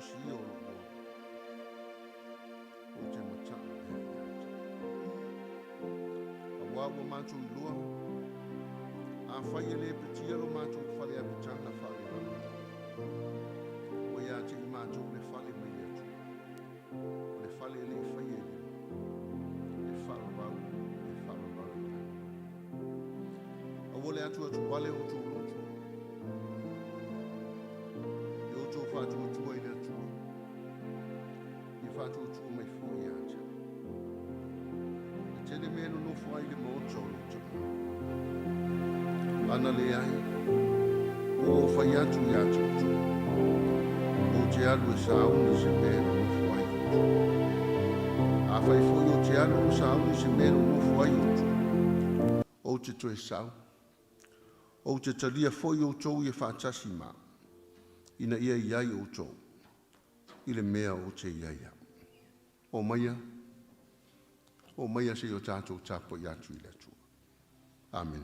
si o lo o te mata a wawa mātou I lua a whai e le petia lo mātou whale a pitanga whale o ia te I mātou le whale mai atu o le whale e le whai e le whale bau a wole atu atu wale o tu lotu I o tu whatu o tua I le atu I whatu o tua mai fui atu e tele mea no whai le moto ana le ai o whai atu I atu o te alu e sauni se mea no whai a whai fui o te alu e sauni se mea no whai o te toe sau o te talia foi o tou I whaatasi ma ina ia iai o tou I le mea o te iaia o maia se o tātou tāpo I atu I le atua Amen.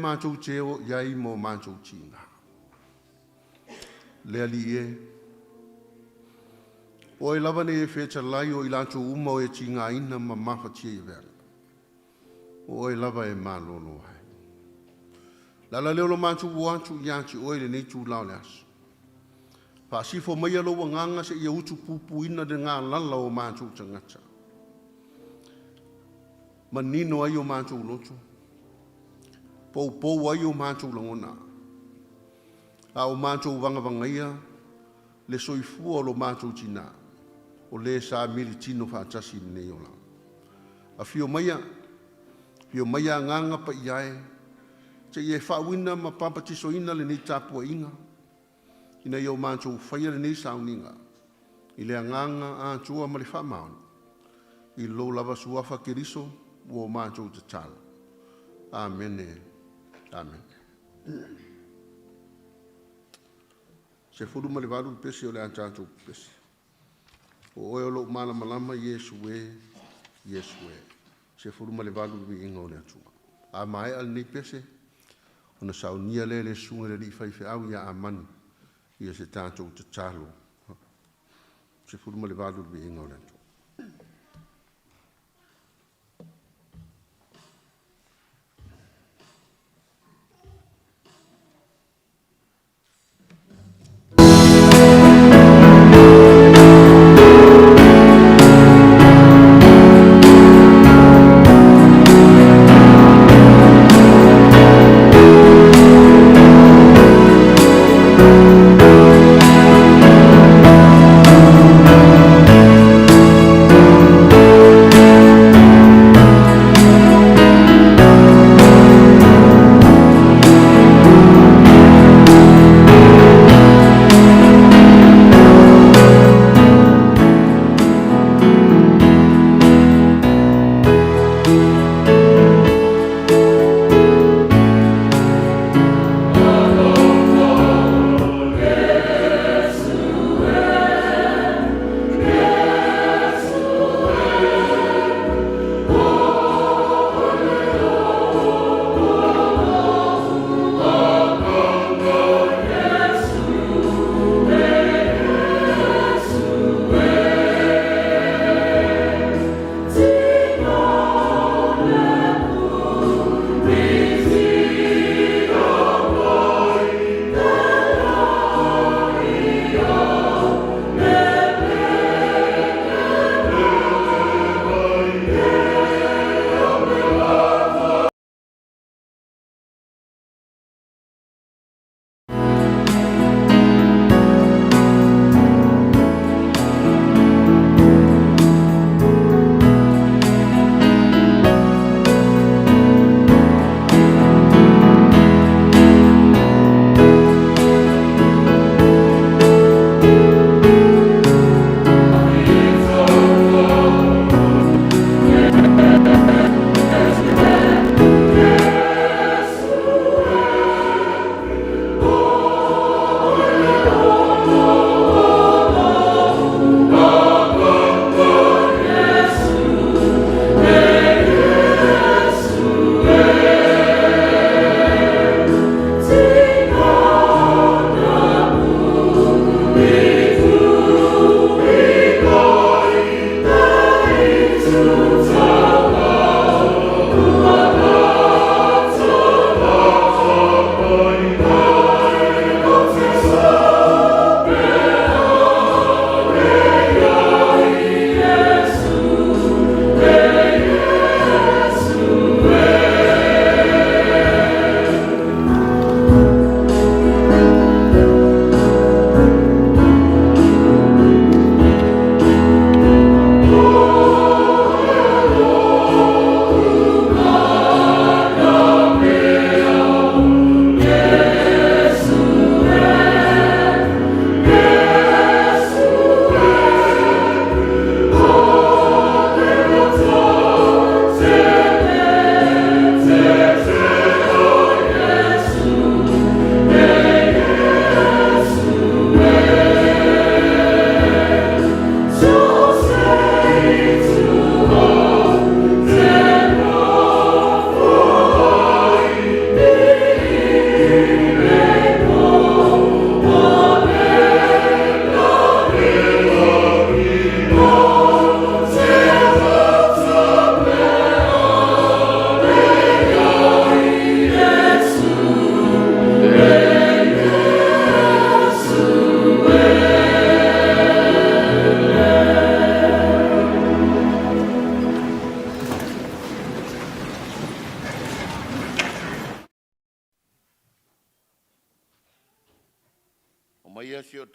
Mātou te o iai mo mātou tina. Lea li e. O e lava ne e wheta lai o I lātou uma o e tinga ina ma maha tia I vera. O e lava e mālono hai. Lala leo lo mātou uatu I ati o e le nei tū lao le asu. Pa sifo mai alo wa nganga se ia utu pupu ina de ngā lala o mātou tangata. Manino ai o mātou loto. Pou ai o mātou langona. A o mātou vangavangaia, le soifua o lo mātou tina, o le sa mili tino whaatasi nei o la. A fio maia nganga pa iae, te ie whawina ma papatiso ina le nei tāpua inga, ina i o mātou whaia le nei sauninga, I le nganga a tua ma le whamaon, I lo lava suafa keriso o mātou te tala. Amen. Amen. Se furu ma le valu pesi o le antato pesi. O oe o lo malama Yesu e. Se furu ma le valu vi inga o le atua. A mai al nei pesi. Ona saunia le sunga le li fai au ia amani. Ia se tato te talo. Se furu ma le valu vi inga o le atua.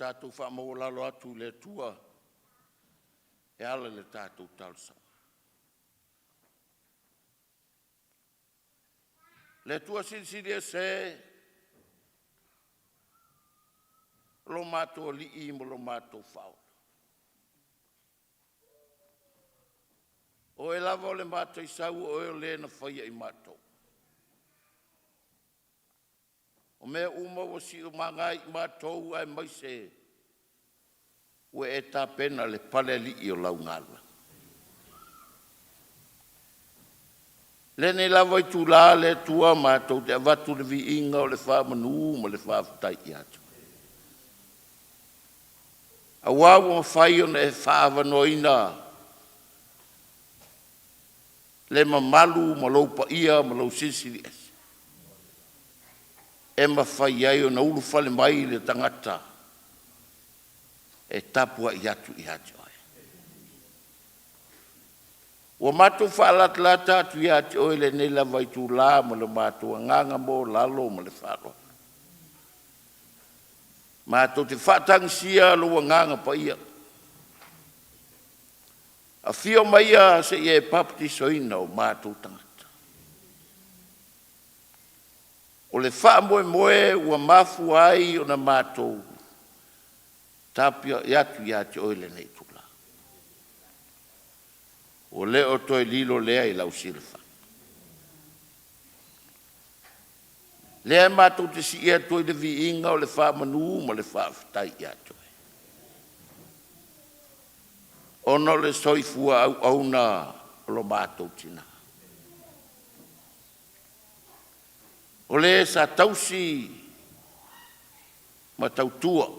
tātou whamawalalo atu le tua e ala le tātou talsa. Le tua sinsiri e se lo mātou li I mo lo mātou whao. O e lava o le mātou I sau o e o le na whaia I mātou. O mea uma o si o mangai mātou ai mai se ue e tā pena le pale li I o lau ngala. Le ne lava I tū la le tua mātou te avatu le vi inga o le wha manu ma le wha afutai I atu. A wawa ma whai o ne e wha avanoina le mamalu ma lau pa ia ma lau sisiri esi. E ma whai ai o na ulu whale mai le tangata e tapua I atu I atu ai. Ua mātou whaalat-lata atu I atu oi le nela vai tū la ma le mātou nganga mo lalo ma le wharoa. Mātou te whatangsia lua nganga pa ia. A whio mai a se ia e papti soina o mātou tangata. O le wha moe moe ua mafu ai o na mātou tapia I atu oi le nei tula. O le o toi lilo lea I lau silfa. Lea mātou te si ia toi le vi inga o le wha manu ma le wha afitai I atu. Ono le soifua au auna o lo mātou tina. O le sa tausi ma tautua.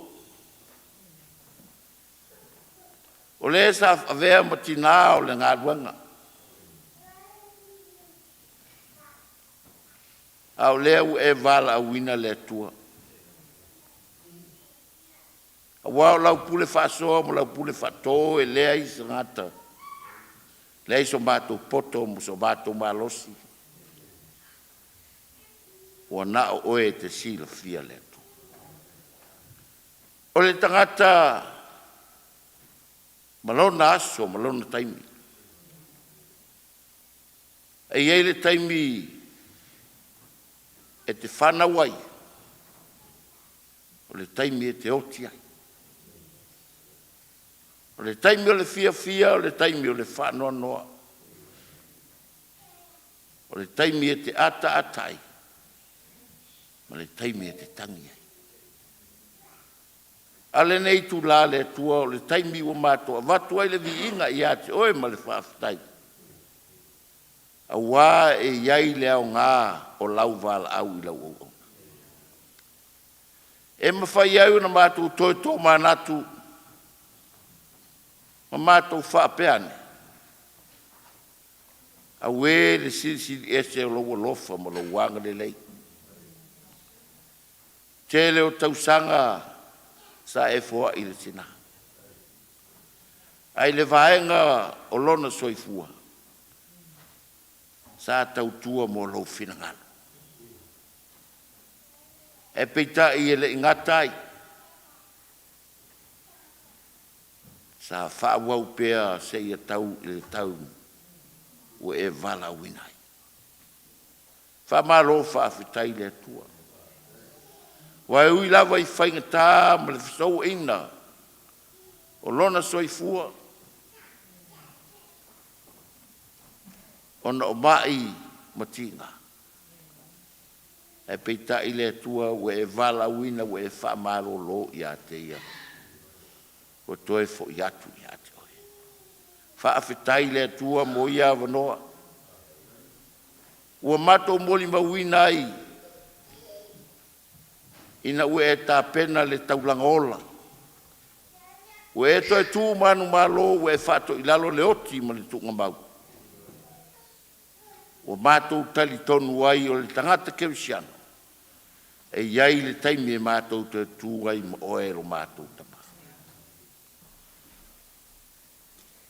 O le sa avea ma tina o le ngāruanga. Au leu e vala wina le tua. Wa lau pule faso mo lau pule fato e lea I ngata. Lea so bato poto mo so bato malosi. Wa na o e te sila fia le tu. O le tangata malona aso malona taimi. E iei le taimi e te whanawai. O le taimi e te oti ai. O le taimi o le fia, o le taimi o le whanoa noa. O le taimi e te ata atai. Ma le taimi e te tangi ai. Ale nei tu la le tua o le taimi o mātua. Vatu ai le vi inga I ate oe ma le whaafitai. A wā e iai le au ngā o lau vala au I lau au. E mawhai au na mātua toi tō manatu. Ma mātou whaapeane. A wē le siri ese o loa lofa ma lo wanga le lei. Tele o tausanga sa e fua I le tina. Ai le vaenga o lona soifua. Sa tautua mo lo finangalo. E peita I ele ingatai. Sa whaawau pēa se ia tau I le tau o e vala winai. Whamalo whaafitai le tua. Wai ui lava I whainga tā ma le whisou ina o lona soifua. Ona o mai matinga. E peita I le tua o e vala wina o e whamalo lo I a te ia. O toe fo I atu I ate oi. Whaafitai le tua mo ia wanoa. Ua mato moli mawina ai. Ina ue e tā pena le taulangola. Ue e toi tū manu malo ue e whato I lalo le oti ma le tunga mau. Ua mātou tali tonu ai o le tangata kewisiano. E iai le taimi e mātou te tū ai ma oero mātou tapa.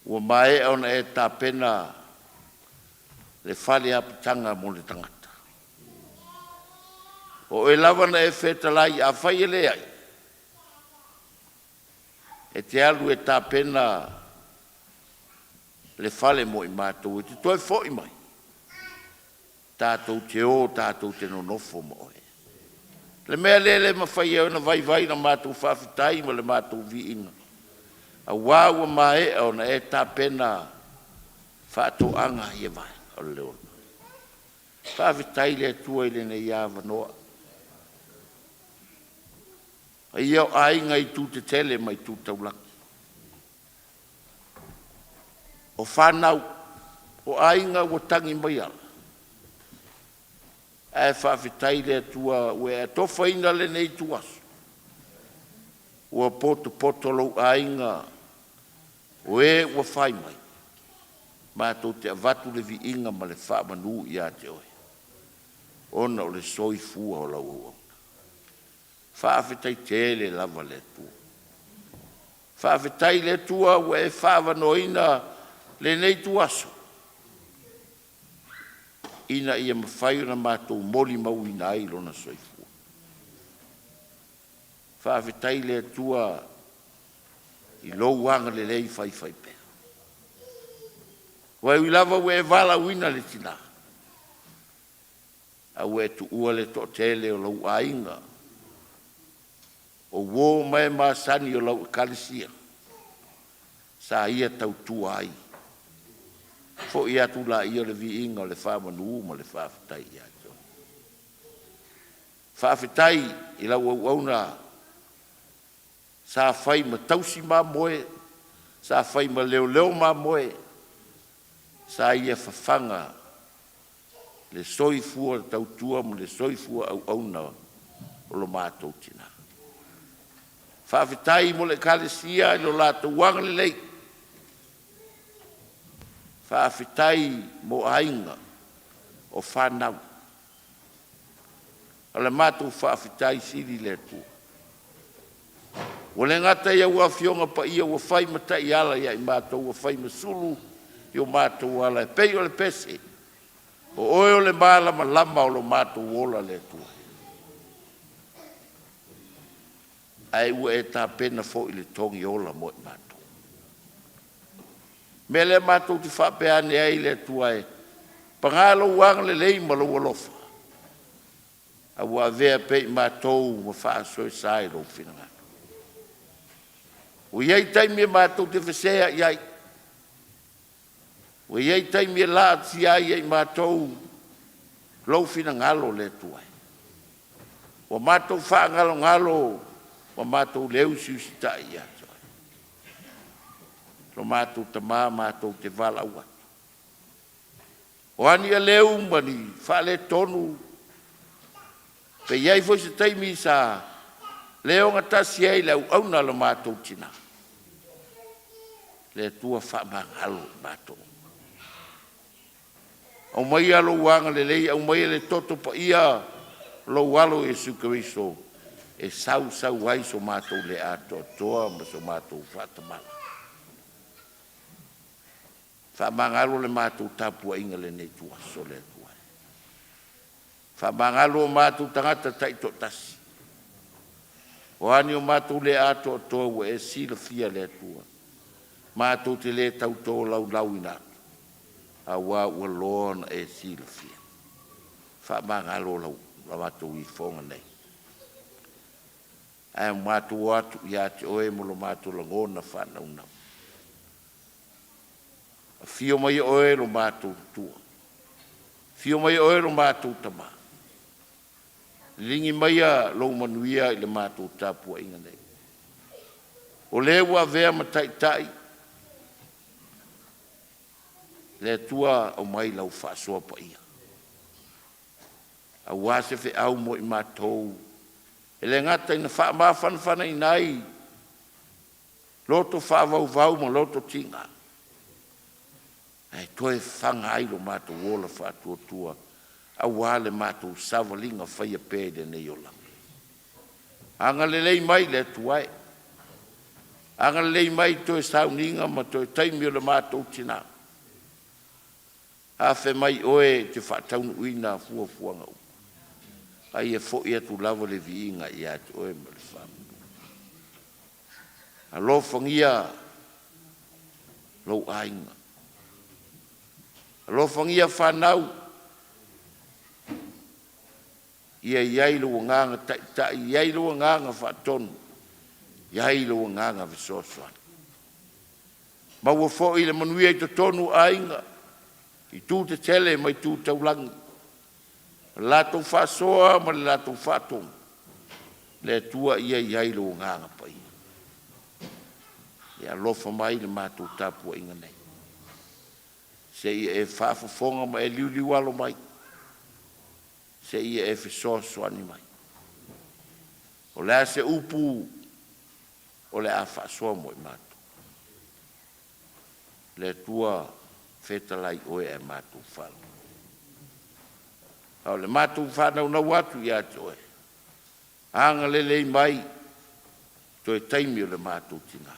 Ua mai ona e tā pena le whale apitanga mo le tangata. O e lawana e whetalai a whai ele ai. e te alu e tāpena le fale mo i mātou, e te toi fo i mai. Tātou te o, tātou te nonofo mo e. Le mea lele mawhai au na vai na mātou whawhitai ma le mātou vi inga. A wāua mai au na e tāpena whātou anga i e vai, o leo. Whawhitai le tua i le nei awa noa. A iau ainga i tū te tele mai tū taulaki. O whanau, o ainga o tangi mai ala. E whawhitai le tua, ue e tofa ina le nei tuasu. Ua poto lau ainga, ue ua whai mai. Mātou te avatu le vi inga ma le wha manu i a te oe. Ona o le soi fua o lau au. Whawhitai tele lava le tua. Whawhitai le tua, ue e whawanoina le nei tuasu. Ina ia mawhai na mātou moli mau ina ai lona soifua. Whawhitai le tua i lou anga le lei whai pēr. Wai lava ue e vala uina le tina. A ue tu ua le to tele o lau ainga. O wō mai māsani o lau kalisia. Sa ia tau tua ai. Fo ia tu la ia le vi inga o le whamanu ma le whawhitai ia to. Whawhitai i lau au auna sa whai ma tausi ma moe, sa whai ma leo ma moe, sa ia whawhanga le soifua tau tua ma le soifua au auna o lo mātou tina. Whawhitai mo le kalesia i lo lātou wanga le lei. Whawhitai mo ainga o whanau. Ala mātou whawhitai siri le tua. O le ngata ia ua fionga pa ia ua whai mata i ala ia i mātou ua whai masulu i o mātou ala e pei o le pese. O oe o le mālama lama o lo mātou ola le tua. Ai ua e tā pena fo i le tongi ola mo i mātou. Me le mātou ti whapeane ai le tua e. Pangalo wang le lei ma lo walofa. A ua vea pei mātou ma whaasoi sai lo whinanga. O iei taimi e mātou te whesea iai. O iei taimi e laati ai e mātou lo whinangalo le tua e. O mātou whaangalo ngalo o mātou leu siusita i atu. Lo mātou ta mā mātou te vala ua. O ani a leu mani, whale tonu. Pe iai foi se taimi sa leo ngatasi ai leu au na lo mātou tina. Le tua whamangalo mātou. Au mai alo wanga le lei, au mai le toto pa ia lo walo e sukariso. E sau ai so mātou le ato toa ma so mātou whatamala. Whamangalo le mātou tapua inga le nei tua so le tua. Whamangalo o mātou tangata taito tasi. O ani o mātou le ato toa ua e sila fia le tua. Mātou te le tau tō lau inatu. A wā ua lona e sila fia. Whamangalo lau mātou I whonga nei. Ai mātou atu I ate oe molo mātou langona whanau nau. Fio mai oe lo mātou tua. Fio mai oe lo mātou tama. Lingi mai a lo manuia I le mātou tāpua inga nei. O lewa vea matai. Le tua o mai lau whaasoa pa ia. A wase fe au mo I mātou. E le ngata ina wha maa whanwhana I nai. Loto whaavau ma loto tinga. Ai toe whanga ai lo mātou wola whātua tua. A wale mātou savalinga whaia pēde nei o langa. Anga le lei mai le tuai. Anga le lei mai toe sauninga ma toe taimi o le mātou tina. A whe mai oe te whātaunu uina fua ngau. Ai e fo ia tu lava le viinga I atu oe ma le whamu. alofangia lou ainga. Alofangia whanau ia iai lua nganga tai iai lua nganga whaatonu iai lua nganga visosoan. Maua fo i le manuia i to tonu ainga i tū te tele mai tū taulangi. Lato whasoa ma le lato whaatonu le tua ia iai lua nganga pai. Ia lofa mai le mātou tāpua inga nei. Se ia e whaafafonga ma e liuliwalo mai. Se ia e fisosoani mai. O lea se upu o le a whaasoa mo i mātou. Le tua whetalai oe e mātou whalo. Au le mātou whanau na watu i ate oe. Anga lelei mai to e taimi o le mātou tina.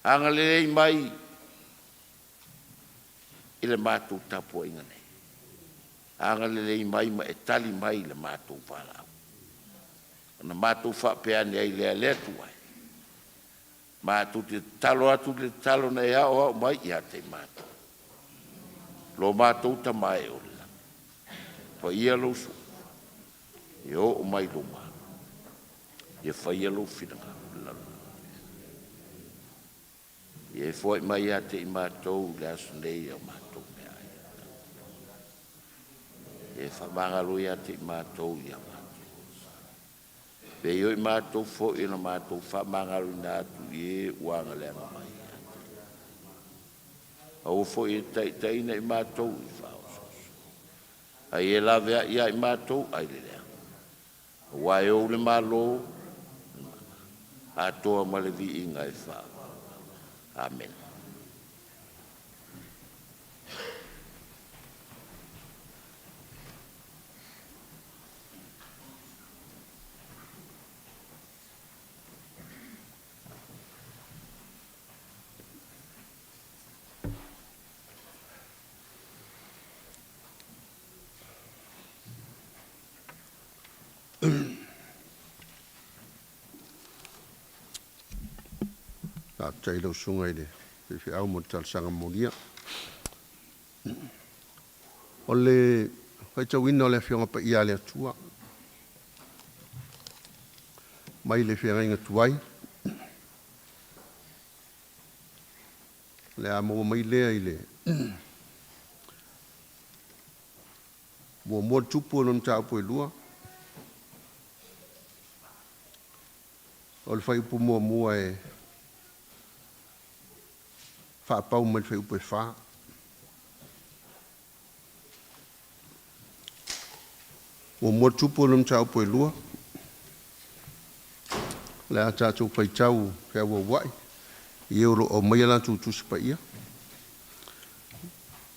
Anga lelei mai i le mātou tapua inga nei. Anga lelei mai ma e tali mai le mātou whalau. Na mātou whapeane ai lea lea tuai. Mātou te talo atu le talo na ea o mai i te mātou. Lo mātou ta mai o le. Pa ia lo su. I o mai lo mā. Ia whaia lo whinanga. Ia foi mai a te i mātou le asu nei o mātou mea ai. Ia whamangalo i a te i mātou i a mātou. Pe i oi mātou fo i na mātou whamangalo i nā atu i e uanga le anga mai. Au fo i tai na i mātou i whaosos. Ai e lawea i a i mātou ai le lea. Wai o le malo a toa malevi i ngai whao. Amen. Tai lau sunga i le fi au mo tal sanga molia. O le fai tau ina o le fionga pa ia le atua. Mai le fionga inga tuai. Le amo mai lea i le. Mo tupu o nom tau po i lua. O le fai upu mua e fa pau mai fai upo e fa. O mo tupu lum tau po e lua. Le a tātou fai tau fai awa wai. I euro o mai ala tu pa ia.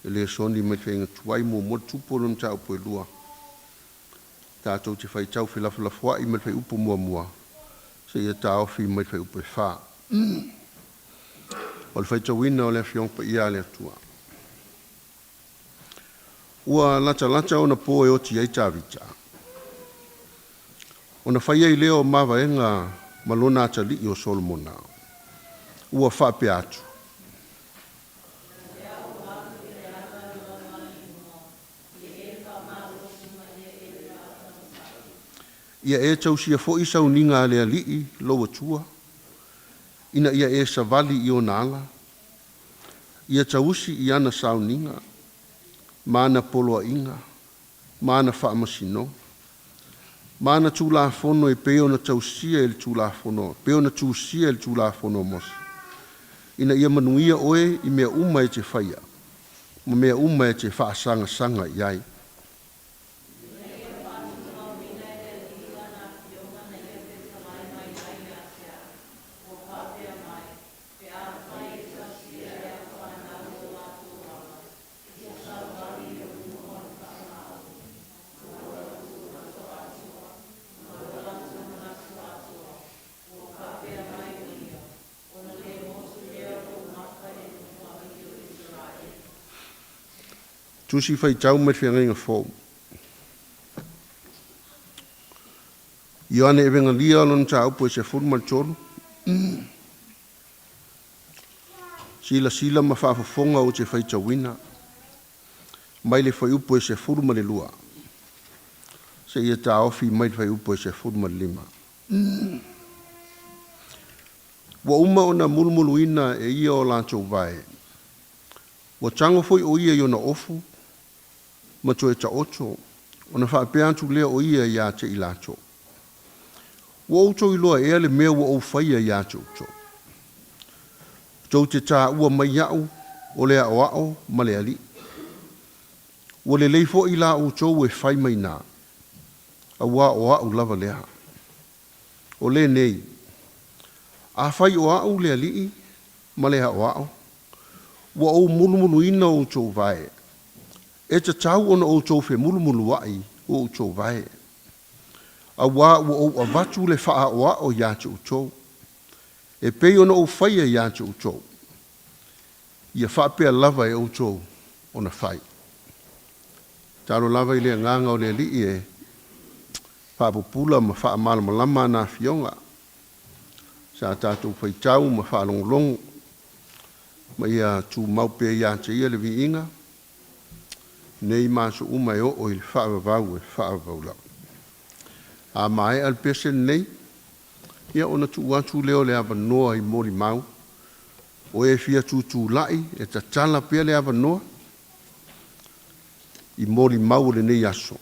E le soni mai fai ngatuai mo tupu lum tau po e lua. Tātou te fai tau fai lafua i mai fai upo mua. Se ia tau fi mai fai upo e fa. O le whaitawina o le fiong pa ia le atua. Ua lata o na po e oti ai tāwita. O na whaia i leo mawa e ngā malona atali i o Solomona. Ua whape atu. Ia e tausia fo isa uninga le alii lo atua. Ina ia e savali i o nala. Ia tausi i ana sauninga. Mana poloa inga. Mana whaamasino. Mana tūla fono e peo na tausia e le tūla fono. Peo na tūsia e le tūla fono mosi. Ina ia manuia oe i mea uma e te whaia. Ma mea uma e te whaasanga iai. Tusi fai tau mai whianga inga fōu. Ioane e venga lia lon tau po e se furu mal tolu. sila ma whaafafonga o te whaitawina, mai le whai upo e se furu ma le lua. Se ia tā ofi mai le whai upo e se furu ma le lima. Wa uma o na mulmuluina e ia o lantou vai. Wa tango foi o ia i ona ofu, ma to e ta ocho, o na whaapea antu lea o ia ia te ilato. Wa uto i loa ea le mea wa o whaia ia te uto. Tau te tā ua mai au, o lea o ao, ma lea li. Wa le leifo i la uto e whai mai nā. A wa o au lava lea. O le nei. A whai o au lea li, ma lea o ao. Wa o mulumulu ina o uto vai. E te tau ona o uto fe mulumulu wai o uto vai. A wa o avatu le wha o ao ia te uto. E pei ona o whaia ia te uto. Ia whapea lava e uto o na whai. Taro lava i lea nganga o lea li e whapupula ma wha malama lama na fionga. Sa tātou whaitau ma wha longolongo. Ma ia tu maupe ia te ia le vi inga. Nei maso uma e o i whaavavau e whaavavau lau. A mai al pese nei. Ia ona tu watu leo le ava noa i mori mau. O e fia tu lai e ta tala pia le ava noa. I mori mau le nei aso.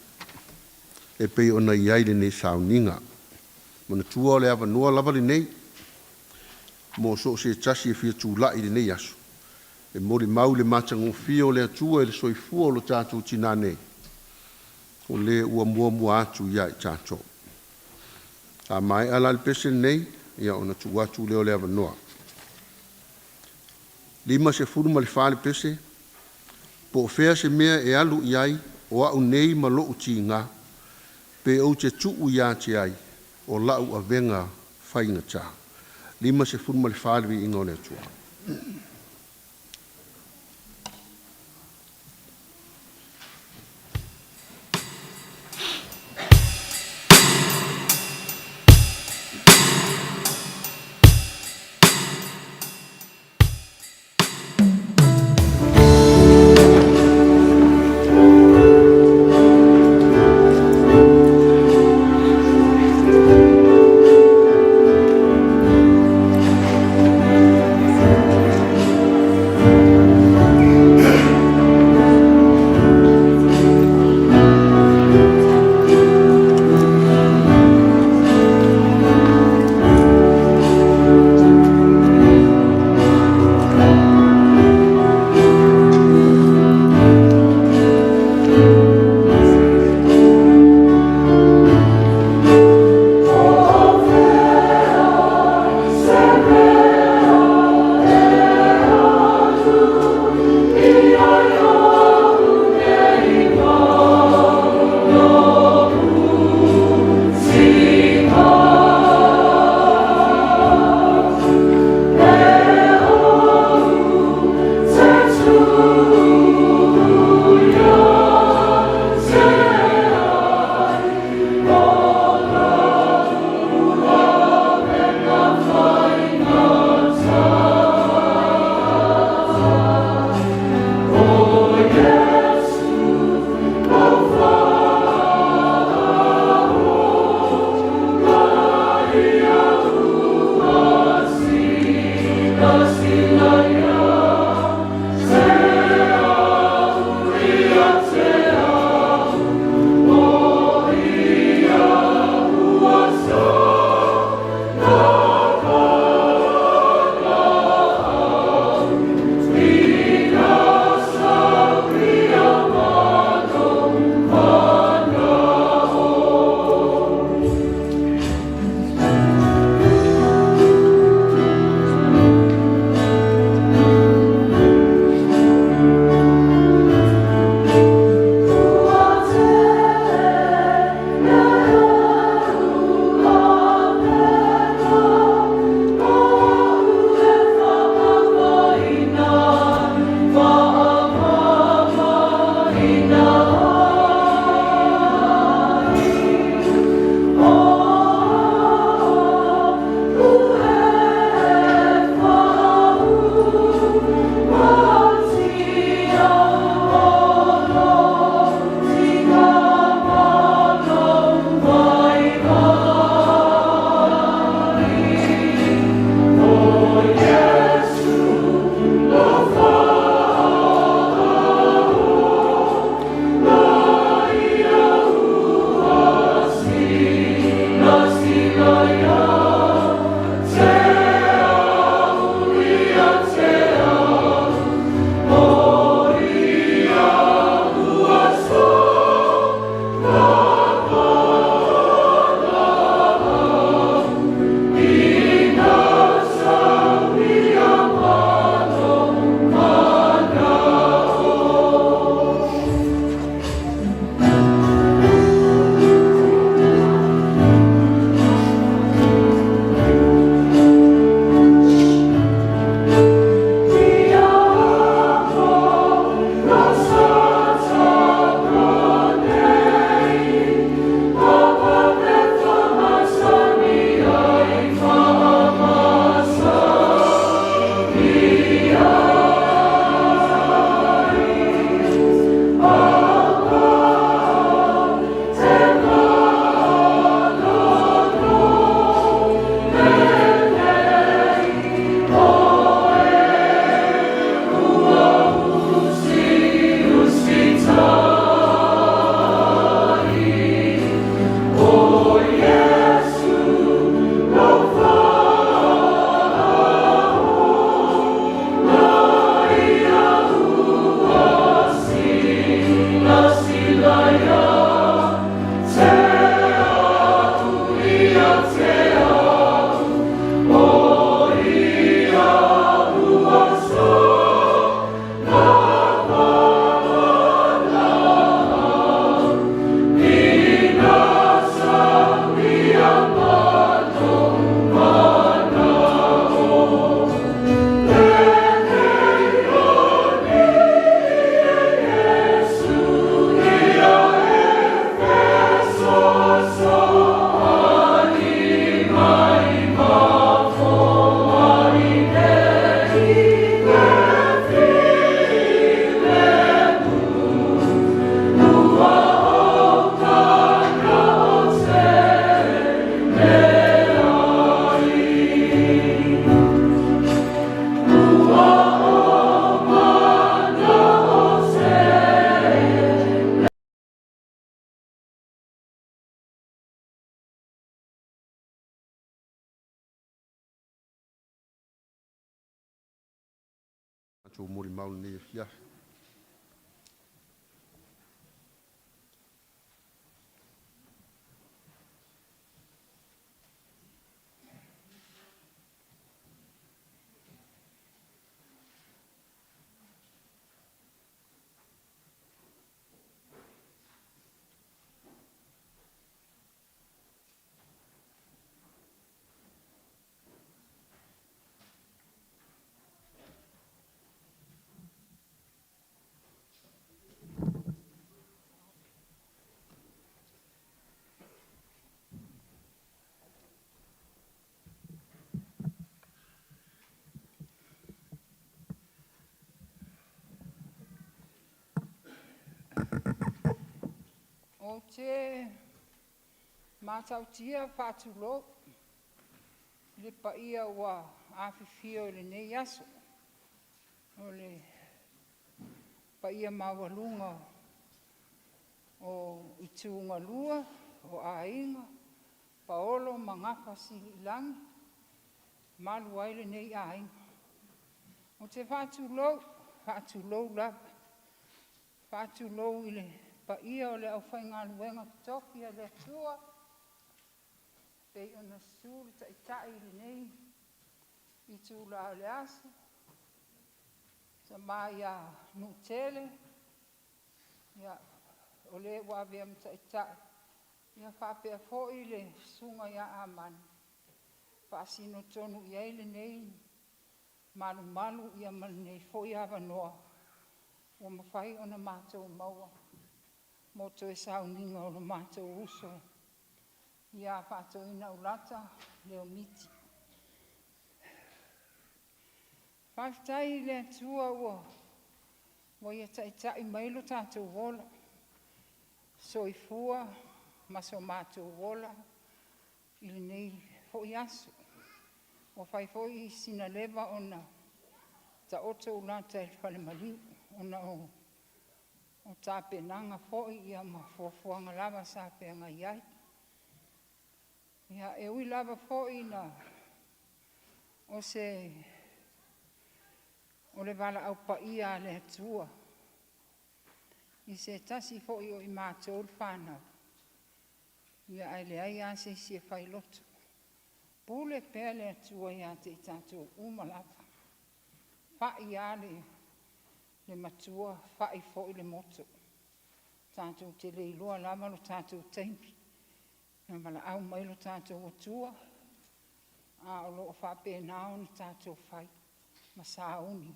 E pei ona iai le nei sauninga. Mana tua le ava noa lava le nei. Mo so se tasi e fia tu lai le nei aso. E mori mau le matango fio le atua e le soifua o lo tātou tina nei. O le ua mua atu ia i tātou. A mai ala le pese nei, ia ona tu watu leo le ava noa. Lima se furu ma le whale pese, po o fea se mea e alu iai, o au nei ma lo uti ngā, pe au te tuu ia te ai, o lau a venga whainga tā. Lima se furu ma le whale vi ingo le atua. tō mori maulu nei fia. O te mātautia whātulo, le paia ua awhiwhia o le nei aso. O le paia mawalunga o ituunga lua, o ainga, paolo mangapa si ilangi, malu ai le nei ainga. O te whātulo lava, whātulo i le paia o le au whainga luenga toki a le tua, pei o na sūri ta itai le nei, i tūla o le aso, sa mai a nutele, ia o le wawea mta itai, ia whapea fōi le sunga ia amani, whaasino tonu iai le nei, malu ia mali nei fōi awa noa, o mawhai o na mātou maua, moto e sauninga o na mātou uso, ia whātou ina Ulata Leomiti. Whaftai le tua ua ia taitai mailo tātou wola, soifua, maso mātou wola, ili nei fōi aso, o whai fōi sina lewa o na ta oto Ulata e whale maliu, o na o tāpe nanga fōi ia ma fuafuanga lava sāpe anga iai. Ia e ui lava fōi na o le wala au pa ia le atua. I se tasi fōi o i mātou whānau. Ia ai le ai a se si e whai loto. Pule pēr le atua ia te tātou umalava. Whai ia le matua, whai fōi le moto. Tātou te leiloa lama lo tātou teimpi. Ia mala au mailo tātou atua. A o loo whape nao na tātou whai. Masauni.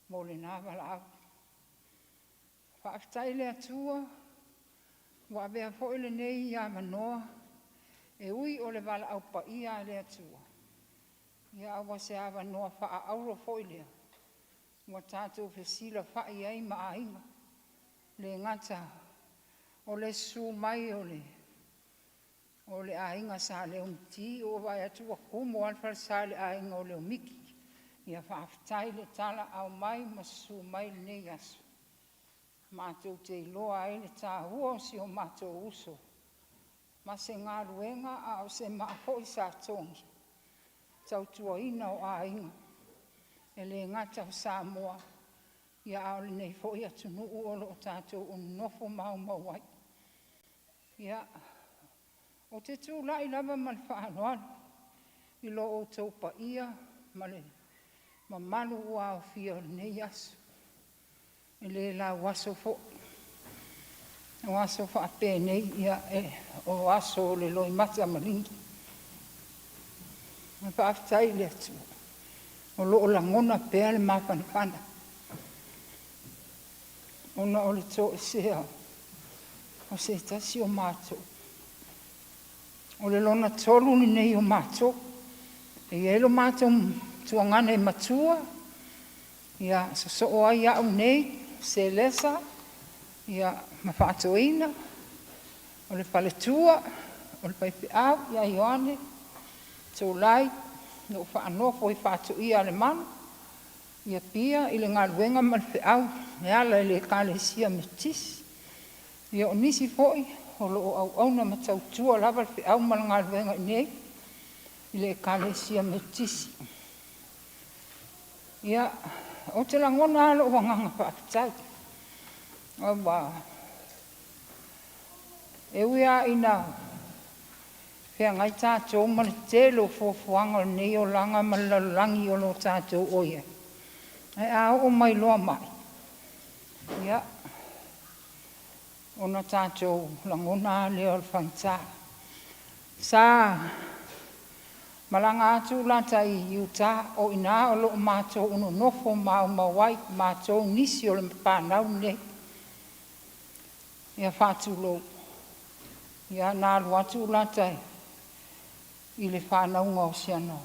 Mo le nā wala au. Whaafitai le atua. Wawea fōi le nei ia manoa. E ui o le wala au pa ia le atua. Ia awa se awa noa wha auro fōi lea. Wa tātou whesila whai ai maa inga. Le ngata o le su mai o le ainga sa Leomiti o vai atua kumo alfa sa le ainga o Leomiki. Ia whaafitai le tala au mai ma su mai le nei aso. Mātou te iloa ai le tāhua o si o mātou uso. Ma se ngā ruenga a o se maa hoi sa tongi. Tau tua ina o ainga. E le ngata o Samoa, ia aole nei fōi atu nuu o lo tātou o nofo mau ai. Ia, o te tūlai lava ma le whaanoalu, i lo o tau pa ia, ma malu ua o fia o nei aso. E le la waso fōi. O aso whaape nei, ia o aso o le loi mata malingi. Ma whaafitai le atua. O loo langona pēr le mapanapana. Ona o le tō e sea, o se tasi o mātou. O le lona tolu ni nei o mātou. E elo mātou tuangane matua. Ia so o ai au nei, se lesa. Ia mawhātoina. O le paletua, o le paipe au, ia ioane. Tō lai. No whaanofo i whātu ia le mana. Ia pia i le ngā luenga malwhi au. E ala i le kālesia me tisi. Ia o nisi fōi. O loo au auna ma tautua lava le au ma le ngā luenga i nei. I le kālesia me tisi. Ia o te langona alo wanganga whaakatau. O wā. E uia ina whea ngai tātou mani telo fuafuanga o nei o langa malalangi o lo tātou oia. E a o mai loa mai. Ia. Ona tātou langona leo al whaintā. Sā. Malanga atu lata i Utah o ina o lo mātou uno nofo mau mawai mātou nisi o le pānau ne. Ia whātu lo. Ia nālu atu lata i le whānau ngā o siano.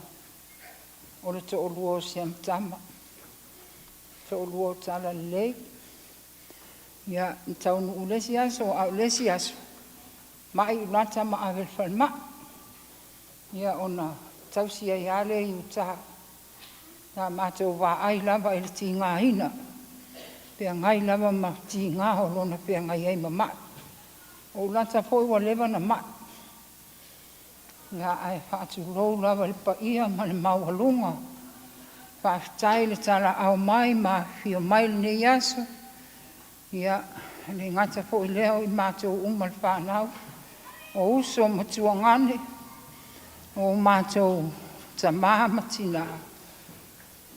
O le to olua o siam tama. To olua o tala lei. Ia taunu ulesi aso au lesi aso. Mai lata ma avel whalma. Ia ona tausia i ale i Utah. Nā mātou wā ai lava i le ti ngā hina. Pea ngai lava ma ti ngā holona pea ngai ei ma mai. O lata fōi wa lewa na mai. Ngā ai whaatu rou lava le pa ia ma le maualunga. Whaafitai le tala au mai ma fio mai le nei aso. Ia le ngata fōi leo i mātou umal whanau. O uso matua ngane. O mātou ta maha matina.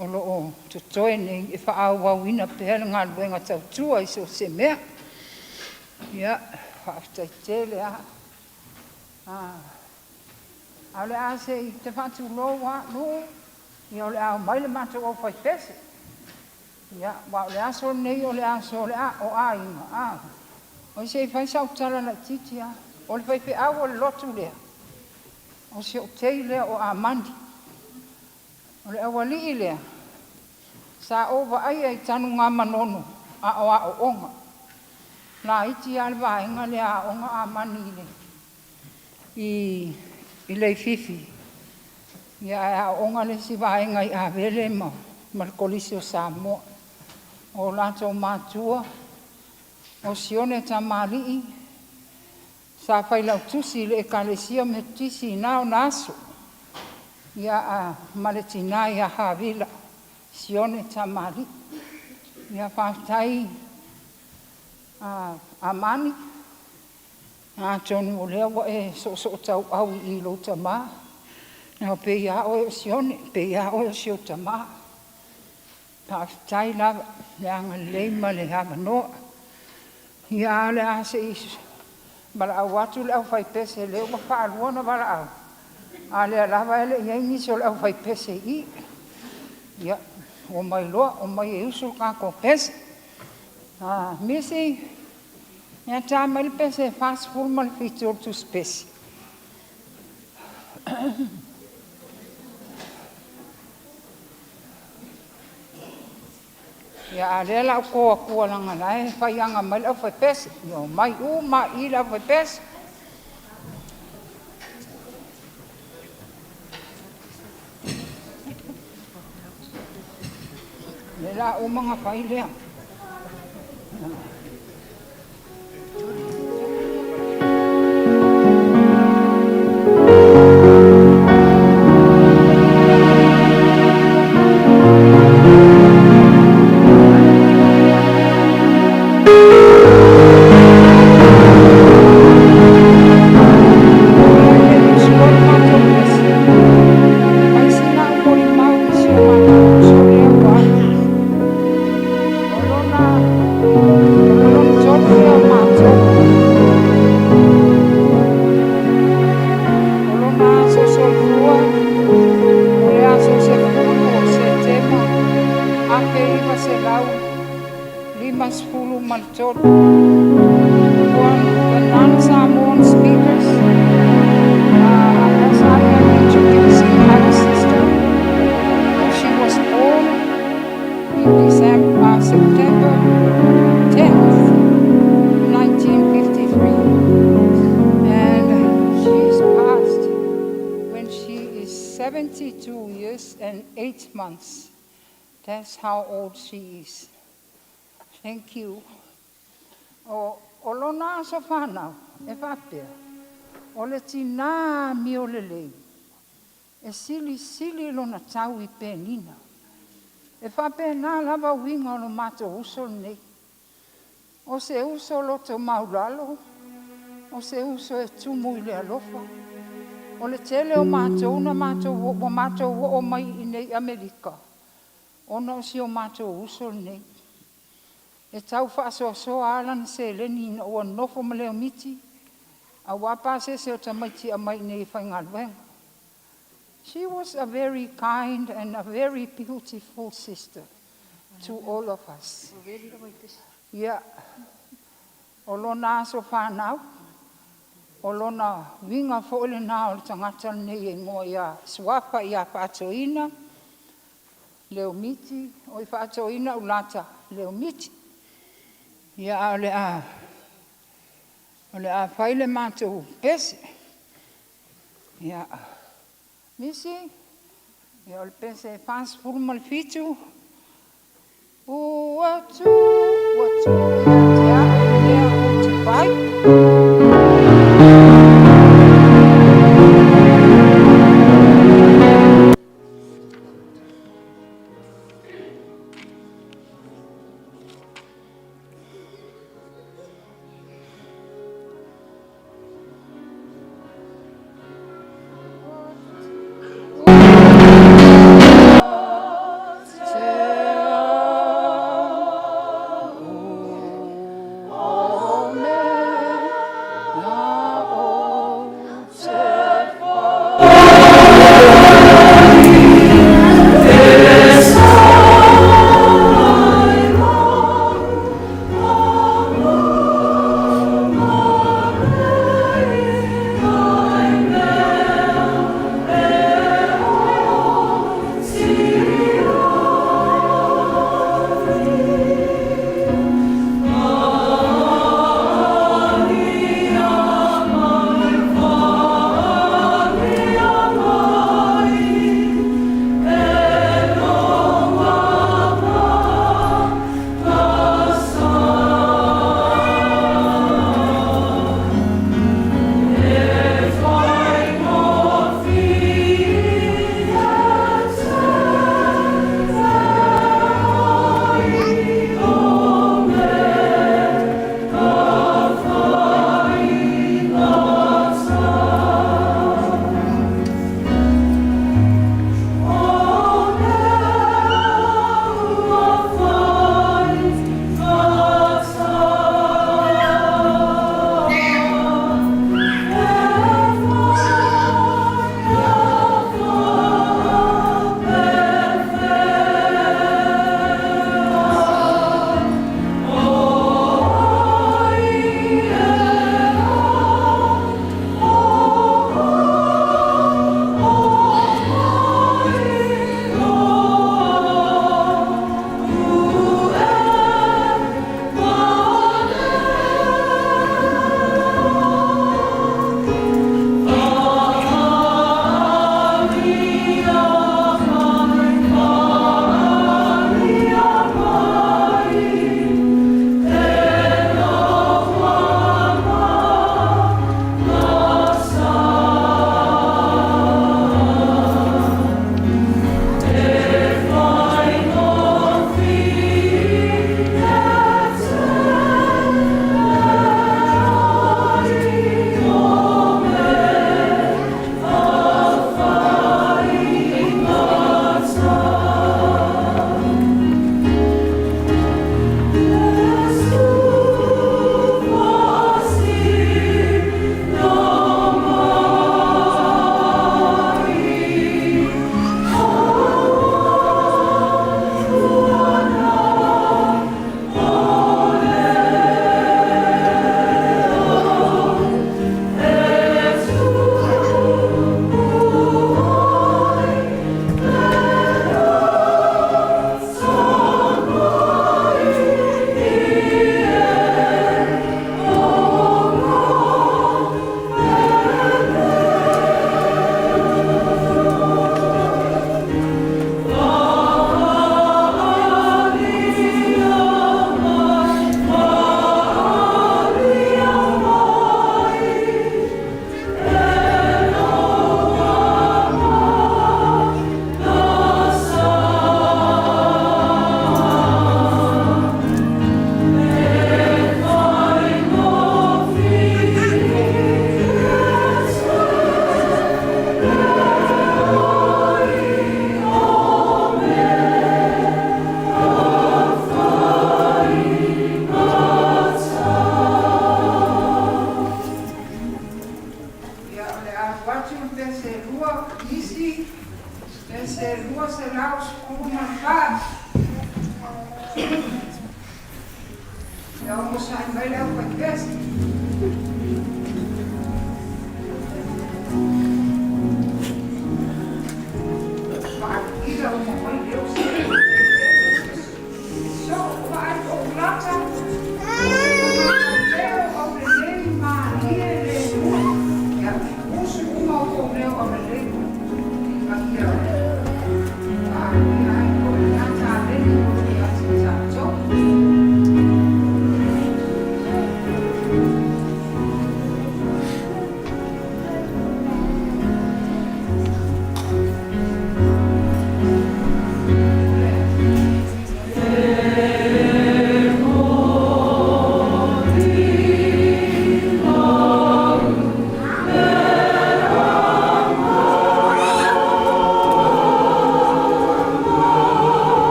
O lo o tutoe nei e whaau wawina pēr ngā luenga tau tua i so se mea. Ia, whaaftai tele a. Au le a se i te whatu loa no. Ia o le a mai le mātou o whai pese. Ia, wa o le a so nei o le a so le a o a inga. O se i whai sautala na titi a. O le whai pe au o le lotu lea. O se o tei lea o a mandi. O le awali i lea. Sa ova ai ai tanu ngā manono a o onga. Nā iti alwa inga lea a onga a mani i le. I le fifi. Ia a onga le si waenga i a vele ma. Markolisi o Samoa. O lato mātua. O sione ta mali. Sa whai lau tusi le ekalesia me tisi nao naso. Ia a maletina i a Havila. Sione tamari. Ia whaatai a mani. A tonu o lea wa e so tau au i lo tama. Nao pe ia o e sione, pe ia o e sio tama. Whaatai lava, leanga leima le hama noa. Ia le ase isu. Mala au watu le au whai pese leo ma whaaluona wala au. A lea lava ele i aini so le au whai pese i. Ia, o mai loa, o mai e usul kako pese. Misi, ia tā mai le pese fast food ma le fitur tu spesi. Ia a lea lau kua langa lai, whai anga mai le au whai pese. Ia mai ma i le au whai pese. Le la o mga whai lea. That's how old she is. Thank you. O lona aso whanau, e whapea. O le tina mi o le lei. E sili lona tau I penina. E whapena lava winga o lo mātou uso nei. O se uso loto maulalo, o se uso e tumu i le alofa. O le tele o mātou na mātou o mai i nei Amerika. O no si o mātou uso nei. E tau whaasoasoa alana se leni na ua nofo ma Leomiti. A wapa se o tamaiti a mai nei whaingaluenga. She was a very kind and a very beautiful sister to all of us. Yeah. O lona aso whanau, o lona winga fo'ole nā o le tangata nei e ngoa ia suapa ia whaatoina, Leomiti, o i whaatoina Ulata Leomiti. Ia o le a whaile mātou pese. Ia misi, ia o le pese e whaasfuru ma le fitu. Ua tu, ia te a ia o te pai. se laus kuma pa. Ja, muss ein weil auch vergessen. Maar hier ook nog een heel stuk. Zo, maar ook Ulata.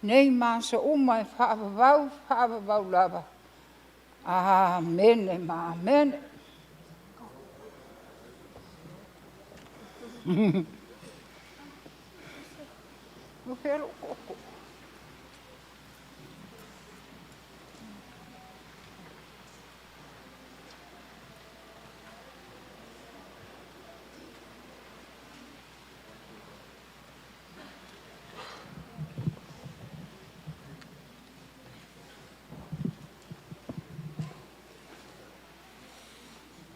Nei māsa uma e whaavavau lava. Amen, amen. Uhelo koko.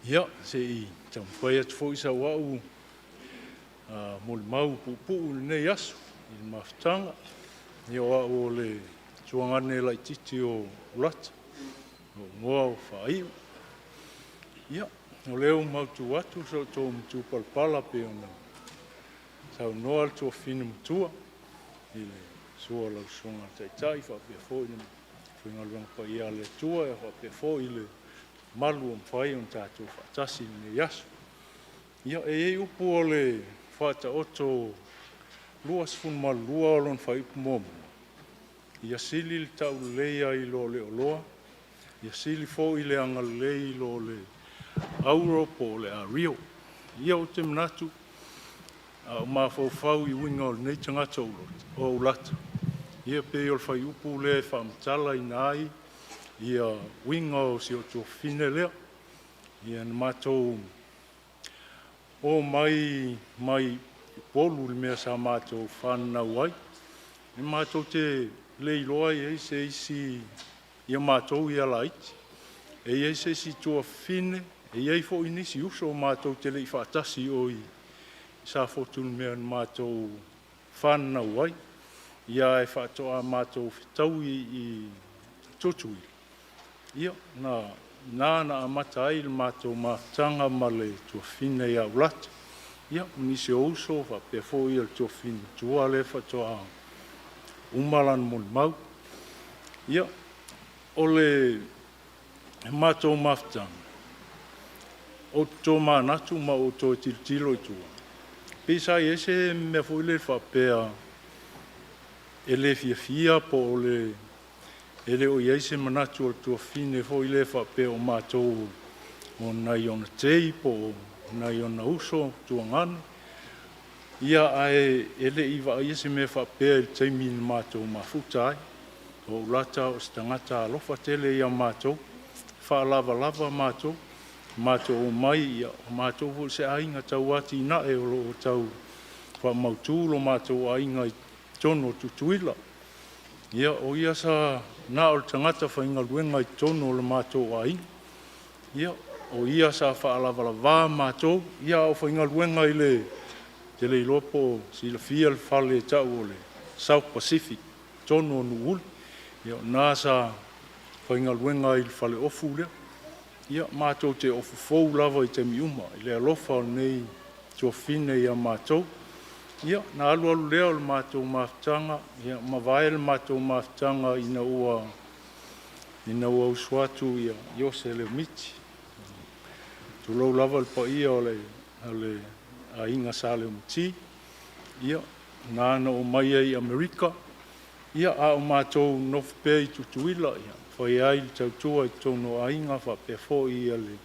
Ia, se I tampai atu fo isa wau mole mau pupu nei asu I mafutanga. Ia wau o le tuangane lai titi o Ulata. O ngoa o whaiu. Ia, o leo mautu atu so tō mtu palpala pe ona. Tau noa le tō whina mtua. I le sua lau songa taitai whapea fo I le whingaluanga pa ia le tua e whapea fo I le malu o mwhai on tātou whaatasi ne yasu. Ia e upu o le whaata oto luas fun malua o lon whai upu momu. Ia sili le tau leia I lo le oloa. Ia sili fo I le anga lei lo le Auropo le a Rio. Ia o te manatu o mawhau I winga o nei tangata o Ulata. Ia pe o le whai upu le whaamtala I nai. Ia winga o si o tō whine lea. Ia na mātou o mai polu le mea sa mātou whanau ai. Ia mātou te leiloa I eise isi ia mātou I ala iti. E eise isi tō whine. E iei fo inisi uso o mātou te lei whaatasi o I sa fotunu mea na mātou whanau ai. Ia e whaatoa mātou whitau I tutui. Ia, na amata ai le mātou mātanga ma le tua whine ia Ulata. Ia, nisi o uso, whapea fo I le tua whine tua le whatoa umalan mon mau. Ia, o le mātou mātanga. O tō mānatu ma o tō tilo I tua. Pesa I ese mea fo I le whapea e le fia po o le ele o iaise manatu o tua whine fo I le whape o mātou o nai ona tei po nai ona uso tua ngana. Ia ae ele iwa iaise me whapea il teimi ni mātou mafuta ai. O Ulata o stangata alofa tele ia mātou. Whaalava mātou. Mātou o mai ia o mātou fo se ainga tau ati na e o tau whamautūlo mātou ainga I tono tutuila. Ia o ia sa na o tangata whaingaluenga I tono le mātou ai. Ia o ia sa whaalawala mātou. Ia o whaingaluenga I le te le lopo si la fia le whale tau o le South Pacific. Tono nuul. Ia o nā sa whaingaluenga I le whale ofu lea. Ia mātou te ofu fou lava I te miuma. I le alofa o nei tua whine ia mātou. Ia, na alu leo le mātou mafutanga, ia, mawae le mātou mafutanga ina ua uswatu ia Ulata Leomiti. Tulau lava le pa ia o le a inga sa Leomiti. Ia, nāna o mai ai Amerika. Ia, a o mātou nofpe I tutuila, ia. Whai ai le tautua I tono a inga, whapea fo ia le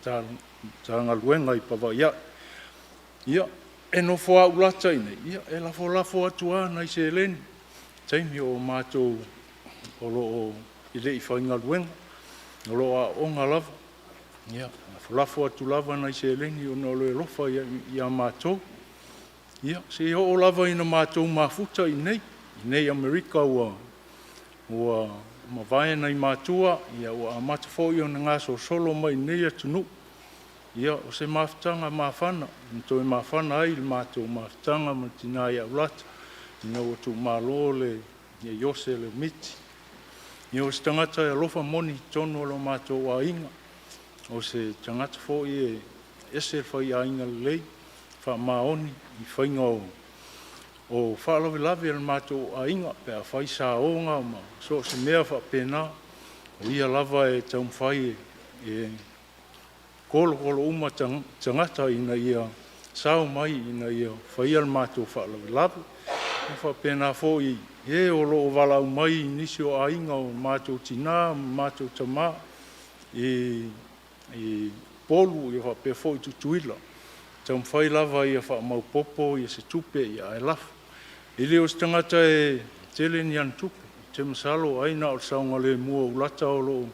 tanga luenga I pawai. Ia, e no fo Ulata ine. Ia, e lafo atua na I se eleni. Taimi o mātou o lo I le I whainga luenga. O lo a onga lava. Ia, lafo atu lava na I se eleni o no lo e lofa ia mātou. Ia, se o lava ina mātou mafuta I nei Amerika ua mawae na I mātua. Ia, ua amata fo I o na ngaso solo mai nei atunu. Ia, o se mafutanga mawhana. Nto e mawhana ai le mātou mafutanga ma tina ia Ulata. Ina o tu malo le Ulata Leomiti. Ia o se tangata e alofa moni tono lo mātou a inga. O se tangata fo I ese whai a inga lei. Wha maoni I whainga o whaalawe le mātou a inga. Pea whai sa onga ma so se mea wha pena. O ia lava e taumwhai kolo uma tangata ina ia sao mai ina ia whaia le mātou whaalawe. Wha pēnā fōi e o lo o wala mai nisi o ainga o mātou tina, mātou tamā e polu i wha pē fōi tutuila. Tam whai lava ia wha mau popo ia se tupe ia e lafu. I leo se tangata e tele ni an tupe. Te masalo aina o saunga le mua ulata o lo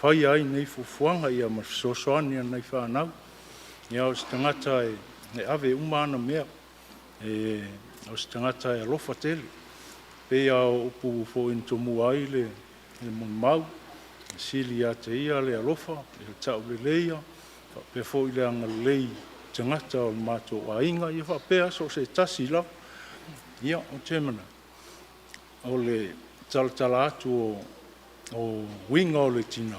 whai ai nei fufuanga ia ma sosoani an nei whanau. Ia o se tangata e ave umana mea. O se tangata e alofa tele. Pea o upu fo in tomu ai le mon mau. Sili a te ia le alofa, le tau le leia. Pe fo i le anga lei tangata o mātou ainga. Ia wha pea so se tasi lau. Ia o temana. O le talatala atu o winga o le tina.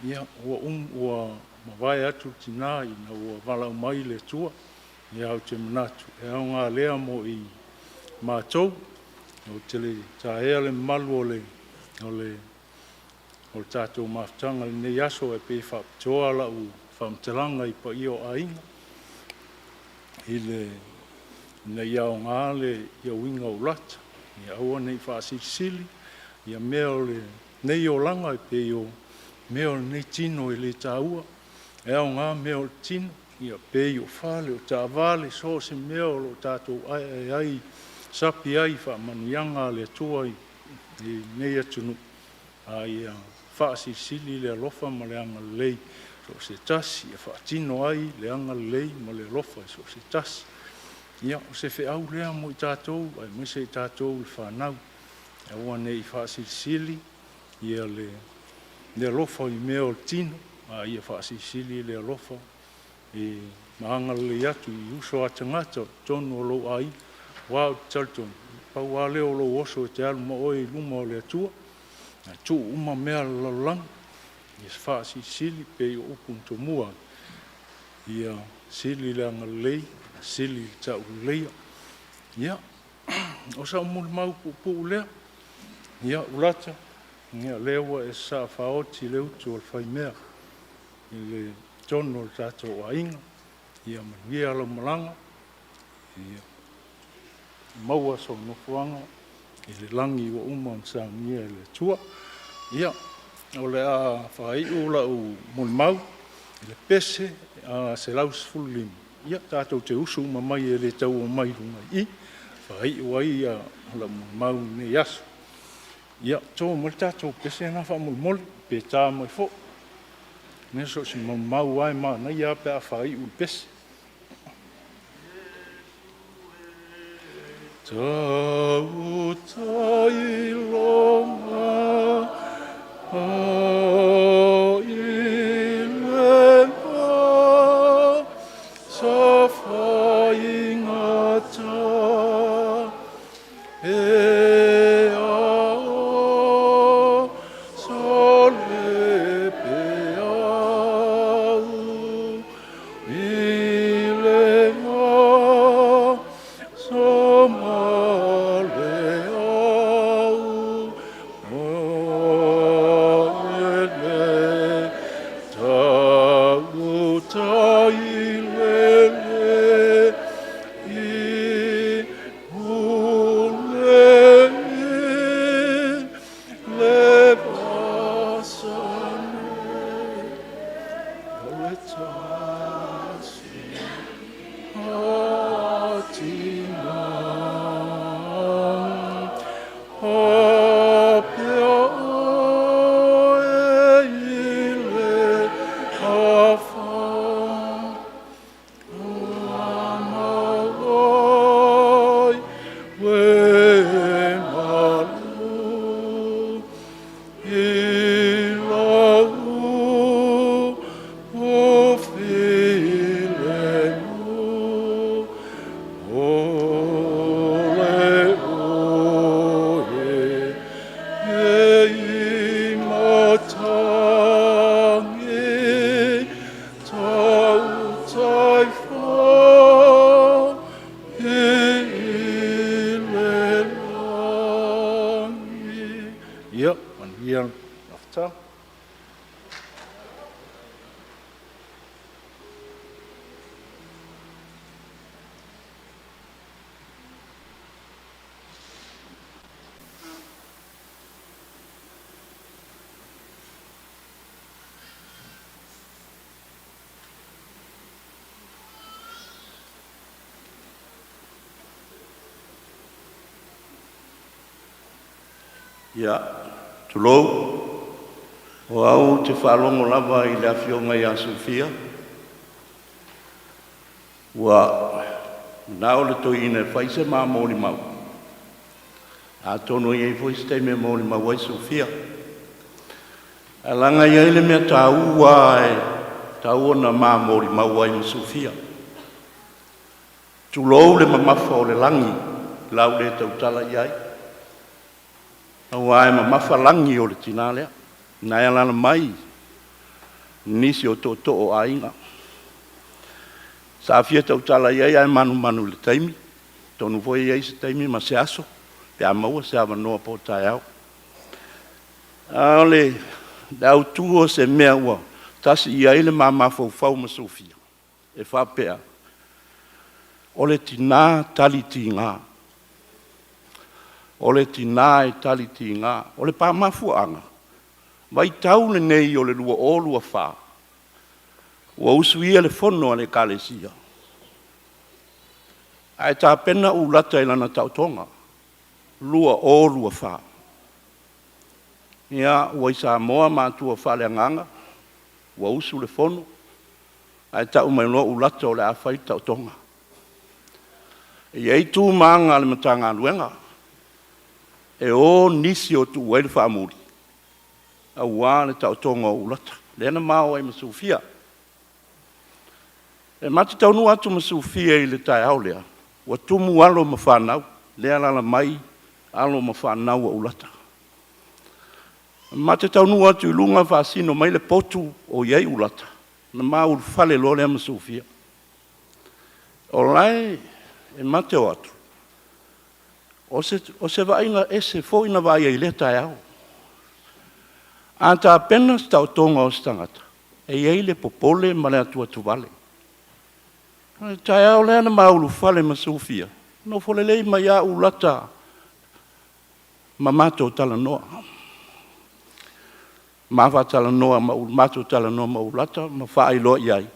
Ia ua mawai atu tina ina ua wala mai le tua. Ia o te manatu. E au ngā lea mo i mātou. O te le taea le malu o le tātou maftanga le nei aso e pe whaptoa la u whamtelanga i pa i o ainga. I le nei au ngā le i o winga o lata. Ia aua nei whaasiri ia mea o le nei o langa e pe o mea o nei tino i le tāua. E au ngā mea o tino. Ia pei o whale o tā vale so se mea o lo tātou ai sapi ai wha manuianga le tua i nei atunu. Ia whaasiri le alofa ma le anga lei so se tasi. Ia whaatino ai le anga lei ma le alofa so se tasi. Ia o se wheau lea mo i tātou, ai mo se i tātou i whanau. Ia ua nei i whaasiri ia le alofa i mea o tino. Ia whaasiri le alofa. E maanga le atu i uso a tangata tonu o lo ai wau talton pau a leo lo oso te alu ma oi luma o le atua na tu uma mea lalang i whaasi sili pe i upun to mua ia sili le anga lei sili tau leia ia o sa umul mau pu lea ia ulata ia lewa e sa whaoti le utu al whai mea i le tono o tātou a inga, ia manuia ala malanga, ia maua so nofuanga, i le langi wa uma on saungia le tua. Ia, o le a whai ula u mau, i le pese a se laus fulim. Ia, tātou te usu uma mai e le tau o mai runga i, whai ua i a la mau ne yasu. Ia, tō mole tātou pese na wha mole, pe tā mai fo. Neso si mau ai ma na ia pe a whai u pese. Tau tai longa a i le ma sa whai ngata e a sa le pe Ia, tulou, o au te whaalongo lava I le awhionga I a Sofia. Ua, nao le toi ina whaise maa mōri mau. A tono I ei voice te mea mōri mau ai Sofia. A langa I ele mea tā ua e, tā ua na maa mōri mau ai ma Sofia. Tulou le mamafa o le langi, lau le tautala iai. Au ai mamafa langi o le tina lea. Nai alana mai, nisi o tō o ainga. Sa fia tautala iai ai manu le taimi. Tonu voi iai se taimi ma se aso. Pe a maua se awa noa po tai au. Ale, dau tuo se mea ua. Tasi iai le mama fau ma Sofia. E whapea. O le tina tali ti ngā. O le tina e tali ti ngā. O le pāmafuanga. Vai tau le nei o le lua o lua whā. Ua usuia le fono a le kalesia. Ai tā pena ulata I lana tautonga. Lua o lua whā. Ia, ua I Samoa mātua wha le anganga. Ua usu le fono. Ai tā umai loa ulata o le awhai tautonga. E ei tū maanga le matanga aluenga. E o nisi o tu waile whaamuri. A ua le tautonga o ulata. Lena mao ai ma Sofia. E mati taunu atu ma Sofia I le tai au lea. Ua tumu alo ma whanau. Lea lala mai alo ma whanau o ulata. Mati taunu atu I lunga whaasino mai le potu o iei ulata. Na mau fale lo lea ma Sofia. O lai... E mate o atu. O se vainga ese fo ina vai I le tai au. Anta apenas tau tonga o stangata. E iei le popole ma le atu vale. Tai au lea na maulu fale ma Sofia. No fole lei ma ia ulata. Ma mato tala noa. Ma fa tala noa ma mato tala noa ma ulata ma fa ilo iai.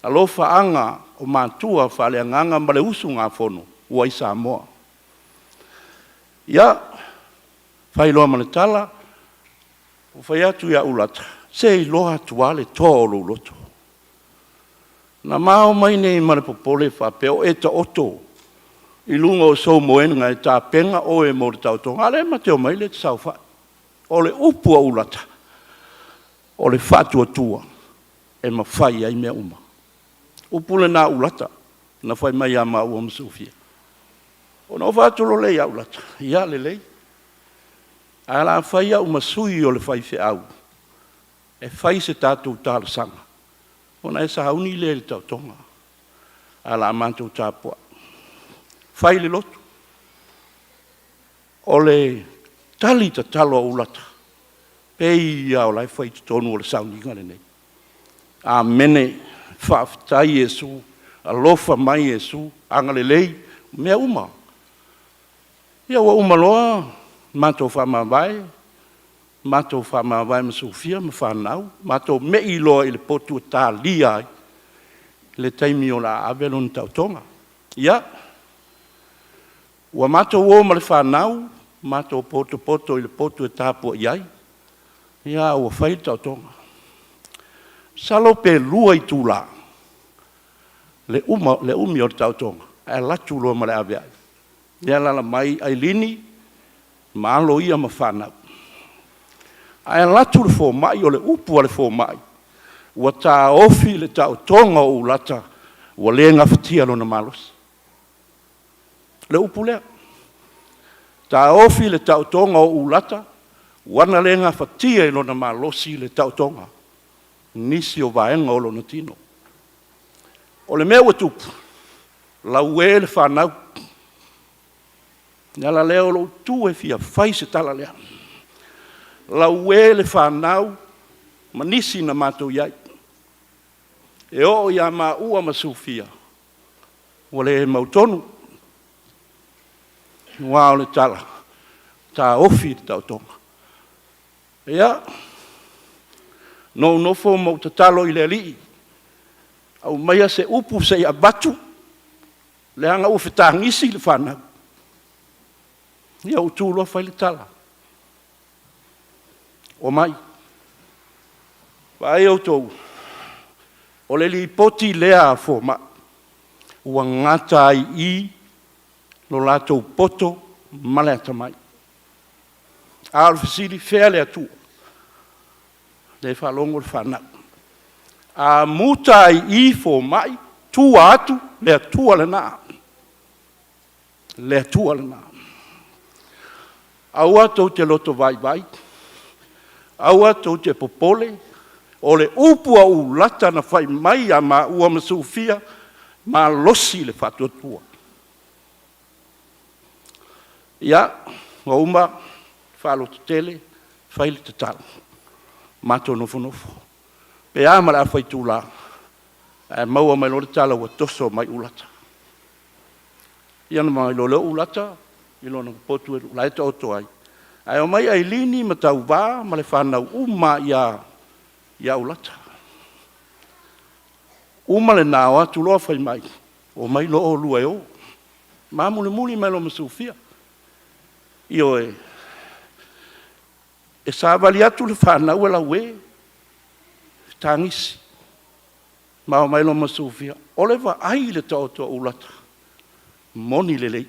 Alo faanga o mātua whale anganga ma le usu ngā whono, ua I Samoa. Ia, whailoa ma le tala, o whai atu ia ulata, se I loa atua le tōru loto. Na mao mai nei ma le popole whapeo e ta oto, I lunga o sou moenga e tā penga o e mo le tautonga, ale ma teo mai le te sau whai. O le upua ulata, o le whatua tua, e ma whai ai mea uma. Upule na ulata, na whai mai a mau o Sofia. O no whātolo lei a ulata, ia le lei. A la whai a umasui o le whai whi au. E whai se tātou tāla sanga. O na e sa hauni le le tautonga. A la mantou tāpua. Whai le lotu. O le tali ta talo a ulata. Pei a o lai whai tonu o le saunginga le nei. A mene. Whaafitai Jesu, alofa mai Jesu, angale lei, mea uma. Ia wa uma loa, mātou whamawai ma Sofia, ma whanau, mātou mei loa I le potu tā lia le taimi o la avelon tautonga. Ia, ua mātou o ma le whanau, mātou poto I le potu tā po iai, ia ua whai tautonga. Salo pe lua I tūla. Le umi o le tautonga. E latu loa ma le ave ai. Ia lala mai ai lini. Ma alo ia ma whanau. E latu le fō mai o le upu a le fō mai. Ua tā ofi le tautonga o ulata. Ua le ngawhatia lo na malos. Le upu lea. Tā ofi le tautonga o ulata. Wana le ngawhatia lo na malosi le tautonga. Nisi o vaenga o lona tino. O le mea ua tupu, lau e le whanau. Ngala leo lo tu e fia whai se tala lea. Lau e le whanau, ma nisi na mātou iai. E o ia ma ua ma Sofia. O le mautonu. Wao le tala. Tā ofi te tautonga. Ia, no fo mo te talo I le li. Au maia se upu se ia batu. Le hanga ufe tangisi le whanau. Ia utuloa whai le tala. o mai. Vai o tōu. O le li poti lea fo ma. Ua ngata ai I no lātou poto male ata mai. A alfasiri fea le atu. Le whalongo le whanau. A muta ai I fo mai. Tua atu le atua le nā. Le atua le nā. Aua tau te loto vai vai. Aua tau te popole. O le upua ulata na whai mai a ma ua masufia. Ma losi le whatuatua. Ia, ngā uma, whaloto tele, whaile te tala. Mato nofo nofo. Pe āmara a whai tūlā. Maua mai lore tala ua toso mai ulata. Iana mai lole ulata, ilona potu e laeta oto ai. Ai o mai ai lini ma tau wā, ma le whanau uma ia ulata. Uma le nāo atu loa whai mai, o mai lo o lua e o. Mā muli mai lo masufia. Io e sa vali atu le whanau e la ue, tangisi. Mā o mai lo masufia. O le wa ai le tau toa ulata. Moni le lei.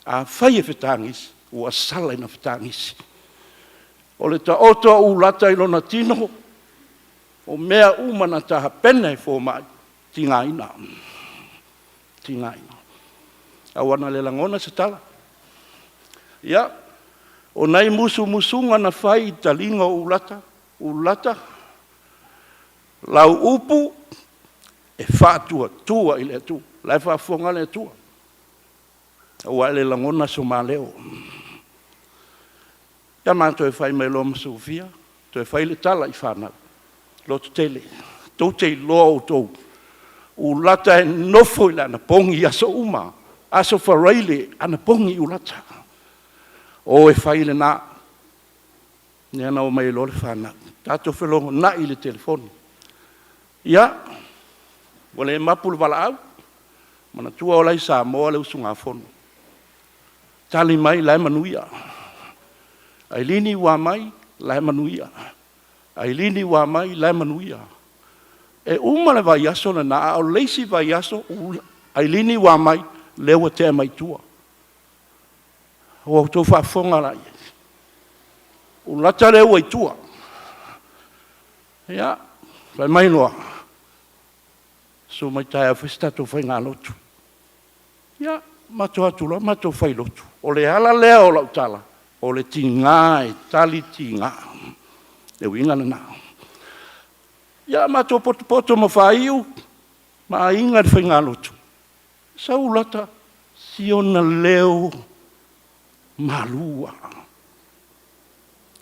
A whai e whetangisi, ua sala ina whetangisi. O le tau toa ulata i lona tino, o mea umana taha pena e fō mai. Tinga ina. Awana le langona se tala. Ia, o nai musunga na whai talinga ulata, lau upu, e whātua, tua i le tu, lai whaafonga le tua. Awa le langona so maleo. Ia mātou e whai mai lo masufia, to e whai le tala i whanau. Loto tele, tau te loa o tau. Ulata e nofo i le ana pongi aso uma, aso whareile ana pongi ulata. O e whai le nā, ni ana o mai lo le whanau. Tato whelongo na i le telefoni. Ia, wale e mapulu wala au, mana tua o lai sa moa le usunga fono. Tali mai lai manuia. Ai lini wa mai lai manuia. Ai lini wa mai lai manuia. E uma le vai aso na na o leisi vai aso ai lini wa mai lewa te mai tua. O to fa fonga lai. O lata lewa i tua. Ia, vai mai noa. So mai tai a festa to fai ngā lotu. Ia, mato atula, mato fai lotu. O le ala lea o lau tala. O le tinga e tali tinga. E winga na nao. Ia mato poto ma whaiu, ma inga de whainga lotu. Sa ulata, siona leo malua.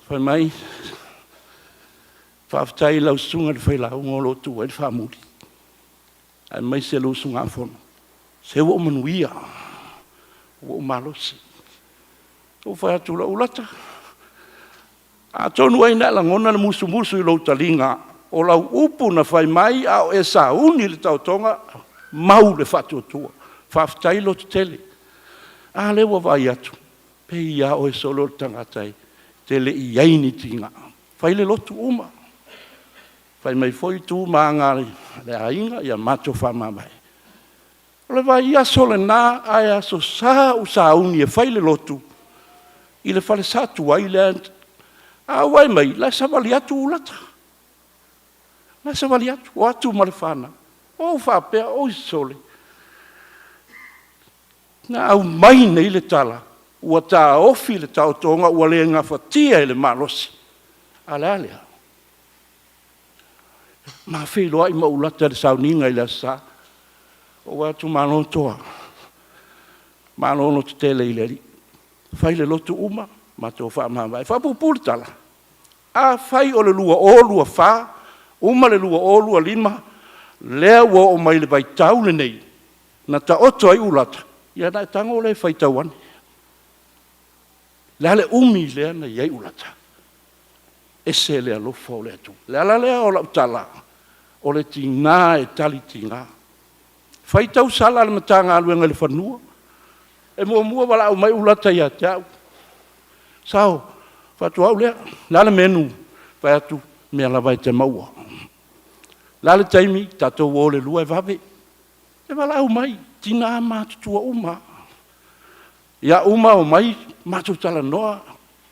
Whai mai, whaftai lau sunga de whailau ngolotu, e whamuri. Ai mai se lau sunga fono. Se wo manuia, wo malosi. O whai atu la ulata. A tonu ai nela ngona na musu i lau talinga, o lau upu na whai mai au e sa uni le tautonga mau le whatuatua. Whaftai lo te tele. A lewa vai atu. Pe ia o e solo tangatai. Tele i aini tinga. Whai le lotu uma. Whai mai foi tu maangari. Le ainga ia mato whamamai. O le vai ia sole nā ai aso sa uni e whai le lotu. I le whale satu ai le a wai mai la sa vali atu ulata. Na sa vali atu, o atu marifana. O whapea, o isole. Na au mai nei le tala. Ua tā ofi le tautonga, ua le ngā whatia e le malosi. Alea. Ma whiloa i maulata le sauninga i le sa. O atu manotoa. Manono te tele i le ri. Whai le lotu uma, ma tō whamamai. Whapupuri tala. A whai o le lua o lua wha, uma le lua o lua lima, lea ua o mai le vai tau le nei, na ta oto ai ulata, ia na tango le whai tauane. Lea le umi lea na iai ulata. Ese lea lofa o lea tu. Lea lea o lau tala, o le tingā e tali tingā. Whai tau sala le matanga aluenga le whanua, e mua wala au mai ulata ia te au. Sao, whatu au lea, lea le menu, whai atu mea lawai te maua. Lale taimi, tatou o le lua e vawe. E wala au mai, tina mātutua uma. Ia uma o mai, mātutala noa,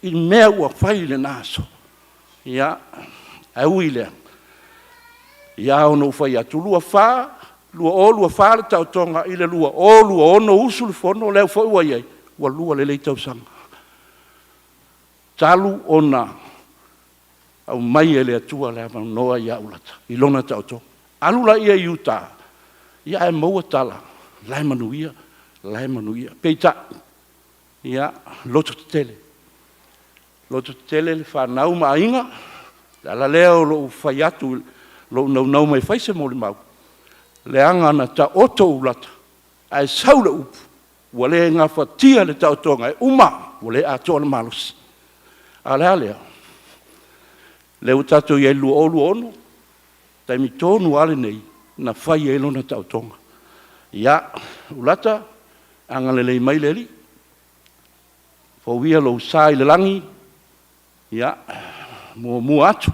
i mea ua whai le nāso. Ia, au i lea. Ia ono whai atu lua whā, lua whā le tau tonga, i le lua ono usu le whono, leo whai ua iei, ua lua le leitau sanga. Talu ona, au mai e le atua le avang noa ia ulata, i lona tau tonga. Alula ia i uta, ia e maua tala, lai manuia, peita, ia loto te tele le whanau ma inga, la leo lo whai atu, lo nau mai whaise mo le mau, le anga na ta oto ulata, ai saula upu, wale ngā whatia le tau tonga, e uma, wale a toa le malusi. Alea, le utato i e lua ono, taimi tonu ale nei, na whai e lona tau tonga. Ia, ulata, anga le mai leli, fawia lo sai le langi, ia, mua atu,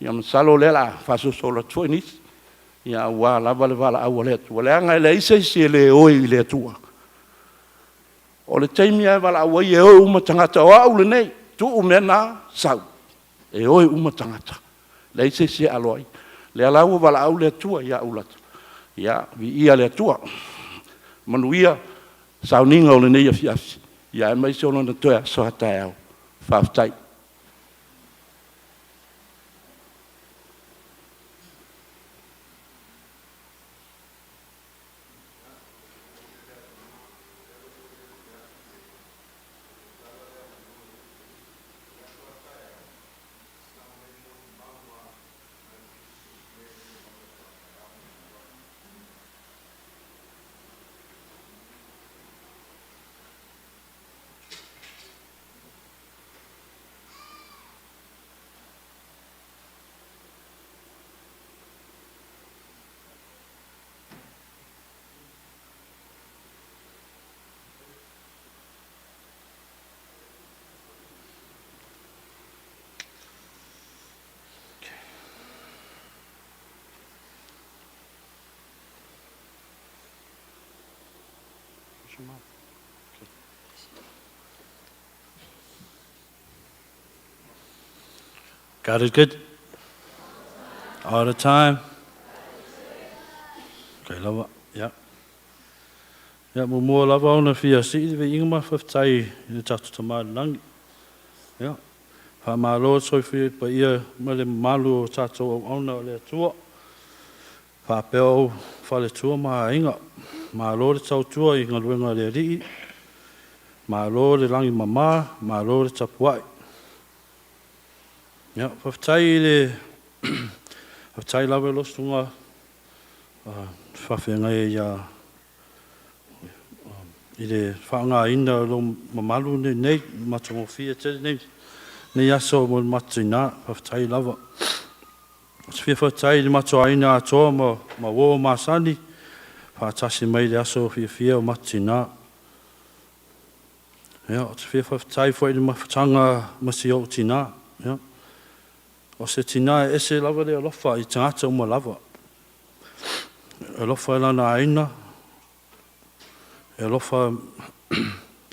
ia masalo le la, faso sola tuanis, ia wa lava le vala awa le atu, le anga le isa isi le oi le atua. O le taimi e vala awa i e oi umatangata o au le nei, tu umena sau, e oi umatangata, le isa isi aloi. Le alau wala au le atua ia ulata. Ia, vi ia le atua. Manuia, sauninga o le nei afiasi. Ia, e mai se ona na toea so hatai au. Whaftai. God is good. All the time. Okay, lava. Ja. Ja, mo mo lava ona fia si we inga ma faftai ni tatu tama lang. Ja. Fa ma lo so fi pa ia ma le malu tatu ona le tua. Fa peo fa le tua ma inga. Ma lo le tau tua inga luenga le ri. Ma lo le langi mama, ma lo le tapuai. Ja, faftai le faftai lava lo sunga whawhenga e ia i le whaanga ina lo mamalu nei matongo fia te nei aso mo matina whawtai lava. Fia whawtai le mato aina atoa ma wo masani whaatasi mai le aso fia o matina. Ja, fia whawtai fwoi le mawhatanga masi o tina. Ja. O se tina e se lava le alofa i tangata uma lava. Alofa e lana aina. Alofa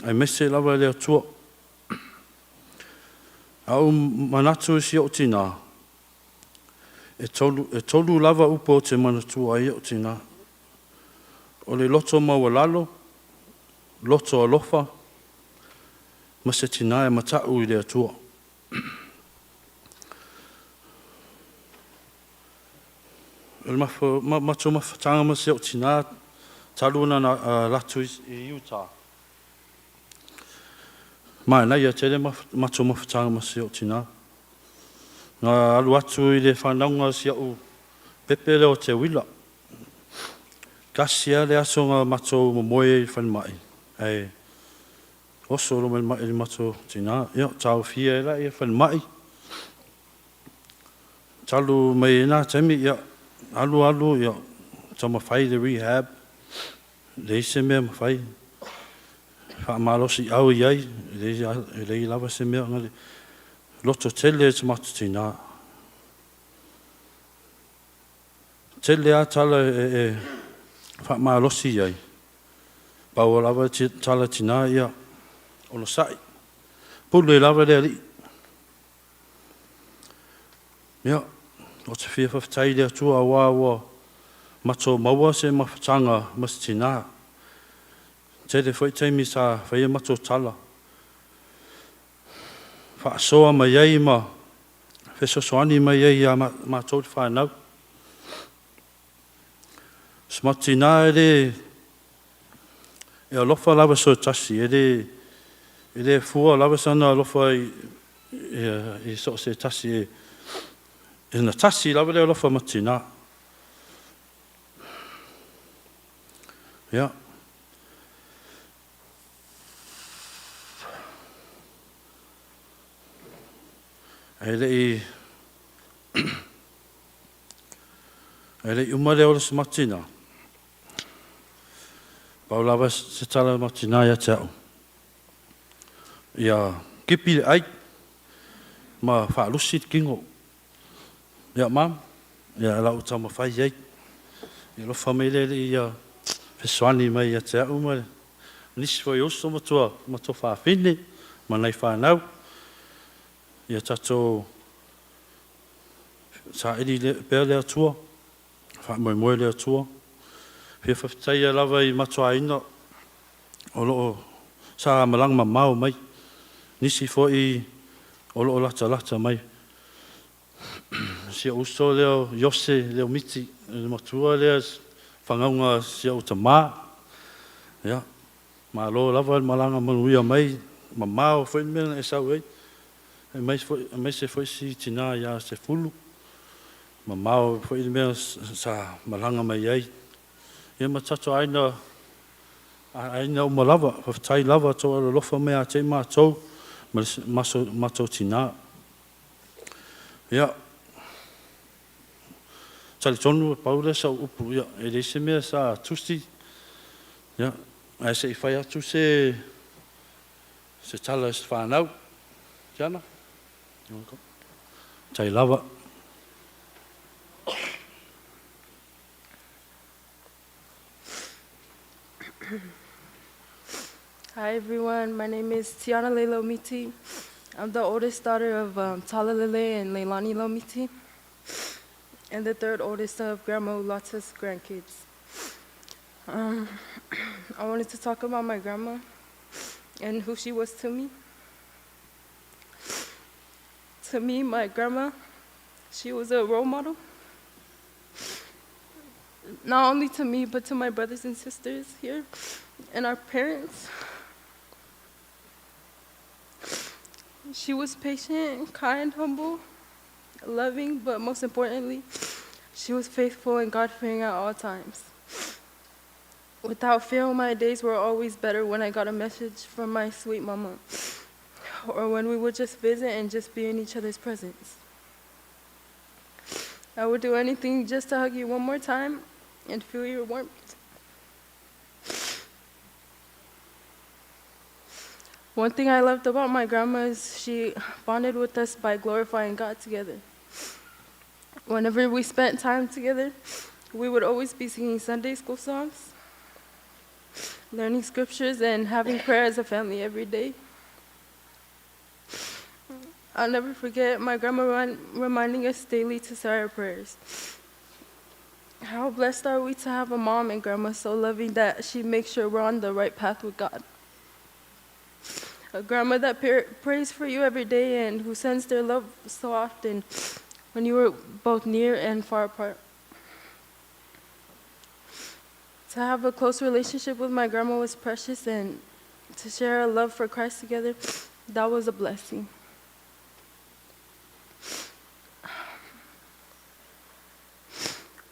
ai mese lava le atua. Au manatu si o tina. E tolu lava upo te manatu ai o tina. O le loto maua lalo. Loto alofa. Ma se tina e matau i le atua. Macho mawhatanga ma seo tina taluna na latu i Utah. Mai nei a tele macho mawhatanga ma seo tina. Nga alu atu i le whanaunga seo pepele o te wila. Kasia le aso nga macho momoe i whanmai. Ei, oso lo mai mai macho tina. Ia, tau fia e la i whanmai. Talu mai na temi ia. Alu ia tama fai le rehab le se me fai fa malo si au iai le lava se me ngale loto tele e te matutina. Tele a tala e whaamalosi ai. Pau lava tala tina ia o lo sai. Pulu e lava lea li. Ia, o te whia whawhitai lea tua a wā mato maua se mawhatanga masitina. Tele whaitaimi sa whaia mato tala. Whaasoa mai ei ma whesosoani mai ei a mato te whanau. Smatina e alofa lava so tasi, e fua lava sana alofa i so se tasi e na tasi lava le alofa matina. Ia. Ele umare o le smatina. Pau lava se tala matina ia te au. Ia kipi le ai, ma whaalusi te kingo. Ia mam, ia lau tama whai ei. Ia lo whamele ia whesoani mai ia te au mai. Nisi foi oso matua whaafine, ma nei whanau. Ia tato sa eri pēr lea tua, whaamoe lea tua. Pia whawhitai a lava i matua ina, o loo sa malang mamau mai. Nisi foi o loo lata mai. Sia uso leo Yose Leomiti, matua lea whangaunga sia uta maa. Ia, ma lo lava malanga manuia mai, mamau foi mena e sau ei. E mai se foi si tina ia se fulu. Mamau foi mena sa malanga mai ei. Ia matato aina uma lava, whawhitai lava tō ala lofa mea te mātou, matou tina. Ia, tali tonu paule sa upu, ia, e reise mea sa tusti. Ia, ai se i whai atu se tala se whanau. Tiana? Tai lava. Hi everyone, my name is Ulata Leomiti. I'm the oldest daughter of Talalele and Leilani Leomiti, and the third oldest of Grandma Ulata's grandkids. I wanted to talk about my grandma and who she was to me. To me, my grandma, she was a role model. Not only to me, but to my brothers and sisters here and our parents. She was patient, kind, humble, loving, but most importantly, she was faithful and God-fearing at all times. Without fail, my days were always better when I got a message from my sweet mama, or when we would just visit and just be in each other's presence. I would do anything just to hug you one more time and feel your warmth. One thing I loved about my grandma is she bonded with us by glorifying God together. Whenever we spent time together, we would always be singing Sunday school songs, learning scriptures, and having prayer as a family every day. I'll never forget my grandma reminding us daily to say our prayers. How blessed are we to have a mom and grandma so loving that she makes sure we're on the right path with God. A grandma that prays for you every day and who sends their love so often when you were both near and far apart. To have a close relationship with my grandma was precious, and to share a love for Christ together, that was a blessing.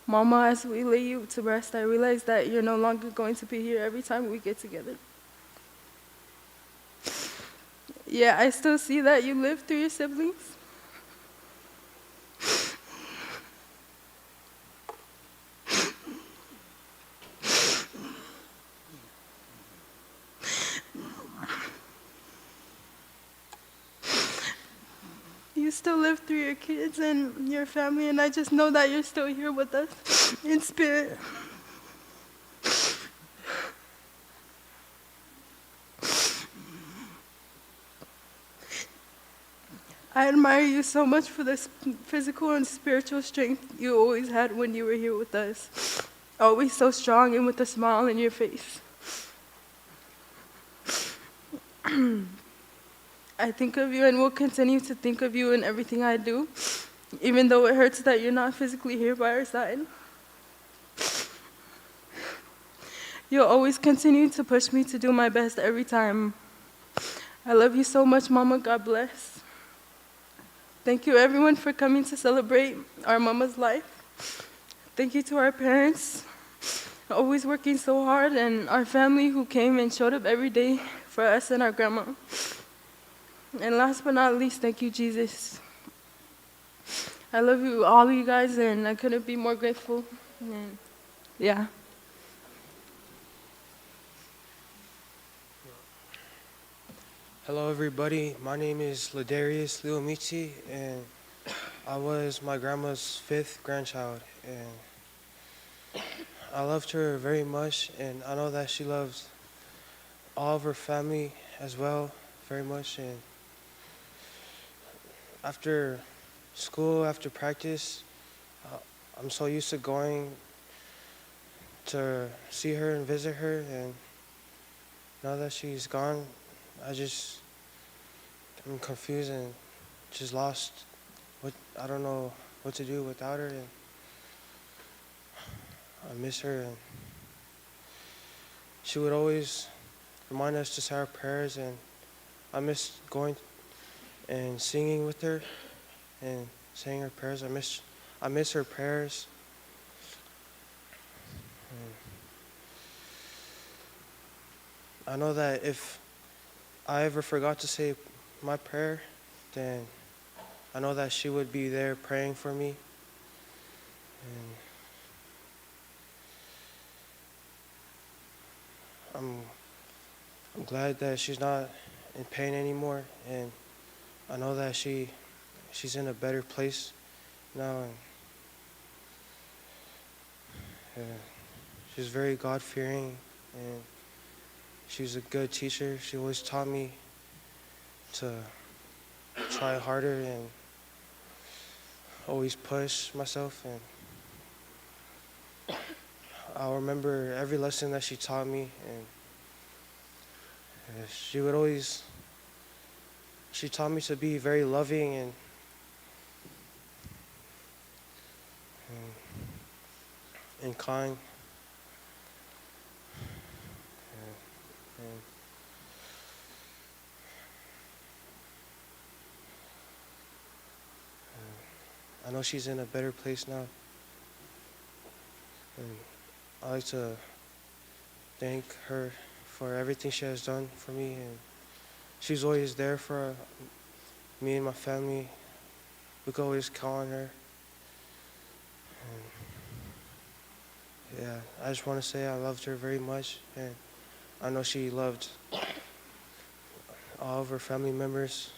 Mama, as we lay you to rest, I realize that you're no longer going to be here every time we get together. Yeah, I still see that you live through your siblings. you still live through your kids and your family, and I just know that you're still here with us in spirit. I admire you so much for the physical and spiritual strength you always had when you were here with us. Always so strong and with a smile on your face. I think of you and will continue to think of you in everything I do, even though it hurts that you're not physically here by our side. You'll always continue to push me to do my best every time. I love you so much, Mama. God bless. Thank you, everyone, for coming to celebrate our mama's life. Thank you to our parents, always working so hard, and our family who came and showed up every day for us and our grandma. And last but not least, thank you, Jesus. I love you, all of you guys, and I couldn't be more grateful. And yeah. Hello, everybody. My name is Ulata Leomiti, and I was my grandma's 5th grandchild. And I loved her very much, and I know that she loves all of her family as well very much. And after school, after practice, I'm so used to going to see her and visit her, and now that she's gone, I'm confused and just lost. I don't know what to do without her, and I miss her. And she would always remind us to say our prayers, and I miss going and singing with her and saying her prayers. I miss her prayers. And I know that if I ever forgot to say my prayer, then I know that she would be there praying for me. And I'm glad that she's not in pain anymore, and I know that she's in a better place now, and she's very God-fearing, and she's a good teacher. She always taught me to try harder and always push myself, and I'll remember every lesson that she taught me. And she taught me to be very loving and kind. And I know she's in a better place now. And I like to thank her for everything she has done for me. And she's always there for me and my family. We can always count on her. And yeah, I just want to say I loved her very much. And I know she loved all of her family members.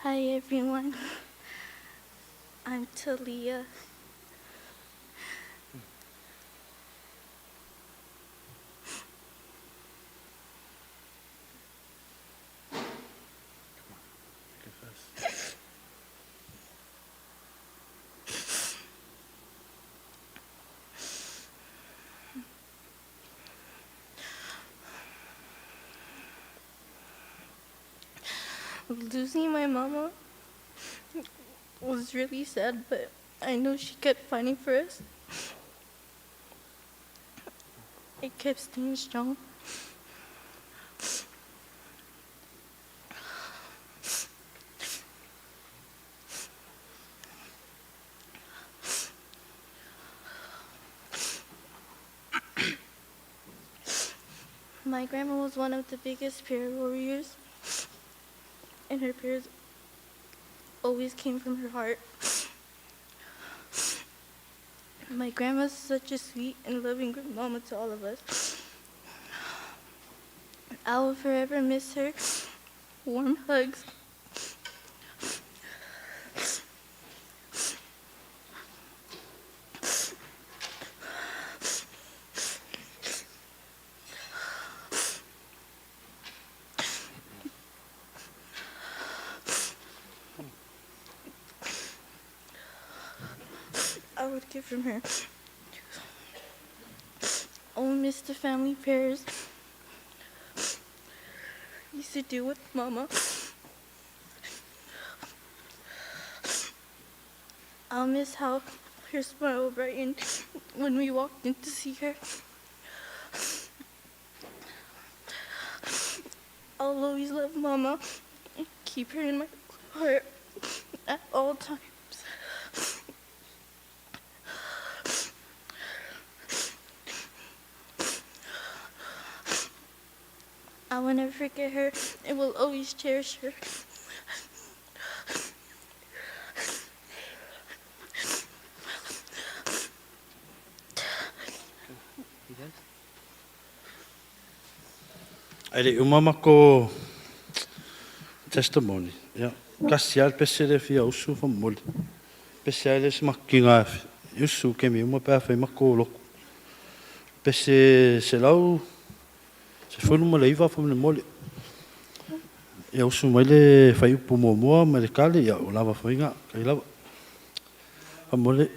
Hi everyone, I'm Talia. Losing my mama was really sad, but I know she kept fighting for us. I kept staying strong. My grandma was one of the biggest prayer warriors, and her prayers always came from her heart. My grandma's such a sweet and loving grandmama to all of us. I will forever miss her. Warm hugs. I would give from her. I will miss the family prayers used to do with Mama. I'll miss how her smile brightened when we walked in to see her. I'll always love Mama and keep her in my heart at all times. I will never forget her and will always cherish her. Ele umama ko testimony. Ja. Kasial pesere fia usu fa mol. Pesere se makinga usu ke mi uma pa fa makolo. Pese se lau se foi numa leiva fa mol. Ya usu mele fa upu mo mele kale ya ulava fa inga kai lava. Fa mole.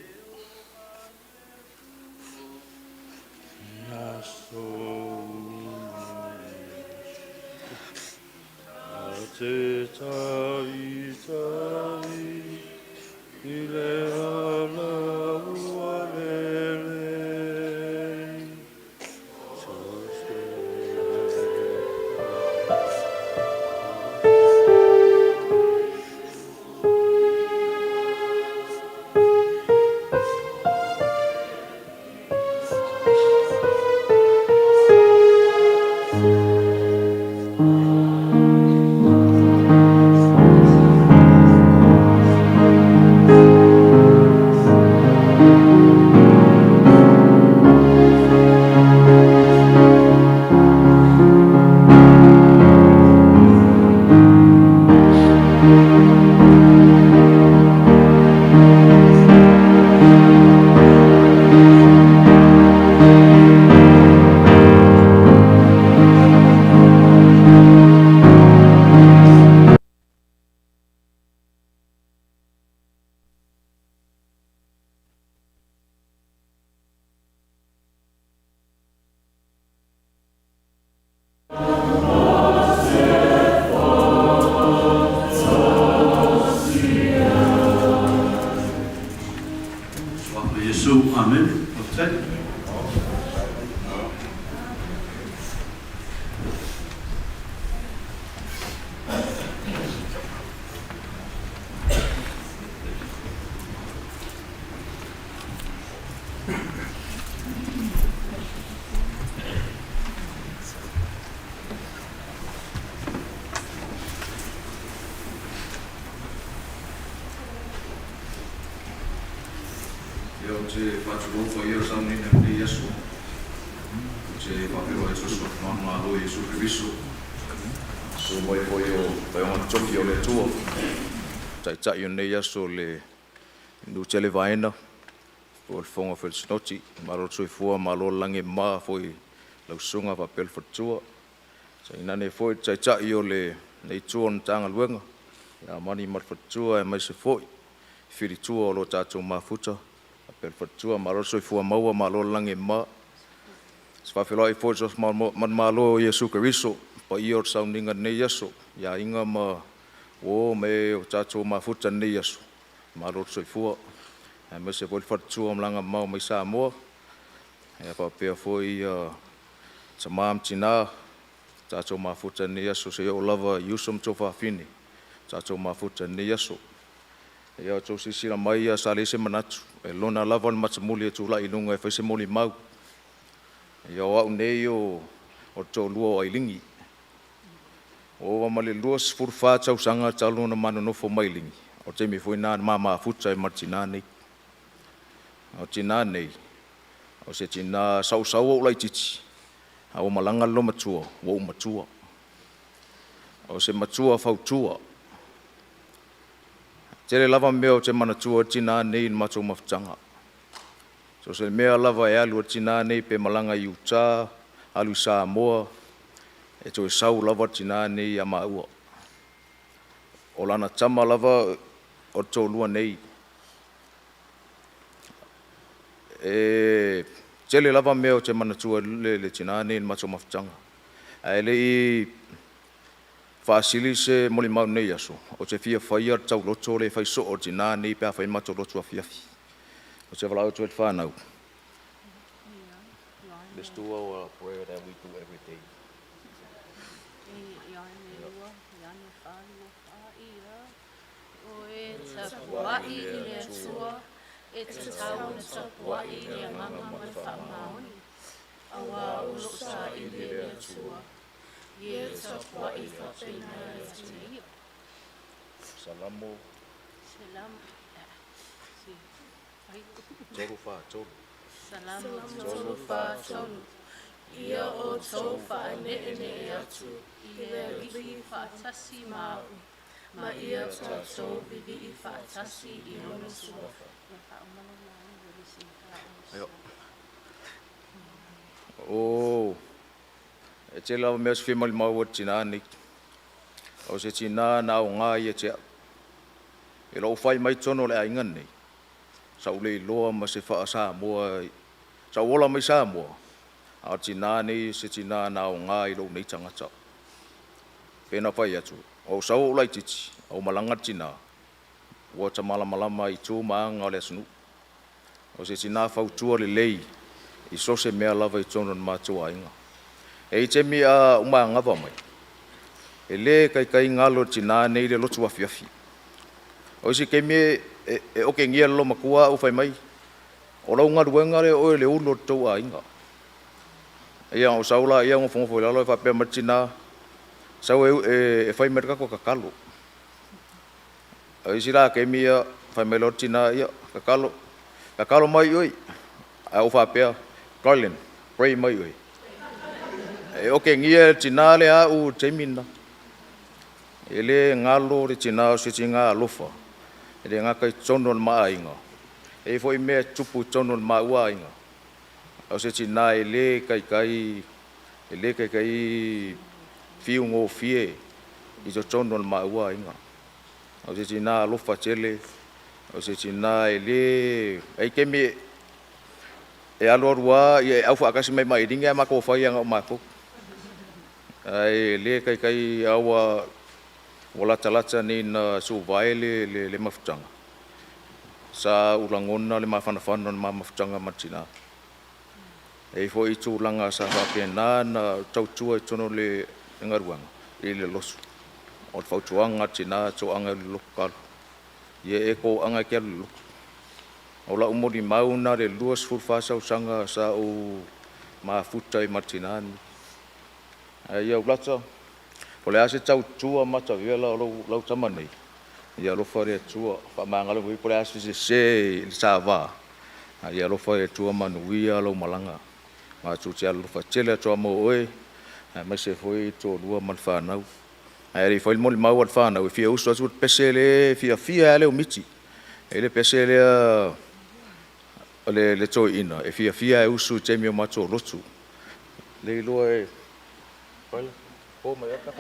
Amen. Tsa yone yaso le nu tele vaina por fonga fel snoti malo soi fua malo lange ma foi lau sunga va pel fatua sa inane foi tsa yo le nei tuon tanga luenga ya mani mar fatua e mai se foi fili tua lo tato ma futa pel fatua malo soi fua maua malo lange ma sfa felo i foi jos man malo Yesu Kristo pa ior soundinga nei yaso ya inga ma o me o tato mafuta nei aso maro soifua e me se vol fatua mlanga mau mai sa mo e pa pe foi tamam tina tato mafuta nei aso se o lava yusum to fa fini tato mafuta nei aso e o to sisira mai a sale se manatu e lona lava matmuli tu la inunga e fa se moli mau e o nei o to luo ai lingi o male luas furfa tau sanga talo na mano no fo mailing O te mi fwoi nā mama futa e martina nei. O tina nei. O se tina sau o lai titi. A o malanga lo matua, o matua. O se matua fautua. Tere lava mea o te manatua tina nei in matua mafutanga. So se mea lava e alu o tina nei pe malanga i uta, alu Samoa, e to e sau lava tina nei a maua. O lana tama lava o tō lua nei. E tele lava mea o te manatua le tina nei in matua mafutanga. A ele i whaasili se moli mau nei aso. O te fia whaia tau loto le whai so o tina nei pia whai mato loto a fiafi. O te walau tu e whanau. Let's do our prayer that we do every day. Salamo. Tolu fa, tolu. Salamu tolu fa tolu. Ia o tau fa ne atu. Ia rihi fa tasi mau. Ma ia tau vivi I fa tasi I ono sua. Oh. E te lawa mea se whemali mau o tina ni. O se tina na o ngā ia te au. E lau whai mai tono le aingan nei. Sau le loa ma se wha Samoa. Sau ola mai Samoa. A tina nei se tina na o ngā I lau nei tangata. Pena whai atu. O sau o lai titi. O malanga tina. Ua ta malamalama I tū maanga o le asunu. O se tina whautua le lei. I so se mea lava I tono na mātua inga. E I te mea uma ngava mai. E le kai ngalo tina nei le lotu afiafi. O isi ke me e oke ngia lo makua u fai mai. O lau ngā ruenga re o le ulo tau a inga. Ia o saula ia o fongo lalo e whapea martina. Sau e fai merka ko kakalo. O isi la ke mea fai mai lo tina ia kakalo. Kakalo mai oi. A o whapea Garland. Pray mai oi. E oke ngia tina le a u teimina. E le ngalo le tina o se tinga alofa. E le ngaka I tono maa inga. E foi mea tupu tono maa ua inga. O se tina e le kai fiu ngō fie I to tono maa ua inga. O se tina alofa tele. O se tina e le e kemi e alorua e au whaakasi mai mai ringa e mako whai anga o mako. E le kai awa Ulata ni na suvai le mafutanga. Sa ulangona le mawhanawhana na mafutanga matina. E fo I tūlanga sa whapena na tautua I tono le ngaruanga. I le losu. O le whautuanga tina tō anga le lokalu. Ie e ko anga kia le loku. O la umori mauna le luas fulfasa usanga sa o mafuta I matinani. Ia ulata. O le ase tau tua mata vela o lau tamanei. Ia lofa rea tua. Whamangalo hui po le ase se sa wā. Ia lofa rea tua manuia lau malanga. Ma tu te alofa tele atua mo oe. Mai se foi tō lua man whanau. Ia ri foi moli mau al whanau. E fia usu atu pese le fia Leomiti. E le pese le tō ina. E fia e usu te mio mato lotu. Le loa e... Paila. Oh, my God.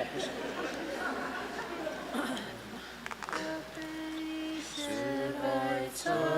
Oh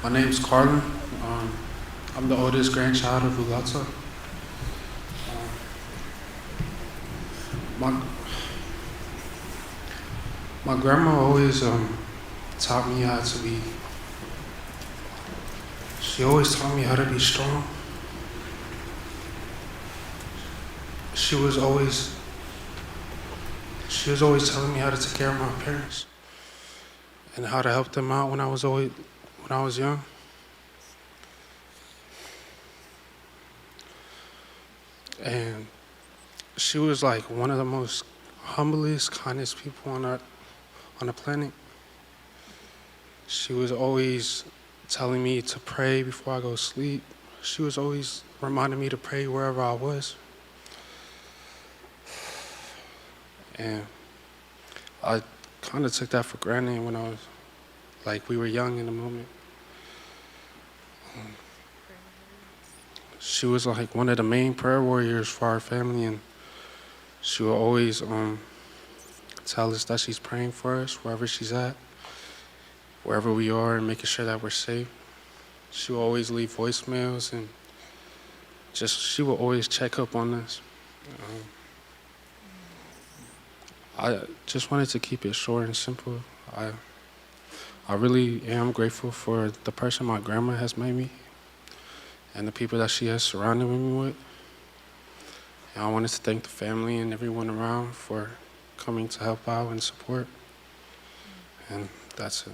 My name's Carlin. I'm the oldest grandchild of Ulata. My grandma always taught me how to be. She always taught me how to be strong. She was always telling me how to take care of my parents and how to help them out when I was young. And she was like one of the most humblest, kindest people on the planet. She was always telling me to pray before I go to sleep. She was always reminding me to pray wherever I was. And I kind of took that for granted when we were young in the moment. She was like one of the main prayer warriors for our family, and she will always tell us that she's praying for us wherever she's at, wherever we are, and making sure that we're safe. She will always leave voicemails, and she will always check up on us. I just wanted to keep it short and simple. I really am grateful for the person my grandma has made me and the people that she has surrounded me with. And I wanted to thank the family and everyone around for coming to help out and support. And that's it.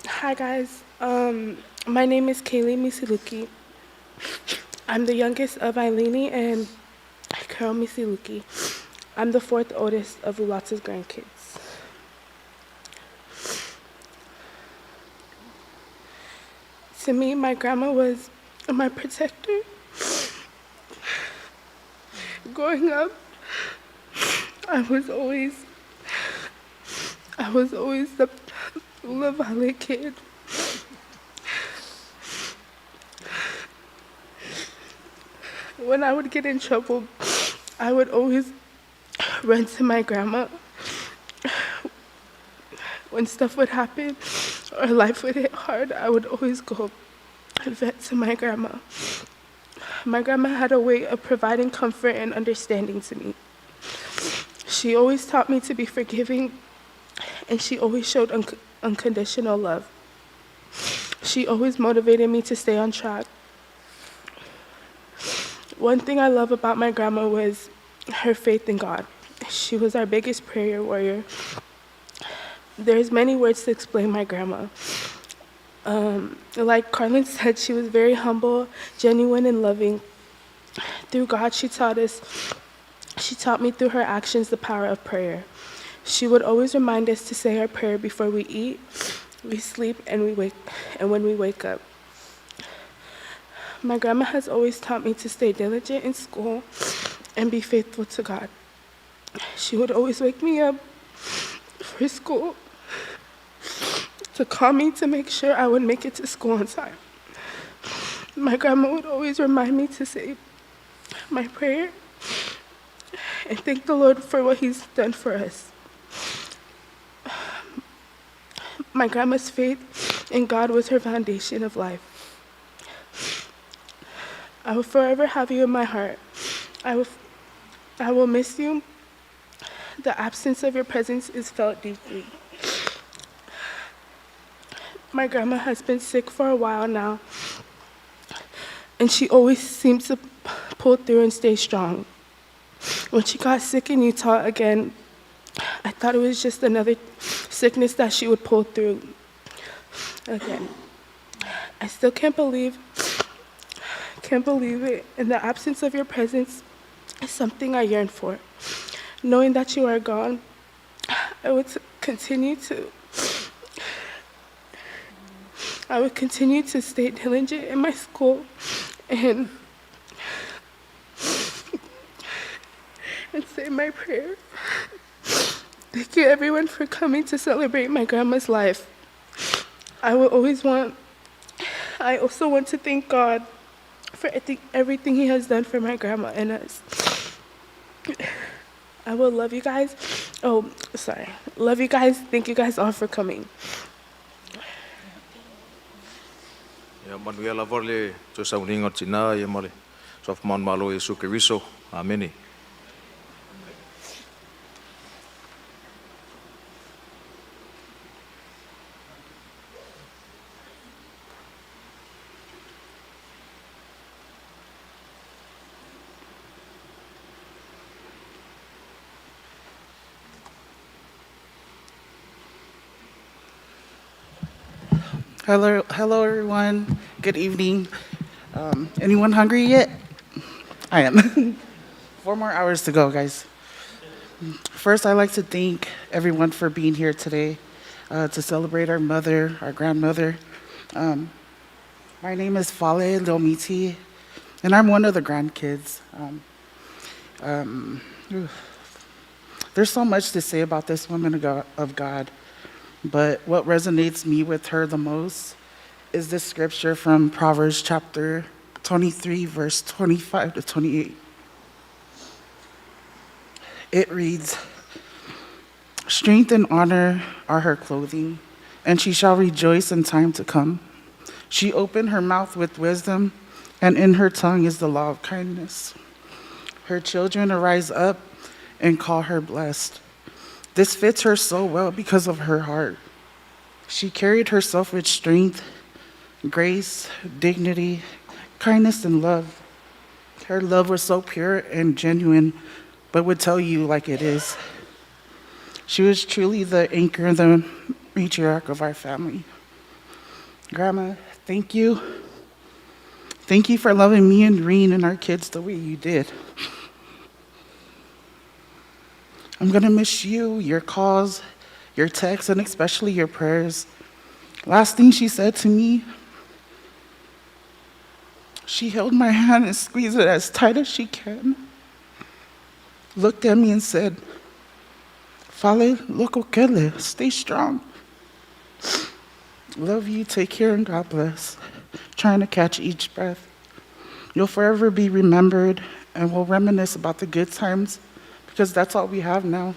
Hi guys, my name is Kaylee Misiluki. I'm the youngest of Eilini and Carol Misiluki. I'm the fourth oldest of Ulata's grandkids. To me, my grandma was my protector. Growing up, I was always the Ula Valley kid. When I would get in trouble, I would always run to my grandma. When stuff would happen or life would hit hard, I would always go and vent to my grandma. My grandma had a way of providing comfort and understanding to me. She always taught me to be forgiving, and she always showed unconditional love. She always motivated me to stay on track. One thing I love about my grandma was her faith in God. She was our biggest prayer warrior. There's many words to explain my grandma. Like Carlin said, she was very humble, genuine, and loving. Through God, she taught me through her actions the power of prayer. She would always remind us to say our prayer before we eat, we sleep, and when we wake up. My grandma has always taught me to stay diligent in school and be faithful to God. She would always wake me up for school to call me to make sure I would make it to school on time. My grandma would always remind me to say my prayer and thank the Lord for what He's done for us. My grandma's faith in God was her foundation of life. I will forever have you in my heart. I will miss you. The absence of your presence is felt deeply. My grandma has been sick for a while now, and she always seems to pull through and stay strong. When she got sick in Utah again, I thought it was just another sickness that she would pull through again. I still can't believe it, and the absence of your presence is something I yearn for. Knowing that you are gone, I would continue to stay diligent in my school and say my prayer. Thank you everyone for coming to celebrate my grandma's life. I also want to thank God for everything he has done for my grandma and us. I will love you guys. Oh, sorry. Love you guys. Thank you guys all for coming. Ia manuia lava le to sauninga tina ia male. So man malo Yesu Kristo. Amen. Hello everyone. Good evening. Anyone hungry yet? I am. 4 more hours to go, guys. First, I'd like to thank everyone for being here today to celebrate our mother, our grandmother. My name is Ulata Leomiti, and I'm one of the grandkids. There's so much to say about this woman of God. But what resonates me with her the most is this scripture from Proverbs chapter 23, verse 25 to 28. It reads, "Strength and honor are her clothing, and she shall rejoice in time to come. She opened her mouth with wisdom, and in her tongue is the law of kindness. Her children arise up and call her blessed. This fits her so well because of her heart. She carried herself with strength, grace, dignity, kindness, and love. Her love was so pure and genuine, but would tell you like it is. She was truly the anchor and the matriarch of our family. Grandma, thank you. Thank you for loving me and Reen and our kids the way you did. I'm gonna miss you, your calls, your texts, and especially your prayers. Last thing she said to me, she held my hand and squeezed it as tight as she can, looked at me and said, "Fale, loco kele, stay strong. Love you, take care, and God bless." Trying to catch each breath. You'll forever be remembered, and we'll reminisce about the good times, because that's all we have now.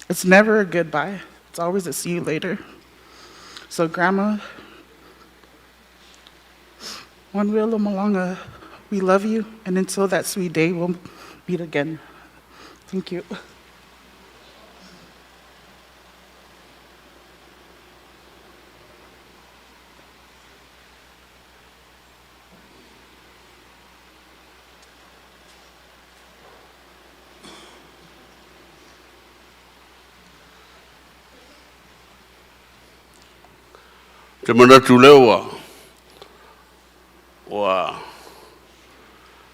It's never a goodbye. It's always a see you later. So Grandma, Wanwilo Malanga, we love you, and until that sweet day, we'll meet again. Thank you. Te manatu leo wa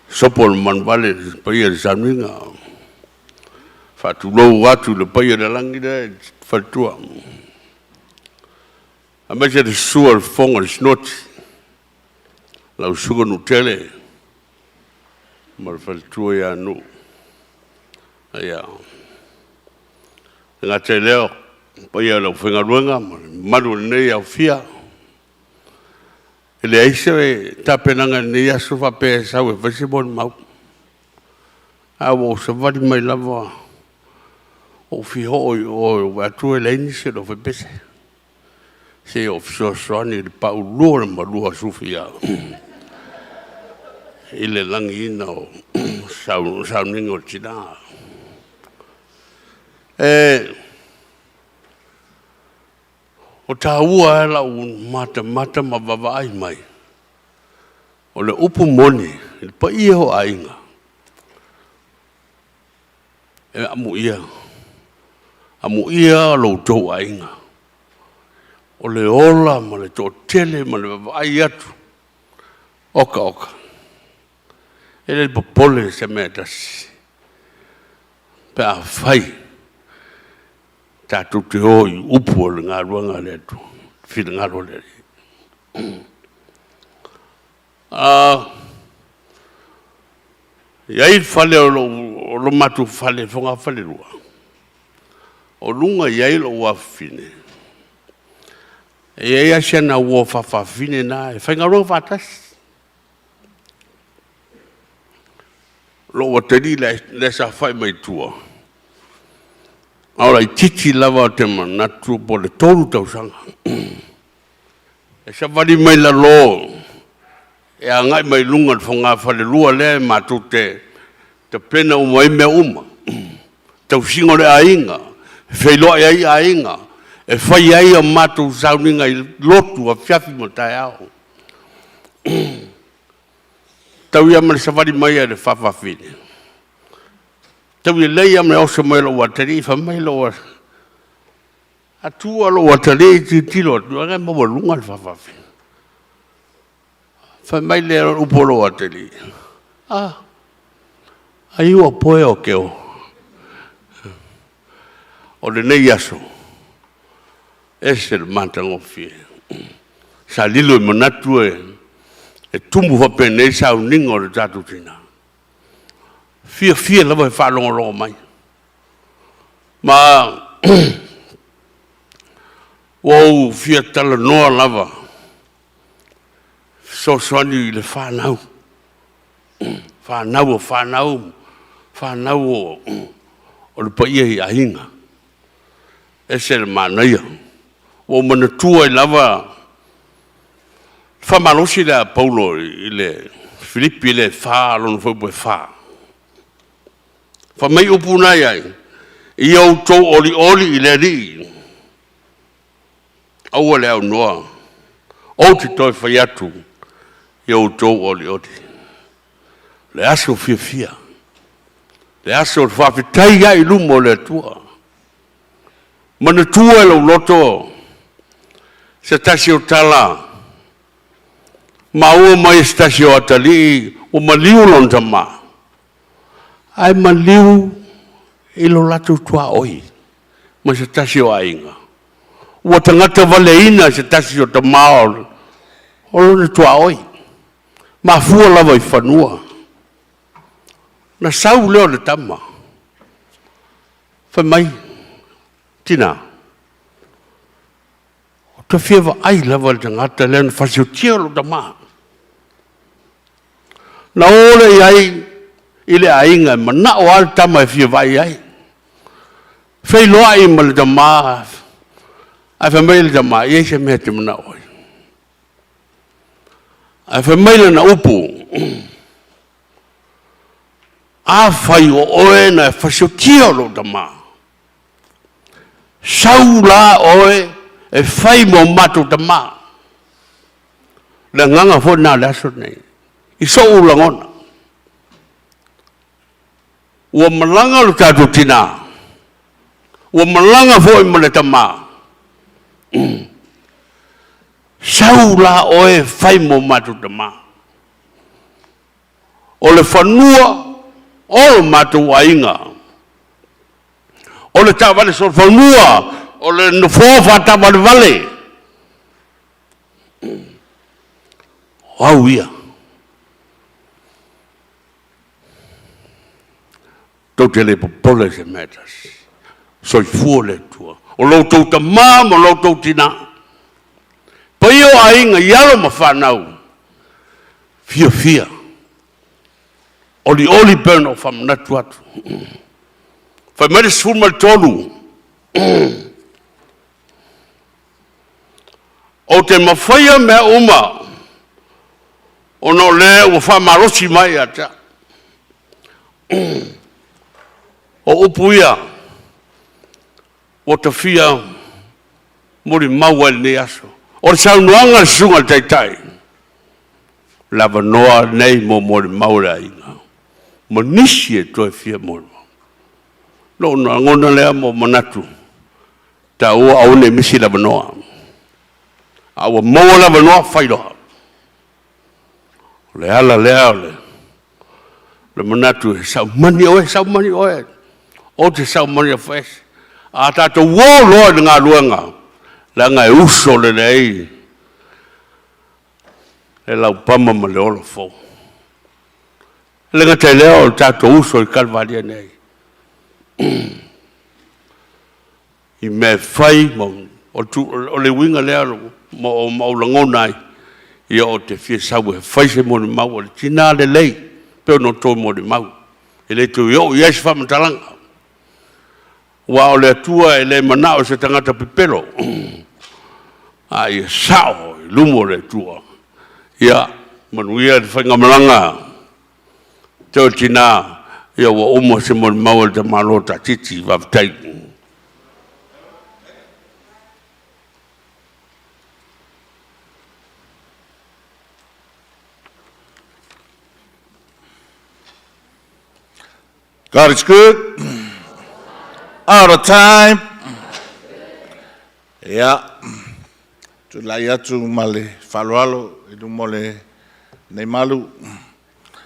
sopol man vale paia de saminga fatu lo watu le paia de langi de fatua a meja de suar fonga snot la suga no tele mar fatua ya no aya nga te leo paia lo fenga luenga malu nei au fia ele aise tapenanga nei aso fa pe sa we fa se bon mau a wo se vadi mai lava o fi o wa tu ele ni se do fe pese se o so ni pa u lo ma lu su fia ile langi no sa ningo tina o tāua la un mata ma vavai mai. O le upu moni, il pa ia ho ainga. E amu ia lo tau ainga. O le ola ma le tō tele ma le vavai atu. Oka. E le popole se mea tasi. Pe a fai. Tātou te hoi upu o le ngā ruanga le atu, whina ngā ro le. Iai whale o lo matu whale, whonga whale rua. O lunga iai lo ua whine. E iai asia na ua whawhine nā, e whainga roa whātasi. lo wa te li le sa fai mai tua. Ora I titi lava o te manatu po le tolu tausanga. E sa wali mai la lo, e a ngai mai lunga le whanga whale lua le mātou te pena umai mea uma. Tau singo le ainga, whailoa ai ainga, e whai ai a mātou sauninga I lotu a whiawhi mo tai au. Tau ia male sa wali mai a le whawhawhine. Tau ia lei amne osa mai lo watari, wha mai lo wa. A tua lo watari ti tilo, ngai mawa lunga le whawhawhi. Wha mai le upo lo watari. Ai ua poe o keo. O le nei aso. Ese le mantango fie. Sa lilo I manatu e tumu hope nei sa uningo le tatu tina. Fia lava e whalongo mai. Ma wow, fia tala noa lava. So soani le whanau. Whanau o le paia I ainga. E se le manaia. O mana tua I lava. Whamalosi le a Paulo I le Filipi le wha lona whaubue wha. Whamai upu nai ai. I au tau oli I le ri. Aua le au noa. O te toi whai atu. I au tau oli. Le aso fia. Le aso whawhitai ai lumo le tua. Mana tua lau loto. Se tasi o tala. Ma ua mai se tasi o atali. O maliu lon tama. Ai maliu I lo latu tua oi. Ma se tasi o ainga. Ua tangata valeina se tasi o tama o lo tua oi. Ma fua lava I whanua. Na sau leo le tama. Whai mai. Tina. O te whiewa ai lava le tangata leo na whasio tia lo tama. Na ole ai I le ainga ma na o al tama e whiewa ai. Whai loa I ma le tama. Ai whai mai le tama. Ie se mea te mana oi. Ai whai mai le na upu. A whai o oe na whasio tia lo tama. Sau la oe e whai mo mato tama. Le nganga fo na le aso nei. I so ulangona. Ua malanga lo tātou tina. Ua malanga fo I male tama. Sau la oe whai mo mato tama. O le whanua o le matou ainga. O le tāwale so whanua. O le nufōwha tāwale vale. Au ia. Tau te le popole se metas. Soi fua le tua. O loutou ta mama, o loutou tina. Pa io ainga ialo ma whanau. Fia. Oli pēno whamanatu atu. Whai mere sfuma tolu. O te mawhaia mea uma. O no le ua whamarosi mai ata. O upuia. O te fia. Mori maua ni aso. O le saunuanga sunga taitai. Lava noa nei mo mori maura inga. Mo nisi e toi fia mori. No ngona lea mo manatu. Ta ua au ne misi lava noa. Awa maua lava noa whairoha. Le ala lea ole. Le manatu e sau mani oe. O te sau mani a whaes. A tata uo loa ni ngā luenga. La ngā e uso le nei. E lau pama ma le olo fo. Le ngata leo o tata uso I kalvaria nei. I me whai o le winga leo mo o langonai. Ia o te fia sau e whai se mo ni mau o le tina le lei. Peo no tō mo ni mau. e le tu yo ia se whamatalanga. Wa o le atua e le manao se tangata pipelo. Ai sao, lumo le tua. Ia, manuia te whangamalanga. Teo tina, ia wa omo se mon maua te malota titi waftai. God is good. All the time. Yeah. Tu lai atu male falualo, idu mole nei malu.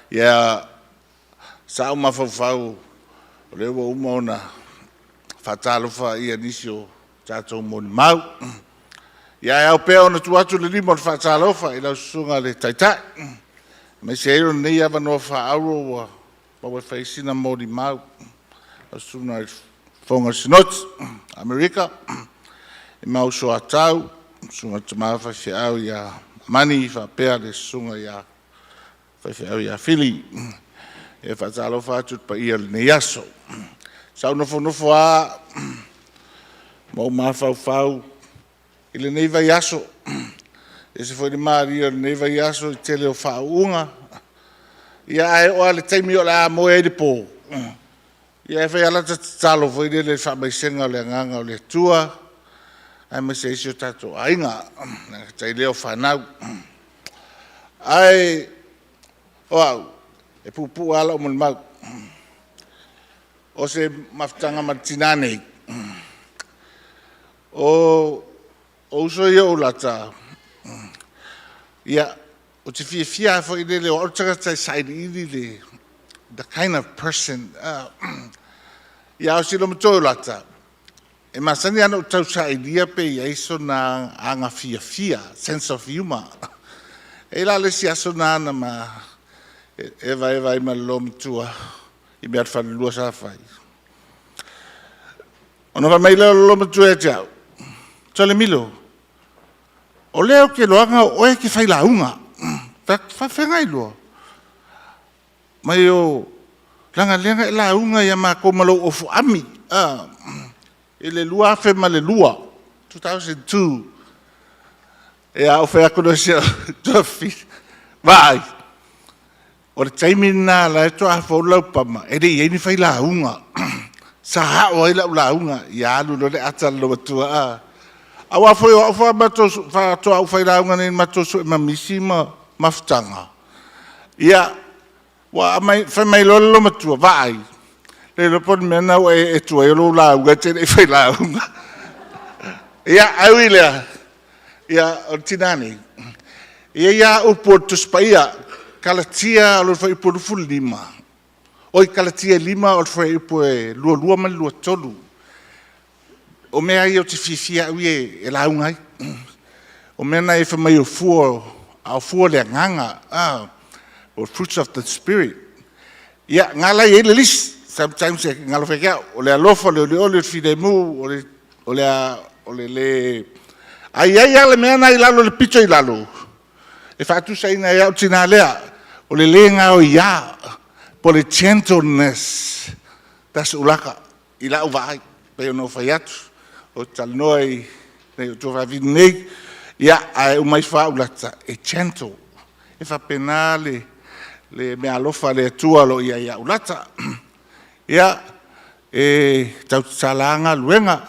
Yeah. Sa uma fau lewa uma ona fatalofa ia nisio tatou moni mau. Ia au pea ona tu atu le limo le fatalofa ila sunga le taitai. Me se ero nei ava no fa auro wa we faisina moni mau. Asuna fonga sinot Amerika. I mau so atau sunga tamafa se au ia mani fa pea le sunga ia fa se au ia fili. E fatalo fatu pa ia le yaso. Sau nofo a mau mafau ile nei vai yaso. E se foi de Maria nei vai yaso tele o faunga. Ia ai o ale taimi o la mo e de po. Ia fa ala talo foi de le fa mai senga le nganga o le tua. Ai me se isi tato ainga tai leo fanau. Ai wow. E pupu ala o mon mau. O se maftanga martinane. O so ia ulata. Ia o te fia fo i le o tanga tai side ili le the kind of person ia o si lo mto ulata. E masani ana o tau sa idea pe ia iso na anga fia sense of humor. E la le si aso na ana ma Eva i malom tua I mea whanulua sa whai. Ono ka mai leo loma tua e tiao. Tole milo. O leo ke loanga o e ke whai launga. Whawhengai lua. Mai o langa lenga e launga ia ma ko malo o fuami. Ele lua fe ma le lua. 2002. E a o whea kono sia tofi. Vai. O le taimi nā la e toa whaulau pama, e rei ni whai launga. Sa hao ai launga, i alu no le atala lo matua a. Awa foi o fa matos fa toa au whai launga ni matos e mamisi ma maftanga. Ia, wa mai whai mai lo matua, vai. Le lopon mena o e tua e lo launga, te rei whai launga. Ia, au ilea. Ia, o tinani. Ia upo tuspaia, kalatia o fai po ful lima. Oi kalatia lima o fai po lua man lua tolu. O mea ia o te fifia ui e laungai. O mea na e fa mai o fuo le nganga. O fruits of the spirit. Ia ngala e le lis. Sometimes e ngalo fai kia. O le alofa le ole fide mu. O le ai le mea na i lalo le pito i lalo. E fatu sai na ia o tina lea. O le lenga o ia, po le gentleness, tas ulaka, I la uvai, pe o no fai atu, o talnoi, nei o tofa vidi nei, ia ai umai fa ulata, e gentle, e fa penale, le mea alofa le tua lo ia ulata, ia, e tau salanga luenga,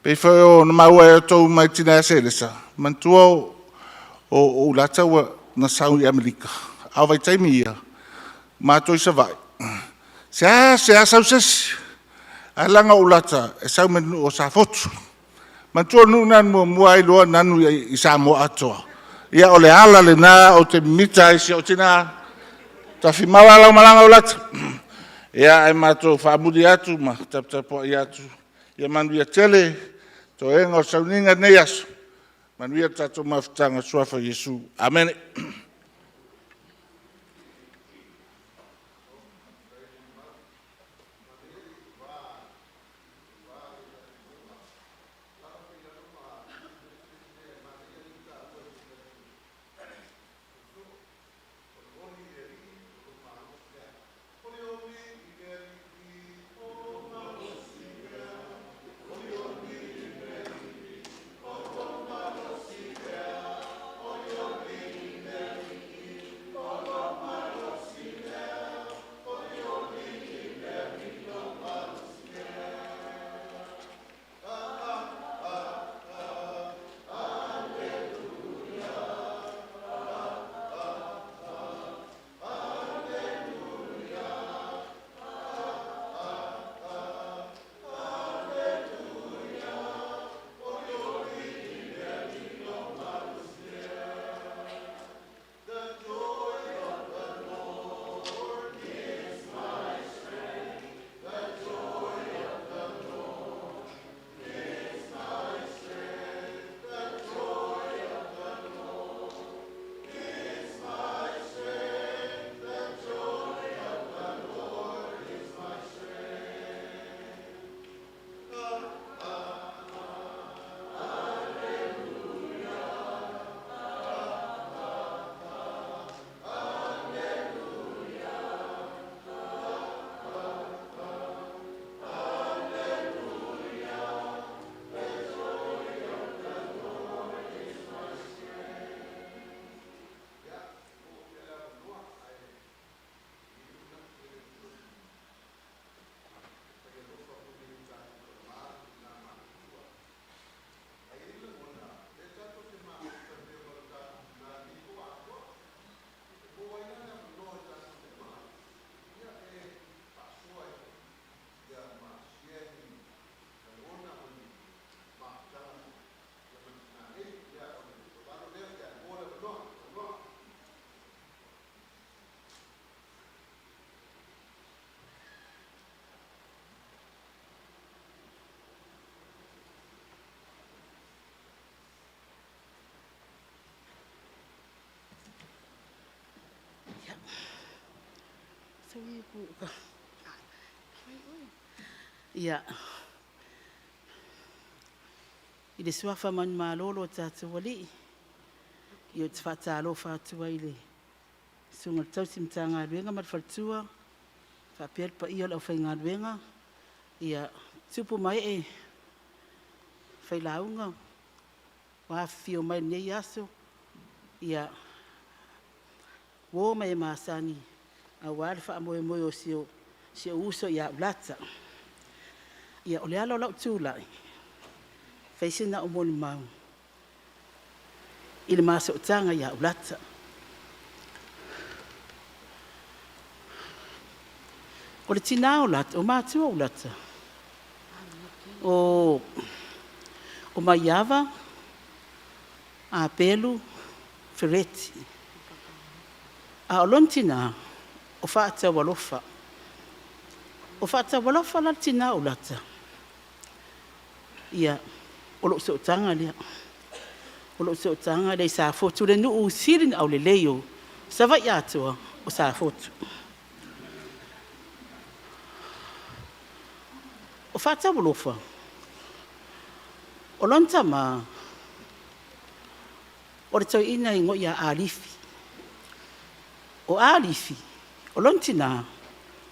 pe fa o na maua e tau mai tina se lesa, mantua o ulata wa na sau I Amerika, au vai taimi ia, mātou I sa vai. Se a sau sesi, a langa ulata, e sau menu o sa fotu. Mantua nu nanu mua I loa nanu I sa mua atoa. Ia o le ala le nā o te mita I si o tina, ta whimawa lau malanga ulata. Ia e mātou whaamuri atu, ma taptapo I atu. Ia manu ia tele, to enga o sauninga nei asu. Manu ia tatou mawhitanga suafa Yesu. Amen. Ia. I le suafa man malolo tātou wali. I o te whātalo whātua i le. Sunga tau simta ngā ruenga mat whatua. Whapel pa i o lau whai ngā ruenga. Ia tupu mai e. Whai launga. Wa fio mai nei aso. Ia. Wo mai masani. A wale wha moe moe o sio. Sio uso ia Ulata. Ia o le alo lau tūlai. Whaisina o moni mau. I le masa o tanga ia Ulata. O le tina Ulata, o mātua Ulata. O Maiava, a Pelu, Ferretti. A o lontina, o whaata walofa. O whaata walofa la tina Ulata. Ia, o lo se o tanga lea. O lo se o tanga lea sa fotu le nu u sirin au le leo. Sa vai atua o sa fotu. O whaata walofa. O lonta ma. O le tau ina ingo ia alifi. O alifi. O lontina.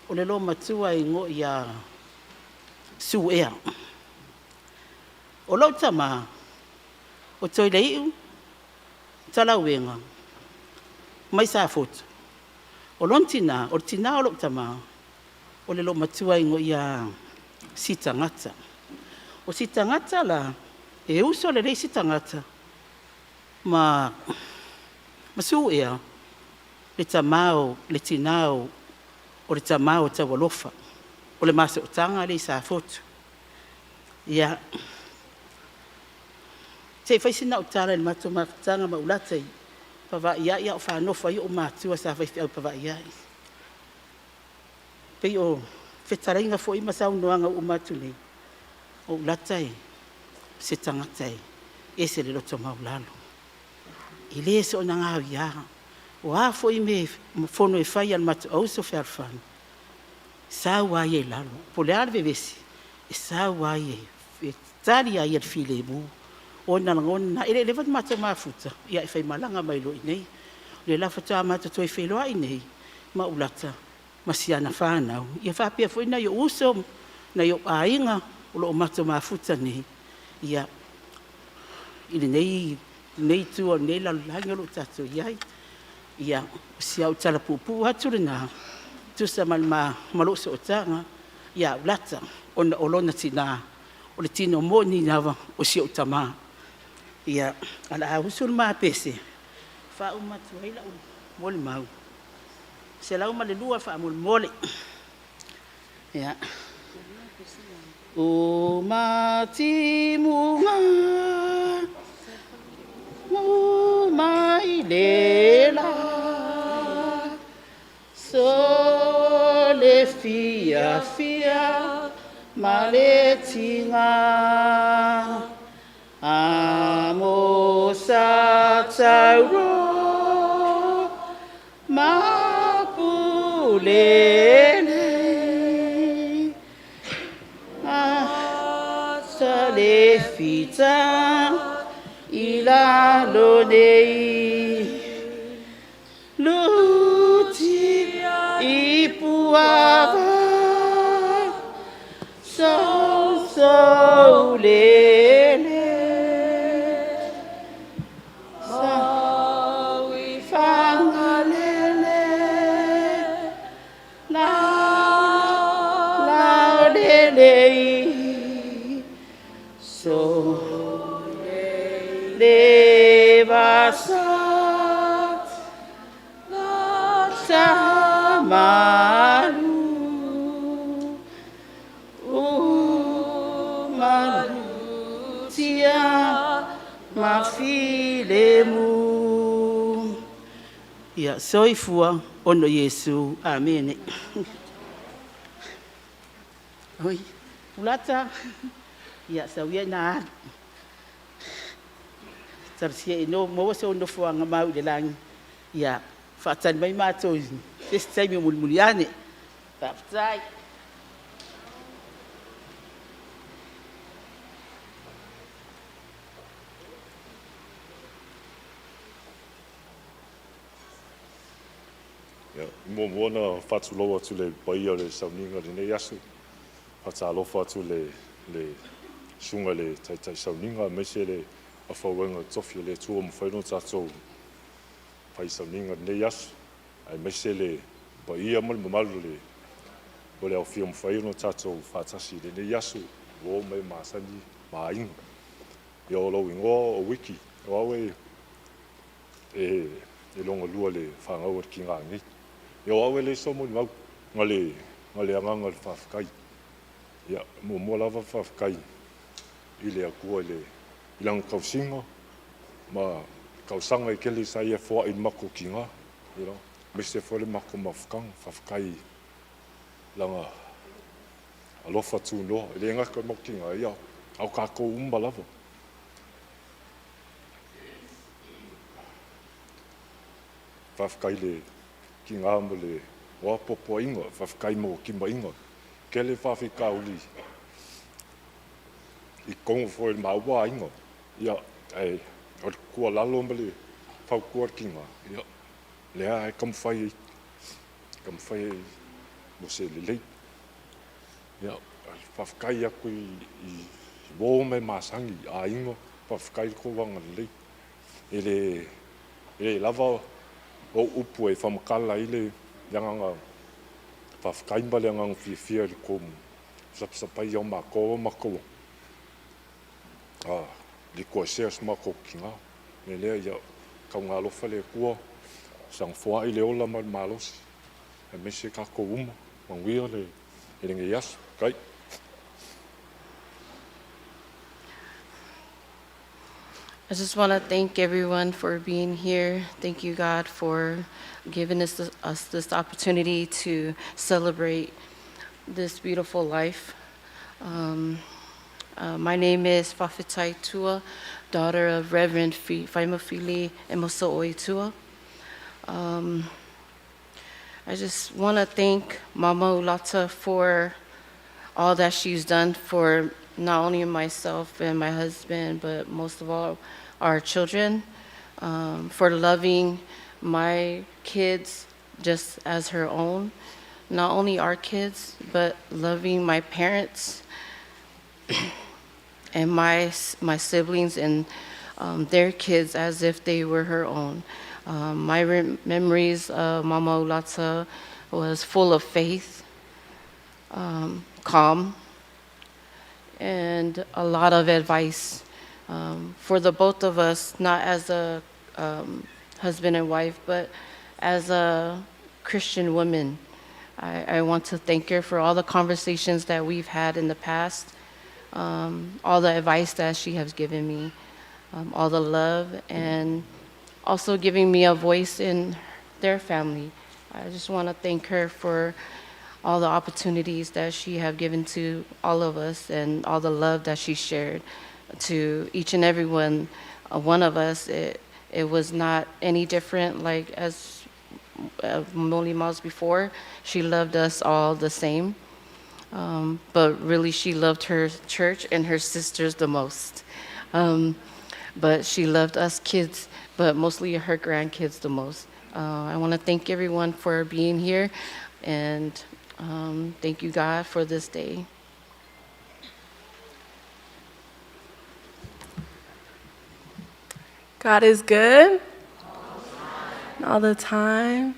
O le lo matua ingo ia suea. O lau tama, o toi leiu, talau wenga, mai sa fotu. O lontina, o tina o lau tama, o le lo matua ingo ia sita ngata. O sita ngata la, e uso le rei sita ngata, ma su ea, le tamao, le tinao, o le tamao ta walofa, o le masa o tanga le sa fotu. Ia, te whaisina o tāra ni mato mawhitanga ma Ulata i. Pawa ia ia o whanofa i o mātua sa whaifi au pawa ia i. Pei o whetarainga fo i masau noanga o mātu nei. O Ulata i, se tangata i, e se le loto maulalo. I le se o na ngāo ia. O a fo i me whono e whai al matu au so whērwhanu. Sa wai e lalo. Po le arve vesi. E sa wai e. Tari ai al file mu. Ona ngona ele le vat mata mafuta ia e fai malanga mai lo nei le la fata mata toi felo ai nei ma Ulata masiana fana ia fa pia foi na yo uso na yo ainga o lo mata mafuta nei ia ile nei tu o nei la langa lo tato ia sia o tala pupu atu na tu sa mal malo so tanga ia Ulata ona olona tina o le tino mo ni nava o sia o tama. Ia, ala usul ma pese. Fa uma tuai la mole mau. Se la uma le lua fa mole. Ia. O mati munga. Mo mai lela. So le fia maletinga. Amo sataro mapulele asale fita ilalonei luti ipuava so lele so le vasat la tamalu malu tia mafilemu ia soifua ono Yesu amen. Oi Ulata ia sauia na tarsia no mo so no fuanga mau de lang ia fatan mai mato this time mulmuliane Whaftai. Mo mona fatu loa tu le paia le sauninga le nei asu. Fata alofa tu le sunga le tai sauninga me se le a whauenga tofi le tua mo whaino tātou pai sauninga le nei asu. Ai me se le paia mo le mamalu le o le au fia mo whaino tātou whatasi le nei asu. Wo me masani mainga. Ia o lau ingoa o wiki. O awe e longa lua le whangau ki ngā ngi. Ia o awe le somo ni mau ngale anganga le whawhakai. Ia mo lava whawhakai i le akua le ilang kausinga ma kausanga i kele sa ia fua i mako ki ngā. Me se fua le mako mawhakang whawhakai langa alofa tū noa. I le ngaka mako ki ngā ia au kako umba lava. Whawhakai le ki ngā mo le wapopo inga, whawhakai mo ki ma inga. Ke le whawhika uli i kongo fo le maua inga. Ia, o kua lalo ma le whaukuar ki ngā. Ia, lea e kamwhai mo se le lei. Ia, whawhakai aku i wō me masangi a inga, whawhakai ko wanga le lei. E le lava o upu e whamakala i le yanganga whawhakaimba le angang whiawhia le komu. Sapasapai au mako. Le kua seas mako ki ngā. Me lea ia kau ngā lofa le kua sang fua i le ola ma malosi. E me se kako uma, manguia le ringe yasu. Kai. I just want to thank everyone for being here. Thank you, God, for giving us this opportunity to celebrate this beautiful life. My name is Whawhitai Tua, daughter of Reverend Faimafili and Moso'oi Tua. I just want to thank Mama Ulata for all that she's done for not only myself and my husband, but most of all, our children, for loving my kids just as her own. Not only our kids, but loving my parents and my siblings and their kids as if they were her own. My memories of Mama Ulata was full of faith, calm, and a lot of advice for the both of us, not as a husband and wife, but as a Christian woman. I want to thank her for all the conversations that we've had in the past, all the advice that she has given me, all the love, and also giving me a voice in their family. I just want to thank her for all the opportunities that she have given to all of us and all the love that she shared to each and every one of us. It was not any different like as Moli Maus before. She loved us all the same, but really she loved her church and her sisters the most. But she loved us kids, but mostly her grandkids the most. I want to thank everyone for being here, and thank you, God, for this day. God is good all the time.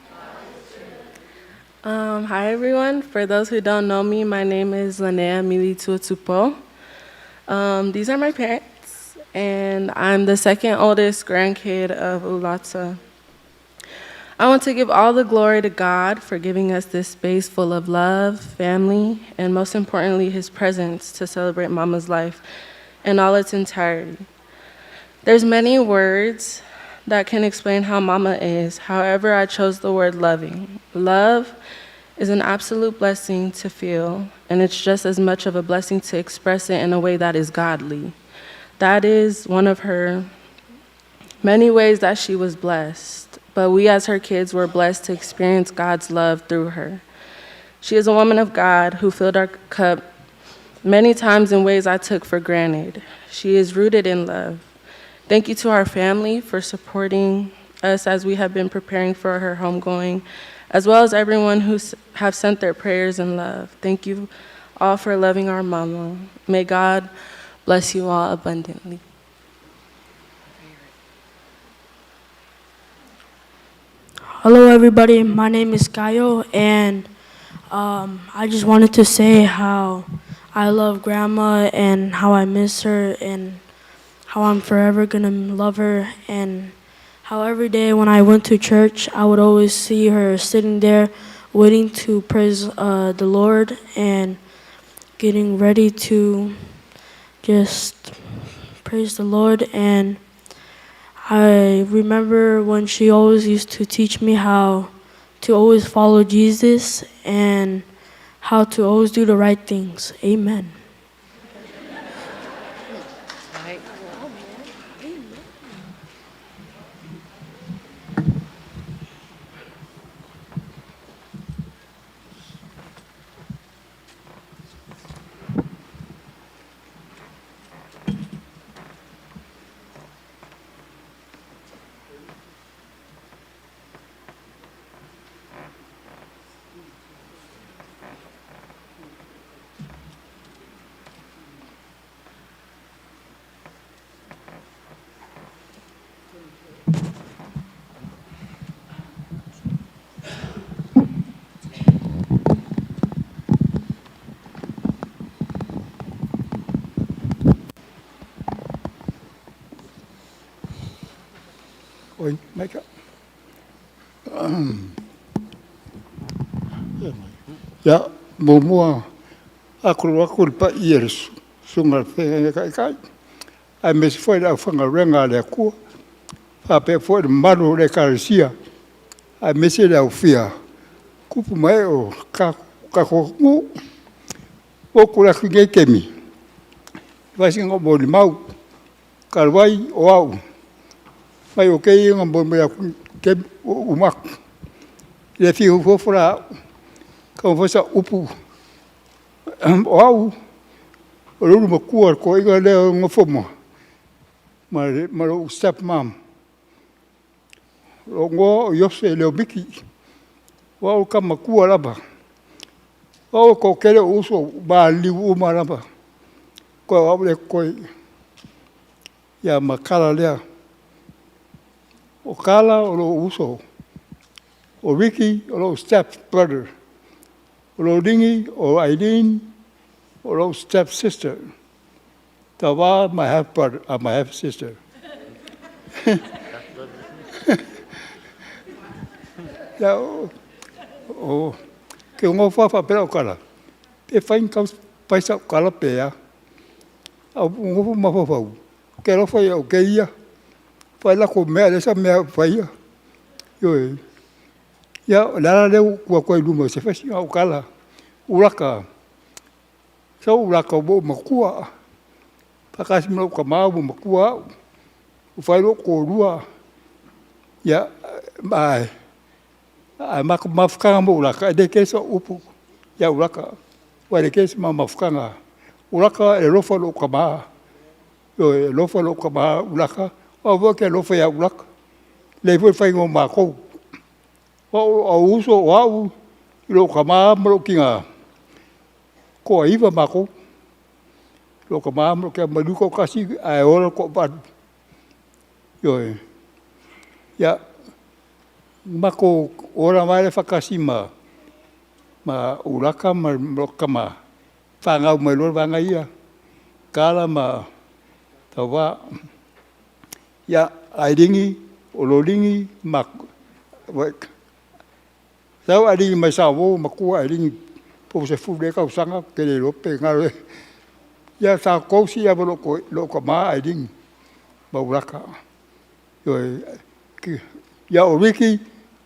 Hi, everyone. For those who don't know me, my name is Lanea Milituatupo. These are my parents, and I'm the second oldest grandkid of Ulata. I want to give all the glory to God for giving us this space full of love, family, and most importantly, his presence to celebrate Mama's life in all its entirety. There's many words that can explain how Mama is. However, I chose the word loving. Love is an absolute blessing to feel, and it's just as much of a blessing to express it in a way that is godly. That is one of her many ways that she was blessed. But we as her kids were blessed to experience God's love through her. She is a woman of God who filled our cup many times in ways I took for granted. She is rooted in love. Thank you to our family for supporting us as we have been preparing for her homegoing, as well as everyone who have sent their prayers and love. Thank you all for loving our mama. May God bless you all abundantly. Hello, everybody. My name is Gayo, and I just wanted to say how I love Grandma and how I miss her and how I'm forever gonna love her, and how every day when I went to church, I would always see her sitting there waiting to praise the Lord and getting ready to just praise the Lord. And I remember when she always used to teach me how to always follow Jesus and how to always do the right things. Amen. Oi, Micah. Ya, mua aku pa years sungal fe kai. Ai mes foi da fanga renga le ku. Pa pe foi manu le karisia. Ai mes da ufia. Kupu mai o ka ko ngu. O kula kinge kemi. Vai singo boli mau. Kalwai o au. Mai o kei ngam me ke umak. Le fi ho fora. Ka fo sa upu. O au. O lu mo kuar ko iga le ngofomo. Ma lo step mam. Lo ngo Ulata Leomiti. Wa o kama kuar aba. O ko kele uso ba liu maraba. Ko au le koi. Ya makala lea. O kala o lo uso. O Ricky o lo step brother. O lo ringi o Aileen o lo step sister. Tawa my half brother, my half sister. Ya o ke ngo fa pera o kala. Pe fain ka paisa o kala pe ya. Au ngo ma fa. Ke lo fa o ke ia. Fa la ko me esa me fa ia. Yo ya la le ko lu mo se fa si o kala. Ulaka. So ulaka bo makua. Pakas mo ka ma bo makua. O fa lo ko rua. Ya ai. Ai mafkanga mo ulaka de ke so upu. Ya ulaka. Wa de ke ma mafkanga. Ulaka e lo fa lo ka ma. Yo e lo fa lo ka ma ulaka. O vo ke lo fa ya ulaka. Le vo fa ngo ma ko. O uso o au. Lo ka ma mo kinga. Ko iwa mako. Lo ka ma mo ke maduko kasi ai ora ko pa. Yo ya mako ora mai fa kasi ma ulaka ma kama fanga mai lo vanga ia kala ma tawa ya airingi oloringi mak tau airingi mai sawo maku airingi po se fu de ka usanga ke le lo pe ngale ya sa ko si ya lo ko ma airingi ba ulaka yo ya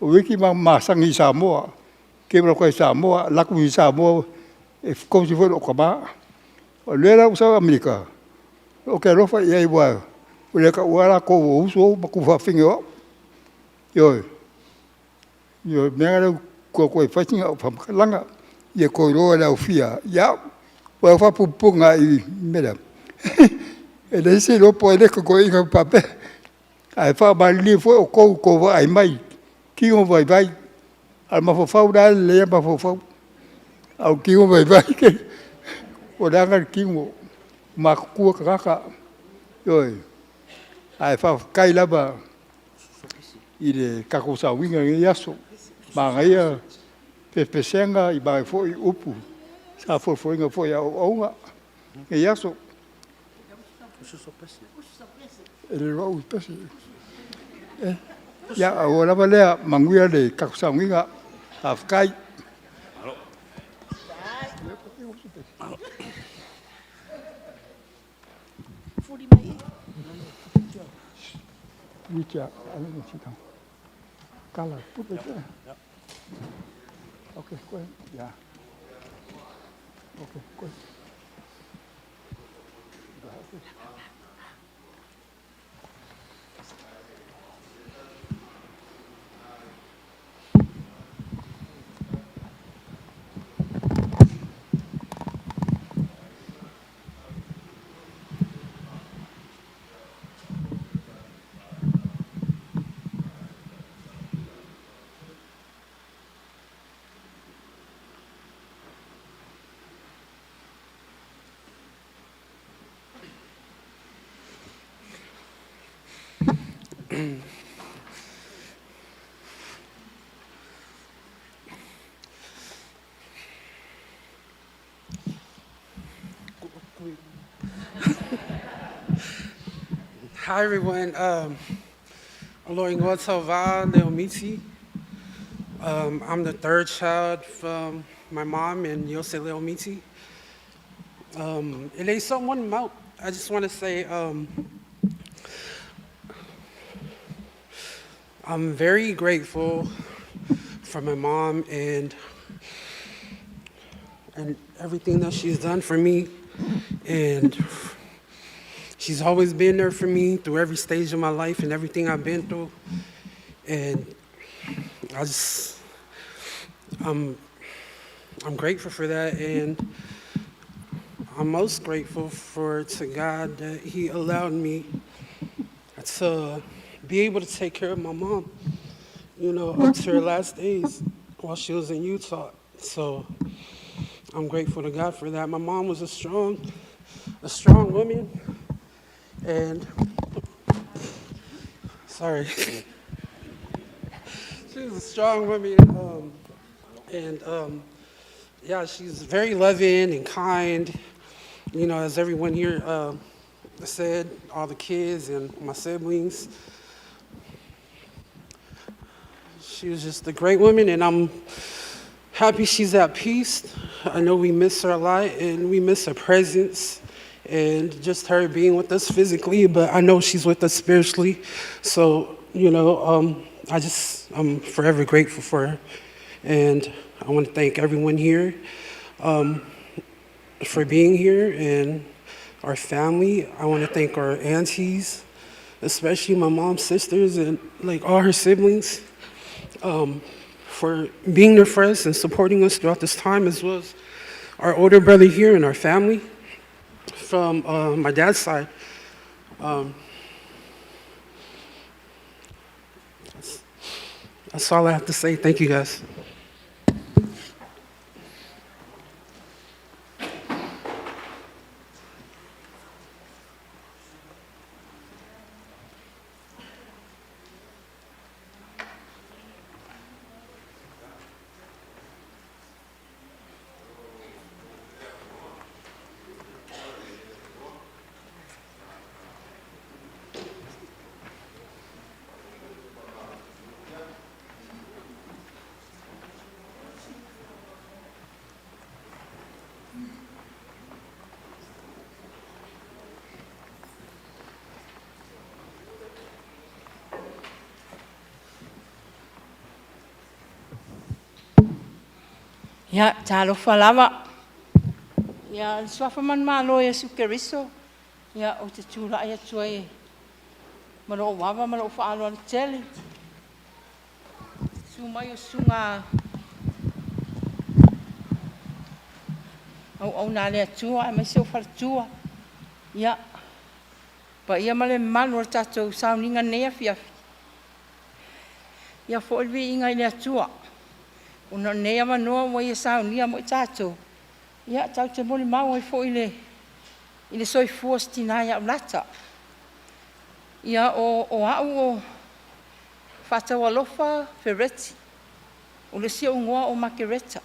Wiki masangi Samoa, kebra ko Samoa, laku Samoa, e ko si foi o kaba. O lera usa Amerika. O ke rofa ia iwa. O le ka wala ko uso ma ku fa fingo. Yo mera ko fatinga o fam langa. Ia koiroa la ufia. Ia, wa fa pupunga I mera. E le se lo po ele ko inga pape. Ai fa ba li fo o ko wa ai mai. Ki o vai vai. Al ma fo fau da le ma fo fau. Au ki o vai vai ke. O da ngar ki mo. Ma ku ka. Oi. Ai fa kai la ba. Ile ka ko sa winga ngi yaso. Ma ngai pesenga I ba fo I upu. Sa fo inga fo ya o nga. Ngi yaso. Ele ro pesi. Ya ahora vale manguia de kaksanginga afkai. Wicha, algo chica. Cala, puta. Okay, go ahead. Yeah. Okay, go ahead. Hi everyone. Ulata Leomiti. I'm the third child from my mom and Ulata Leomiti. It ain't someone out. I just want to say I'm very grateful for my mom and everything that she's done for me, and she's always been there for me through every stage of my life and everything I've been through. And I'm grateful for that, and I'm most grateful to God that He allowed me to be able to take care of my mom, up to her last days while she was in Utah. So I'm grateful to God for that. My mom was a strong woman, and sorry. She was a strong woman, yeah, she's very loving and kind, as everyone here said, all the kids and my siblings. She was just a great woman, and I'm happy she's at peace. I know we miss her a lot, and we miss her presence and just her being with us physically, but I know she's with us spiritually. So, I'm forever grateful for her. And I want to thank everyone here for being here, and our family. I want to thank our aunties, especially my mom's sisters and all her siblings, for being there for us and supporting us throughout this time, as well as our older brother here and our family from my dad's side. That's all I have to say. Thank you, guys. Ya, talo falava. Ya, swafa man malo ya sukeriso. Ya, o te tūra ia tuai. Malo o wawa, malo o whaalo ala tele. Sumai o sunga. Au nā lea tua, mai se o whara tua. Ia, pa ia male malu o tātou sauninga nea fiafi. Ia fōlwi inga i lea tua. Una nea manoa mo ia saunia mo i tātou. Ia, tau te moli mau i fō i le soi fua stina ia ulata. Ia o au o whātau alofa Ferretti. O le sia ungoa o Makereta.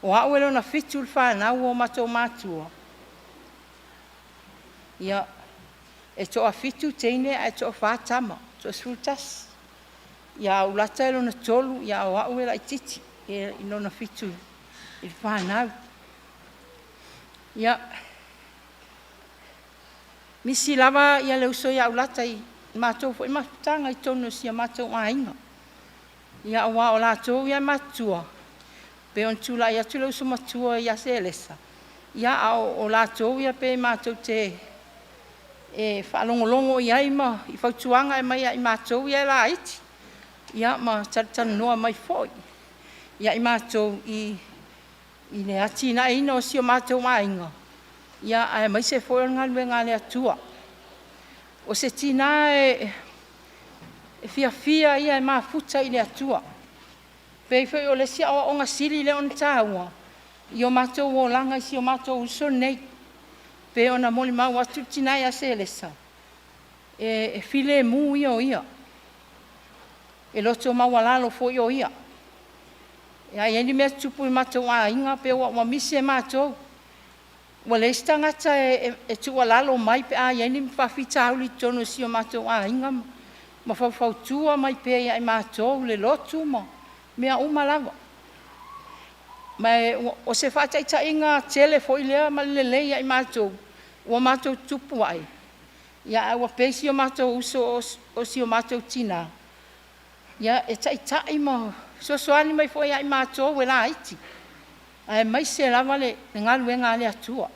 O au e na fitu le whanau o matou mātua. Ia, e toa fitu teine e toa whātama, toa srutas. Ia ulata e na tolu, ia o au e la ititi, e na fitu i whanau. Ia, misi lava ia le uso ia ulata i mātou fo i mafutanga i tonu si a mātou ainga. Ia o wa o lātou ia matua. Pe on tula ia tula uso matua ia se elesa. Ia o lātou ia pe mātou te e whaalongolongo i aima, i whautuanga e mai i mātou ia la iti. Ia ma tartan noa mai foi. Ia i mātou i le ati na ina o si o mātou mainga. Ia ai mai se foi ngā lue ngā le atua. O se tina e fia ia e mafuta i le atua. Pei foi o le sia o nga sili le on taua. I o mātou o langa i si o mātou uso nei. Pei ona moli mau atu tina ia se lesa. E file mu ia o ia. E loto mau alalo fo i o ia. E ai eni mea tupu i mātou a inga pe wa misi e mātou. Wa le istangata e tu alalo mai pe ai eni mwhawhita auli tono si o mātou a inga. Ma whawhautua mai pe ai mātou le lotu ma. Mea umalawa. Mai o se whataita inga tele fo i lea ma le leia i mātou. Ua mātou tupu ai. Ia ua pesi o mātou uso o si o mātou tina. Ia e taitai ma soani mai fo i mātou e la iti. Ai mai se lava le ngalu e ngā le atua.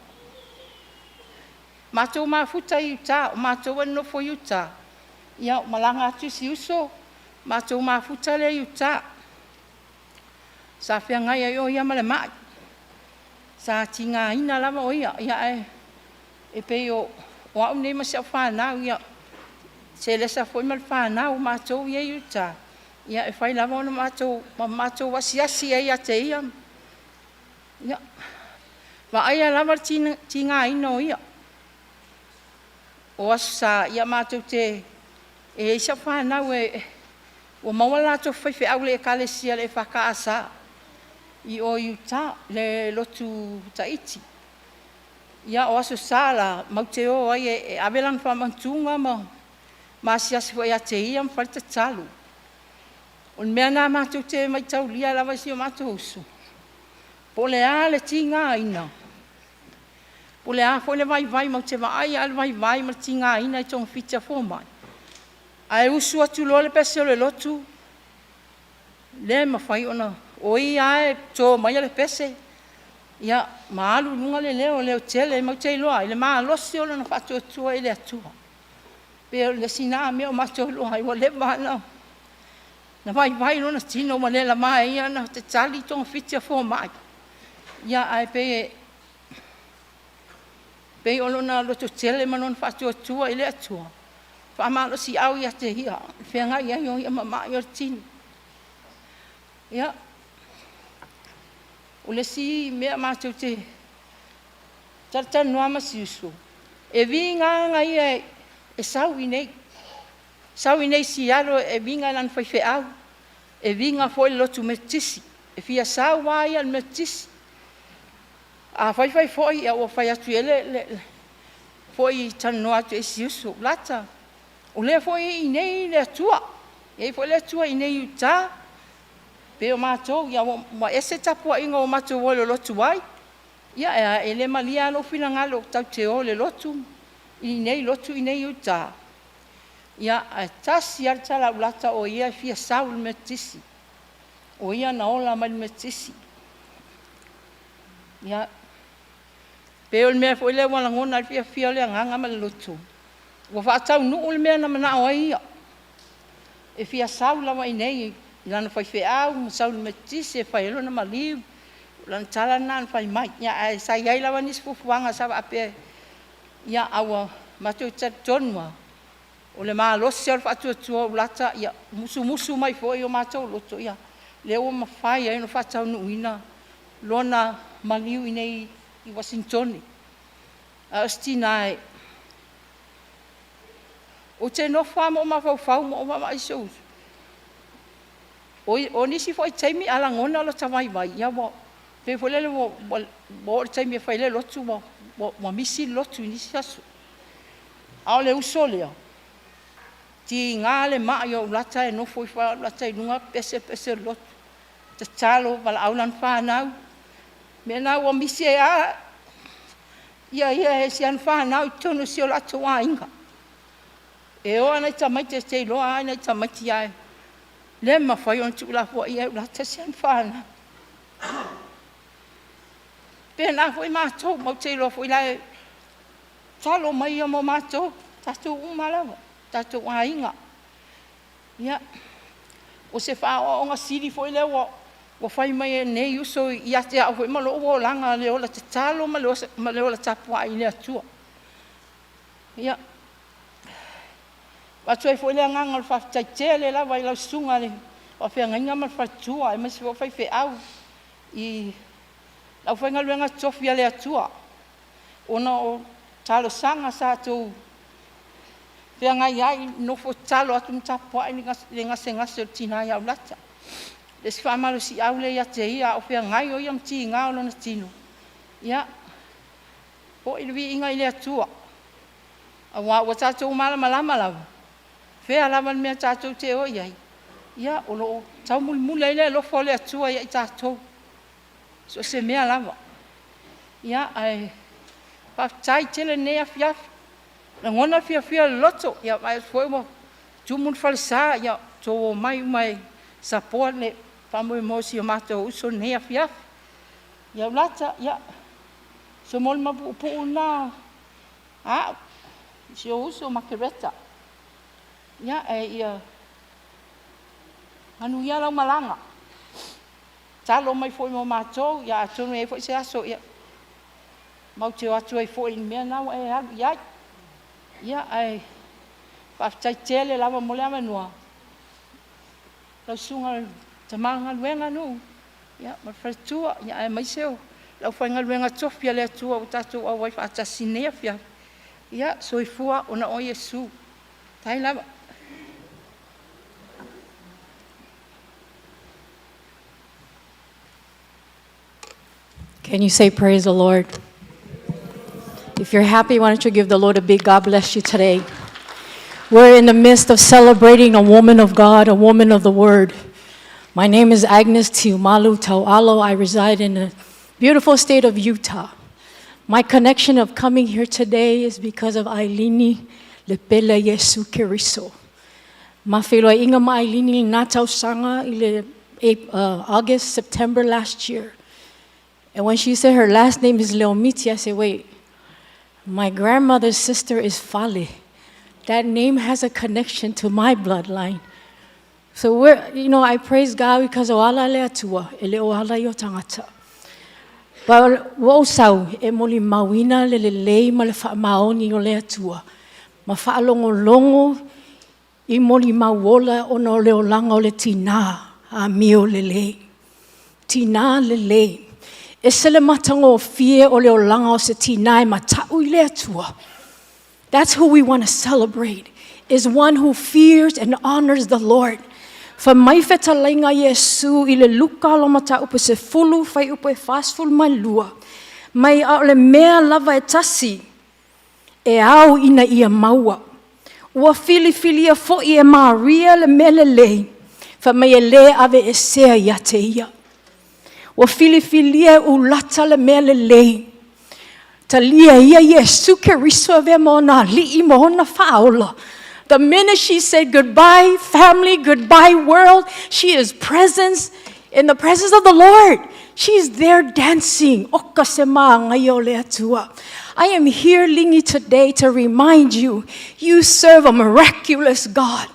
Mātou mafuta i uta, o mātou e no fo i uta. Ia malanga atu si uso, mātou mafuta le i uta. Sa fia ngai ai o ia male mai. Sa tinga ina lama o ia. Ia e pei o au nei ma se au whanau. Ia se lesa foi mal whanau mātou ia i uta. Ia e whai lama ona mātou wasiasi e ia te ia. Ia. Wa aia lama tinga ina o ia. O asu sa ia mātou te e isa whanau o mawala to whaiwhi au le kalesia le whakaasa. I o iuta le lotu taiti. Ia o aso sala, mau te o ai e awelan whamantunga ma siasi fo ia te ia mwharita talu. O mea nā mātou te mai tau lia lawa si o mātou usu. Po le a le tinga ina. Po le a fo le vai mau te vai al vai ma tinga ina i tong fitia fo mai. Ai usu atu lo le pese o le lotu. Le ma whai ona. O ia e tō mai ale pese. Ia maalu nunga le leo tele mau te iloa. I le maa losi o lana whatu atua i le atua. Peo le sina mea o mato iloa. Iwa le wana. Na vai lona tino ma le la maa ia na te tali tonga fitia fo mai. Ia ai pe o lona loto tele ma lona whatu atua i le atua. Wha malo si au ia te hia. Whianga ia ia mama i o tino. Ia. O le si mea mātou te tartanua masi usu. E vinga ia e sau i nei. Sau i nei si alo e vinga lan whaiwhe au. E vinga foi lotu me tisi. E fia sau wai al me tisi. A whaiwhai foi a o whai atu ele foi tanua atu e si usu. Lata. O lea foi i nei le atua. E foi le atua i nei uta. Peo mātou, ia wa ese tapua inga o mātou o le lotu wai. Ia e le malia alo whina ngalo tau te o le lotu. I nei lotu i nei uta. Ia e tasi altala ulata o ia fia sau le metisi. O ia na ola mai le metisi. Ia. Peo le mea fo ile wala ngona fia le nganga ma le lotu. Wa whaatau nuu le mea na mana o ia. E fia sau lawa i nei. Lana fai fe au, masau le metisi e fai elona maliu. Lan tala nan fai mai. Ia ai sa iai lawa nis fufuanga sa ape. Ia awa matu chat tonwa. O le maa losi al fatu tua ulata ia musu mai fo yo matou loto ia. Leo mafai ai no fatau nuina. Lona maliu inei I Washington. Stinai. O te no famo ma fau mo ma iso. O nisi foi taimi ala ngona lo tamai mai ia mo. Pe folele mo taimi fai le lotu mo misi lotu nisi asu. Ao le usole. Ti ngale ma yo lata no foi fa lata nunga pese lotu. Te talo val aulan fa nau. Me na o misi a ia si an fa nau tonu si o lata wa inga. E o ana tamai te lo ana tamai ti ai. Le ma fai on tu la fo ia lata si an fa na. Pe na foi ma to mo te lo foi la talo mai mo ma to tatu umala tatu wa inga. Ia o se fa o nga siri foi le o fai mai nei uso ia te au foi malo o langa le o la talo ma le o la tapua I le atua. Ia wa toi foi le nganga le fa tele la vai la sunga le o fe nganga ma fa tua ma se fai fe au I la foi nga luenga tofia le atua. Ona o talo sanga sa tu fe nga ia no fo talo atu tapua ni nga senga se tina ia ulata. Les famalo si aule ia te ia o fe ngai o iam ti nga o na tino. Ia po I vi inga ile atua. A wa tatu malama lava. Fe alava me tatu te o ia. Ia o lo tau muli ile lo fo le atua ia tatu. So se me lava. Ia ai pa tai tele ne afia. Na ngona fia loto ia mai foi mo tu mun falsa ia to mai support le Pamo mo si o mato uso ne afia. Ia lata ia. So mol ma pu na. Si o uso makereta. Ia ia. Anu ia lau malanga. Talo mai foi mo mato ia atunu e foi se aso ia. Mau te atu e foi mea nau ia. Ia ai. Pa tai tele lava mo le manua. Lau sunga tamanga luenga no. Ya, ma fatua, ya ai mai seu. Lau fai luenga tofia le tua o tatu au wai fa tasinea fia. Ya, soifua ona o Yesu. Tai lava. Can you say praise the Lord? If you're happy, why don't you give the Lord a big God bless you today. We're in the midst of celebrating a woman of God, a woman of the Word. My name is Agnes Tiumalu Taualo. I reside in the beautiful state of Utah. My connection of coming here today is because of Ailini Lepele Yesu Kiriso. Mafelo inga ma Ailini natau sanga ile August, September last year. And when she said her last name is Leomiti, I said, wait, my grandmother's sister is Fale. That name has a connection to my bloodline. So I praise God because o ala le atua, ele o ala yo tangata. But wo sau e moli mawina le lei ma le fa maoni o le atua. Ma fa longo I moli mawola o no le olanga o le tina a mio le lei. Tina le lei. E sele matango o fie o le olanga o se tina e matau I le atua. That's who we want to celebrate, is one who fears and honors the Lord. Fa mai fetalainga Yesu I le luka lo mata upe se fulu fai upe fasful mai lua. Mai au le mea lava e tasi e au ina ia maua. Ua fili a fo I e Maria le mele lei. Fa mai e le ave e sea ia te ia. Ua fili e ulata le mele lei. Talia ia Yesu Kiriso ave mo na li mo na faula. The minute she said goodbye, family, goodbye, world, she is in the presence of the Lord. She's there dancing. I am here, Lingi, today to remind you, you serve a miraculous God.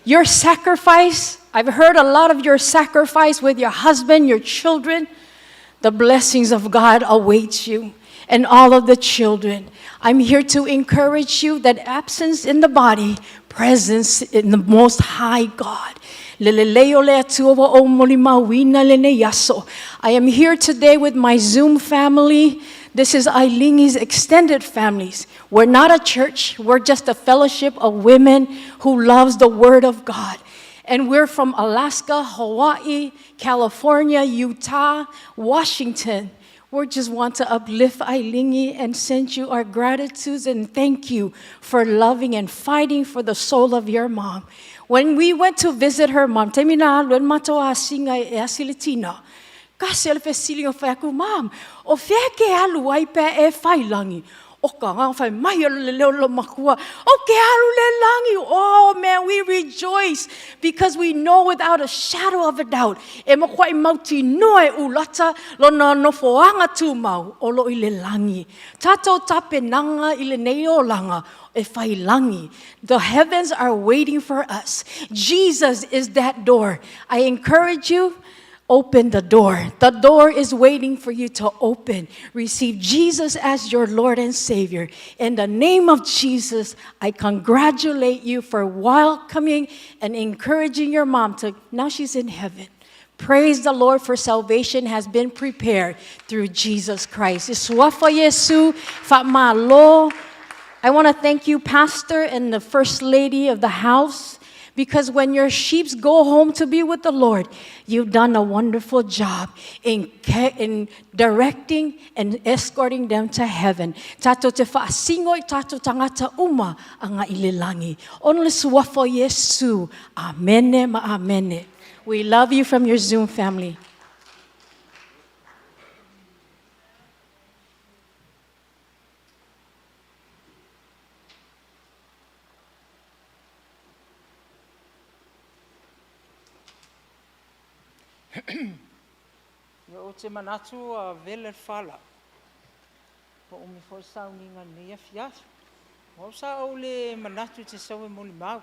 Your sacrifice, I've heard a lot of your sacrifice with your husband, your children, The blessings of God await you and all of the children. I'm here to encourage you that absence in the body, presence in the Most High God. I am here today with my Zoom family. This is Ailingi's extended families. We're not a church. We're just a fellowship of women who loves the Word of God. And we're from Alaska, Hawaii, California, Utah, Washington. We just want to uplift Ailingi and send you our gratitude and thank you for loving and fighting for the soul of your mom. When we went to visit her mom, temina luen matoa singa e asilitina. Kasi ele fesili o faku mom, o feke alu ai pe e failangi. O ka nga fai mai le leo makua. O ke alu le langi. Oh man, we rejoice because we know without a shadow of a doubt. E mo kwai mauti noe ulata lo na no foanga tu mau o lo i le langi. Tato tape nanga i le neo langa. The heavens are waiting for us. Jesus is that door. I encourage you, open the door. The door is waiting for you to open. Receive Jesus as your Lord and Savior. In the name of Jesus, I congratulate you for welcoming and encouraging your mom to, now she's in heaven. Praise the Lord, for salvation has been prepared through Jesus Christ. Iswafa Yesu, Fatma. I want to thank you, Pastor, and the First Lady of the house, because when your sheep go home to be with the Lord, you've done a wonderful job in directing and escorting them to heaven. Tato te whaasingo tato tangata uma anga ililangi. Only suwafo Yesu. Amene ma amene. We love you from your Zoom family. Yo te manatu a vele fala. Po umi fo sauni nga nia fias. Mo sa ole manatu te sawe moli mau.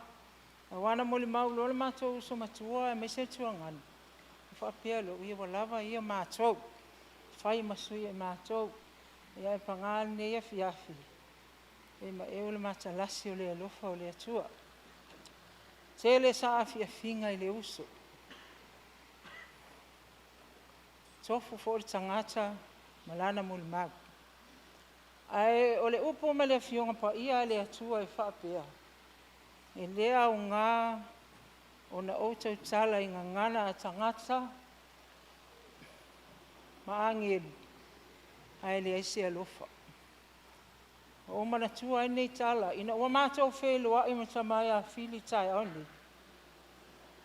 Awana moli mau lo le mato so matua me se tuangan. Fa pelo ia lava ia mato. Fai masui e mato. Ia pangal nia fiafi. E ma e ole mata lasi ole lofa ole atua. Tele sa afia finga ile uso. Tofu for tangata malana mulmag. Ai ole upo mele fionga pa ia le atua e whapea. E lea o ngā o na outou tala i ngana a tangata maanged ai le aise alofa. O mana tua nei tala ina ua mātou whelua i matamai a whili tai aoni.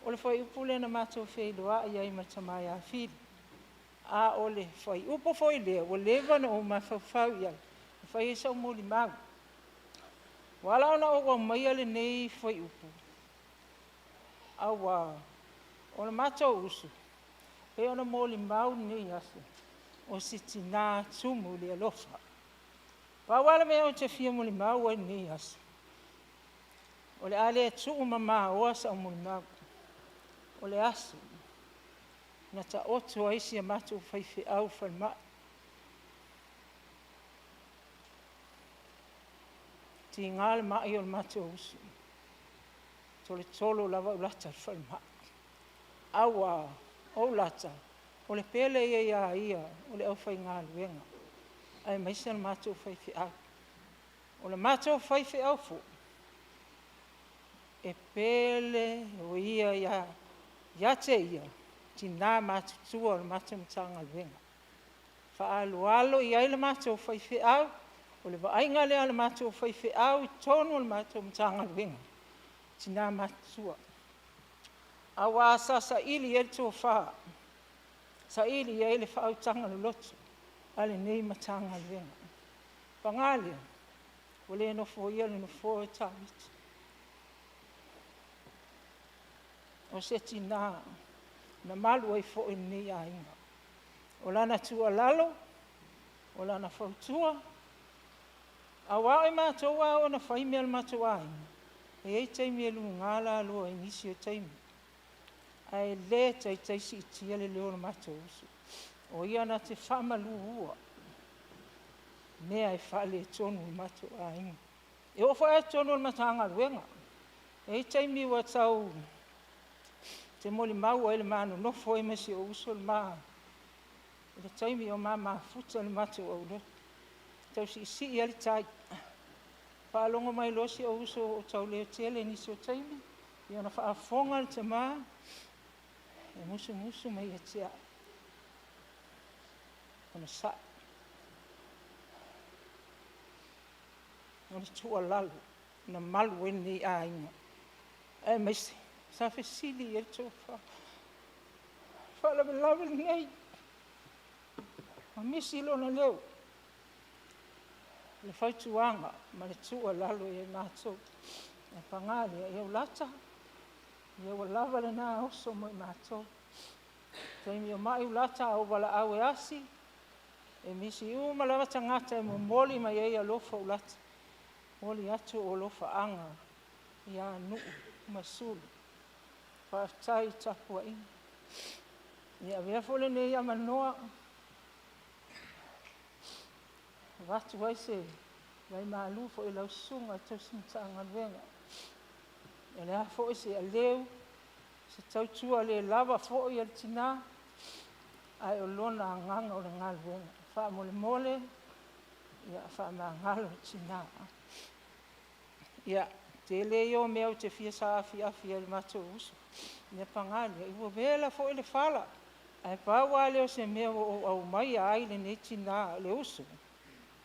Ole whai upo le na mātou whelua i ai matamai a whili. A ole whai upo whai lea, o lewa na o mawhawhau iai. Whai e sau mōli mau. Wala ona o wa mai ale nei whai upo. Awa, ona mātou usu. E ona mōli mau nei asu. O siti nā tumu le alofa. Wa wala mea o te fia mōli mau ai nei asu. O le ale tuu mama o asa o mōli mau. O le asu. Na ta otu aisi a matu whaiwhi au whanma. Ti ngāle mai o le matu usu. Tole tolo lava ulata whanma. Awa, o lata. O le pele ia ia, o le au whai ngāle wenga. Ai maisa le matu whaiwhi au. O le matu whaiwhi au fu. E pele o ia te ia. Ti nā mātutua o le mātamutanga wenga. Whaalualo i ai le mātou whaiwhi au, o le waainga lea le mātou whaiwhi au, i tonu o le mātamutanga wenga. Ti nā mātua. Awa asa sa ili e tō wha. Sa ili e le whautanga le lotu, ale nei matanga wenga. Whangalia, o le no fo ia le no fo e tāwiti. O se ti nā, na malu ai fo ni a inga. O lana tua lalo, o lana fautua, a wae mātua o na whaime al mātua inga. E ei teimi e lu ngāla alua ingisi o teimi. A e le tai taisi i tia le leo na mātua usu. O ia na te whamalu ua. Mea e whale tonu I matu a inga. E o whae tonu o matanga ruenga. E taimi ua tau te moli mau ele manu nofo e mesi o uso le maa. Le taimi o mama futa le matu o ulo. Tau si ali tai. Whaalongo mai losi o uso o tau leo tele nisi o taimi. I ona whaafonga le te maa. E musu mai e tia. Ona sa. Ona tua lalu. Na malu e ni a inga. E mesi. Sa fe sili e to fa. Fala me lava nei. Ma misi lona leo. Le faituanga, ma le tua lalu e mātou. E pangani e ulata. E ua lava le nā oso mo I mātou. Taimi o mai ulata o wala au e asi. E misi uma lava tangata e mo moli mai e alofa ulata. Moli atu o lofa anga. Ia nuu masulu. Whaatai tapua inga. Ia vea fole ne ia manoa. Watu waise. Vai maalu fo I lau sunga tau simtanga luenga. E lea fo se a leu. Se tau tua le lava fo I al tina. Ai o lona nganga o le ngā luenga. Wha mole. Ia wha ma ngalo tina. Ia. Te leo mea o te fia sa afi le mato uso. Ia pangani. I ua vela fo I le fala. Ai paua leo se mea o au mai ai le ne tina le uso.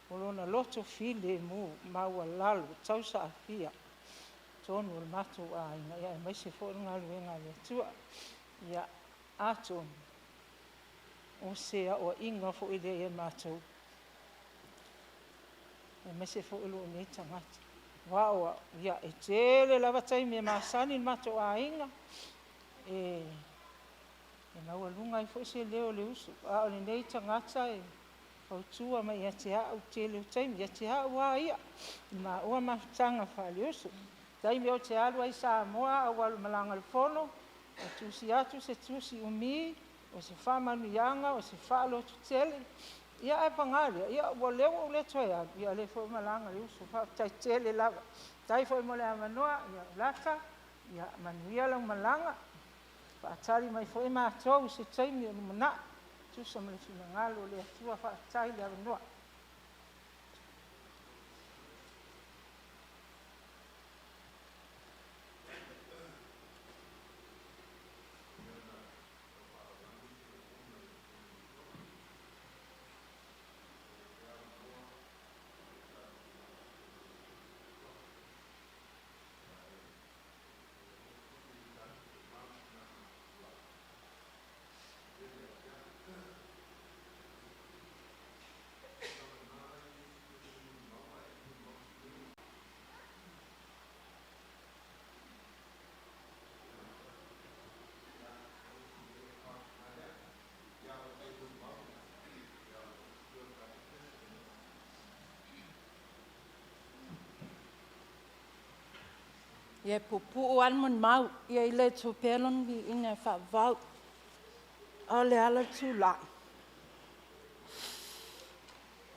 O lona loto file mu maua lalu. Tau sa afia. Tonu o le mato a inga. Ia mai se fo ngā luenga le tua. Ia atonu. O sea o inga fo I le e mato. E mai se fo I lo ne tangata. Wawa, ia e tele lava taimi e masani le mato a inga. E maua lunga I fo se leo le usu. A o le nei tangata e fautua mai ia te au tele o taimi. Ia te au a ia. Ma ua mafutanga wha le usu. Taimi o te alu ai sa moa a walu malanga le fono. O tusi atu se tusi umi. O se whamanu ianga. O se whaalotu tele. Ia e pangalia. Ia ua leo o le toi atu. Ia le fo malanga le usu. Tai tele lava. Tai fo mo le amanoa. Ia ulata. Ia manuia lau malanga. Whaatari mai fo mātou se taimi o lumana. Tusa mele fina ngalo le atua whaatari le amanoa. Ia pupu an mon mau. Ia I le tu pelon vi ina wha vau. A le ala tu lai.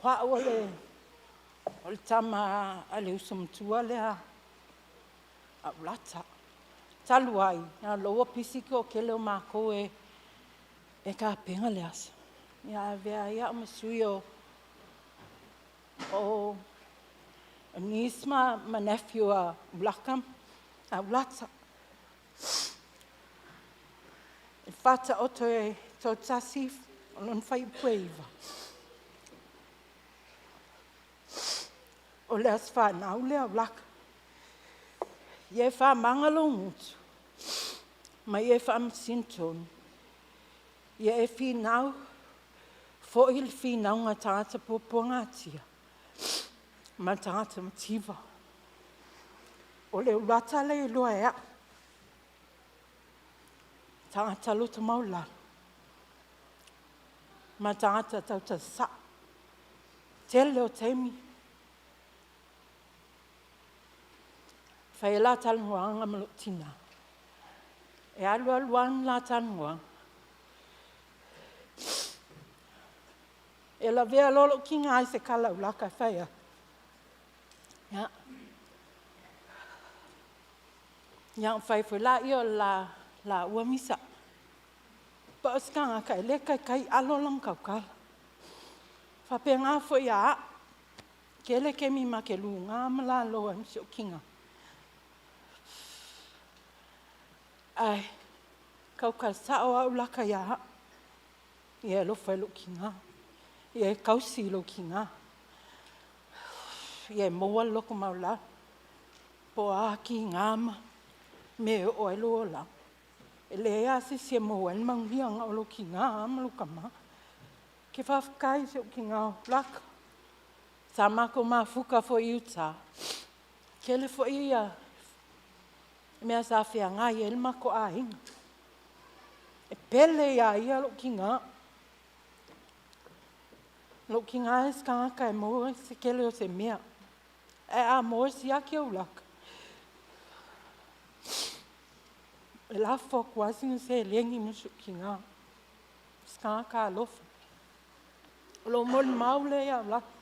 Wha o le tama a le usam tua le a ulata. Talu ai. A loa pisiki o kele o mako e ka penga le asa. Ia vea ia masui o nisma ma nephew a ulakam. A ulata. E whata o to tasif, o lon whai pueiva. O le as whanau le a ulaka. Ie wha mangalo ngutu. Ma ie wha msintonu. Ie e whinau. Fo il whinau ngā tāta poponga tia. Ma tāta mativa. O le ulata le loa ea. Tāngata luta maula. Ma tāngata tauta sa. Tele o teimi. Whai la talungoanga malutina. E alu aluan la talungoanga. E la vea lolo ki ngā i se kala ulaka whaia. Ia. Ia whai fwy la i o la ua misa. Pa o skanga kai le kai alo lang kau kala. Whape ngā fwy a. Ke le ke mi ma ke lu ngā mala loa msi o kinga. Ai. Kau sao au laka ia. Ia lo whai lo ki ngā. Ia kausi lo ki ngā. Ia moa loko maula. Po a ki ngā ma. Me o e lo la. E le a se moa en manghiang o lo ki ngā ma lo kama. Ke whawkai se o ki ngā laka. Sa mako ma fuka fo iuta. Ke le fo ia. Mea sa whia ngā i el mako a inga. E pele ia lo ki ngā. Lo ki ngā e skanga kai moa se kele o se mea. E a moa si ake au laka. E la fok wasinga se lengi musu ki ngā. Skanga ka alofa. Lo mon maule ia laka.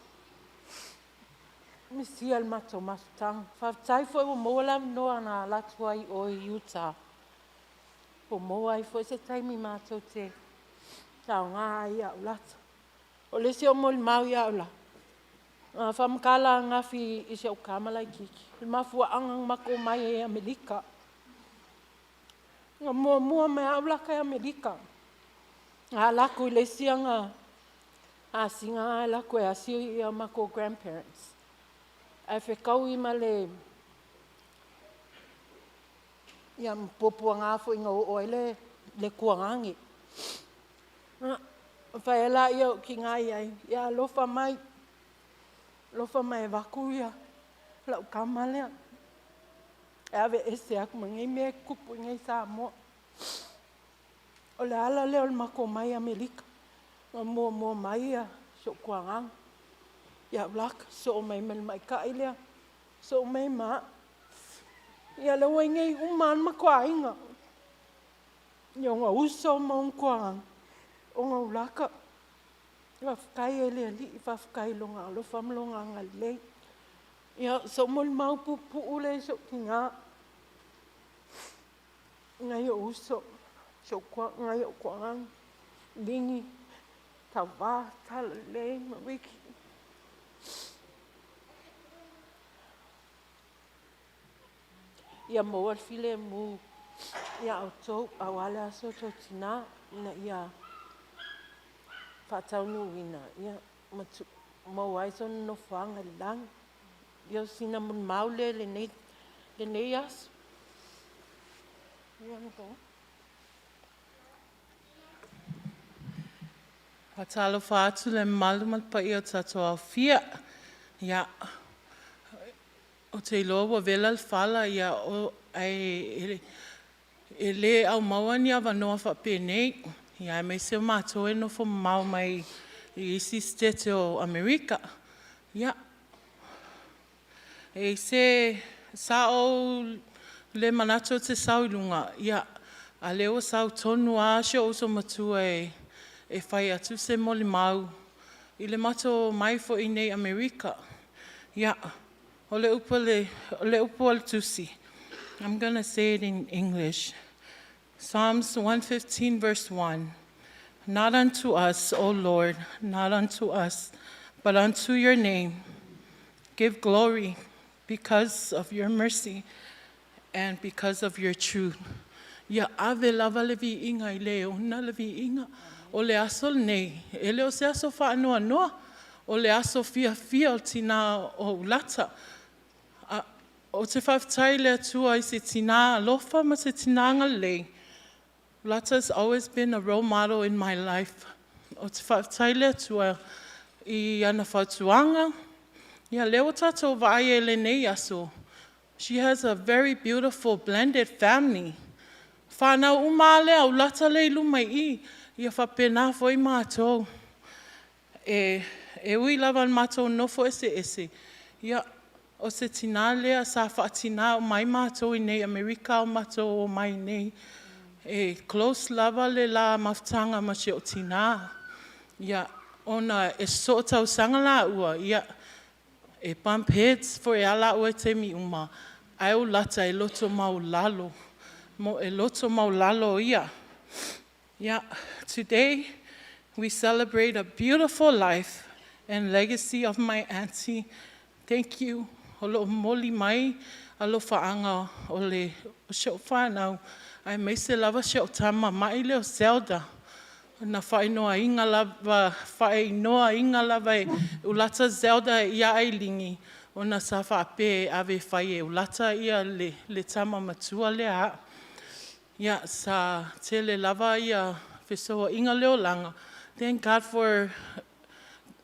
Mi si al mato masutang. Whaftai fo e moa la noa na latua i o i Utah. Po moa i fo se taimi mato te. Tau ngā ai au lata. O le se o mol mau ia ola. Whamkala ngafi i se o kamalai kiki. Le mafua angang mako mai e Amerika. Ngā mua mai au laka e Amerika. Ngā lako i le sianga. A singa ai lako e asio i a mako grandparents. Ai whekau i ma le. Ia mpopua ngā fo inga o ele le kuangangi. Whai ela ia o ki ngai ai. Ia lofa mai. Lofa mai waku ia. Lau kamalea. E awe ese aku ma ngai mea kupu ngai sa moa. O le ala leo le mako mai Amerika. Ngā mua mai ia. So kuangang. Ia ulaka. So o mai mai ka ilea. So o mai maa. Ia le wai ngai uman mako a inga. Ia ngā uso maung kuangang. O ngā ulaka. Whawhkai e lea li. Whawhkai longa. Lo whamlonga ngā lei. Ia so mol mau pupu ule so ki ngā. Ngai o uso. So ngai o kuangang. Lingi. Tawa. Tala lei. Mawiki. Ia moa file mu. Ia au tau. Au ale aso tau tina. Ina ia. Whatau nuina. Ia. Matu. Mau aiso no whanga lang. Ia sina mun maule le nei aso. Ia nko. Patalo whaatu le malumat pa i o tatoa fia. Ia. O te iloa vela le whala ia o e le au mawani a wanoa whapenei. Ia e mei seo mātou e no fo mau mai i isi stete o Amerika. Ia. E se sao le manato te sau ilunga. Ia. A leo sau tonu a se o so matua e whai atu se moli mau. I le mato mai fo i nei Amerika. Ia. O le upo le tusi. I'm going to say it in English. Psalms 115 verse 1. Not unto us, O Lord, not unto us, but unto your name. Give glory because of your mercy and because of your truth. Ia ave lava le vi inga I leo, na le vi inga. O le aso nei, e leo se aso wha noa noa. O le aso fia o tina o ulata. O te whawtai lea tua I se tina alofa ma se tinanga lei. Ulata has always been a role model in my life. O te whawtai lea tua I ana whautuanga. Ia leo tatou vai e le nei aso. She has a very beautiful blended family. Whanau umalea ulata lei lumai I. Ia whapena foi mātou. E ui lava mātou nofo ese. Ia o se tina lea sa whaatina o mai mātou I nei Amerika o mātou o mai nei. E close lava le la maftanga ma se o tina. Ia ona e so tau sangala ua ia e pampets for e ala ua te mi uma ai ulata e loto mau lalo mo e loto mau lalo ia. Yeah, today we celebrate a beautiful life and legacy of my auntie. Thank you. Holo moli mai alo faanga ole o whanau. Ai me se lava sheo tama mai leo Zelda. Na whainoa inga lava, whainoa inga lava e ulata Zelda ia ai lingi. O na sa whaape ave whai e ulata ia le tama matua lea. Yeah, sa tele lava ia fesoa inga leo langa. Thank God for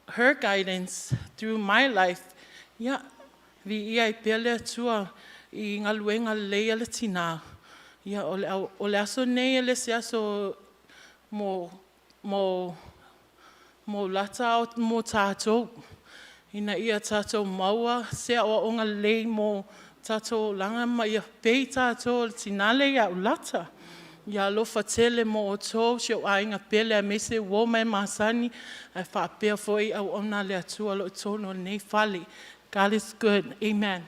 her guidance through my life. Yeah, vi ia I pele atua I ngā luenga leia le tina. Yeah, ole aso nei le se aso mo lata o mo tātou. Ina ia tātou maua se o onga lei mo tātou langa ma ia pei tātou le tinale ia ulata. Ia lofa tele mo o tō, sheo ainga pele a mese wo mai masani, ai whaapea foi au ona le atua lo tono nei fale. God is good. Amen.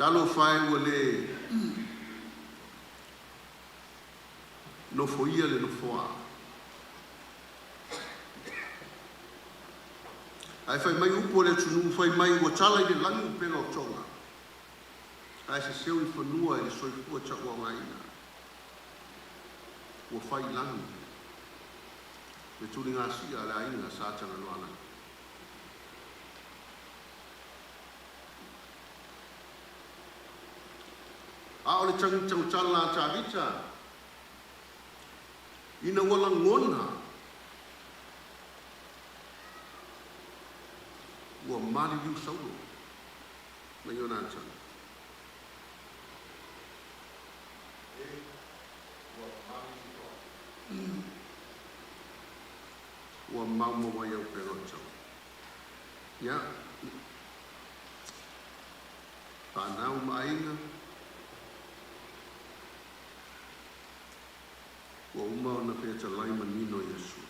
Talo fai ua le no foia le no foa. Ai fai mai upo le tunu fai mai ua tala i le langi upena o tonga. Ai se seo i whanua i le soifua chakua ngaina. Ua fai langi. Me tuni ngā sia le aina sātana loana. A o le tangi tau tala tā vita. Ina wala ngona. Ua mali liu saulo. Mai o nātana. Ua mauma wai au perotau. Ia. Pānau mainga. Ua uma ona pēta laima nino Yesu.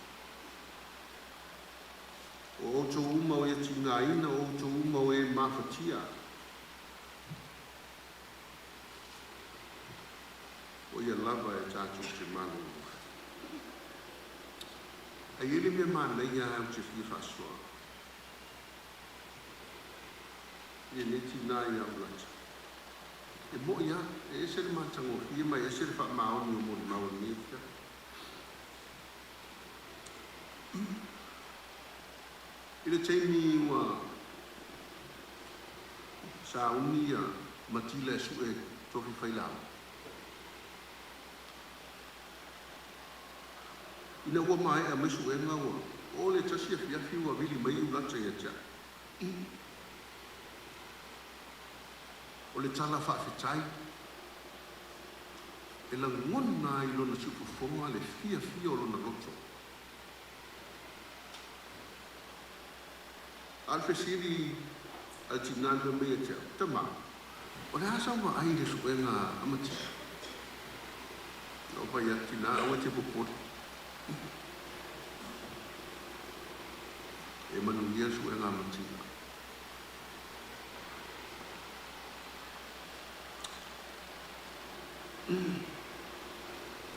O oto uma o e tina ina, o oto uma o e mawhatia. O ia lava e tātou te manu. Ai ele me mana ia au te whiwhasua. Ia ne tina ia ulata. E mo ia, e ese le matango hia mai, ese le wha maoni o mori maoni nefia. Ile teimi ua sa unia matila su e tofi whailau. Ina ua mai a mesu e ngaua, o le tasi a fiafi ua vili mai ulata ia tia. O le tala whaafetai, e la ngona i lona supufonga le fia o lona loto. Alfe siri al tinanga mea tia, tama, o le asa wa ai le suenga amati. pai tina o te popo. E manu Yesu e ngā matina.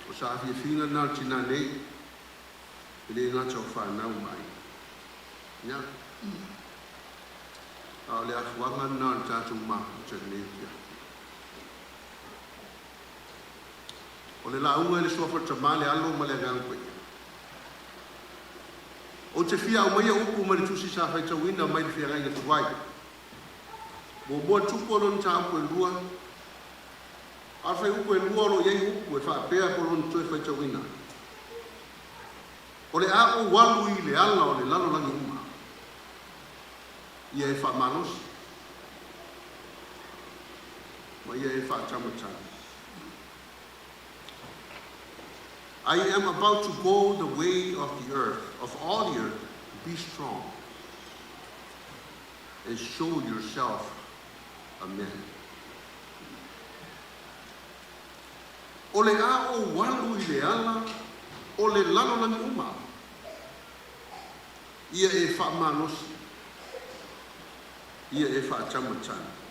O sa awhi e whina nā tina nei, e le ngā tau whanau mai. Nia? A le afuanga nā tātou mahu te nei kia. O le launga le sofa tamale alo ma le gangwe. O te fia o mai upu ma le tusi sa whai tawina mai le fia rai le tuwai. Mo mua tupo lon ta upu e lua. A whai upu e lua lo iei upu e wha pēa po lon tue whai tawina. O le a o walu i le ala o le lalo langi uma. Ia e wha manosi. Ma ia e wha tamatana. I am about to go the way of the earth, of all the earth. Be strong and show yourself a man. O le a o walu i le ala, o le lalo langi uma. Ia e wha manosi. Ia e wha tamatana.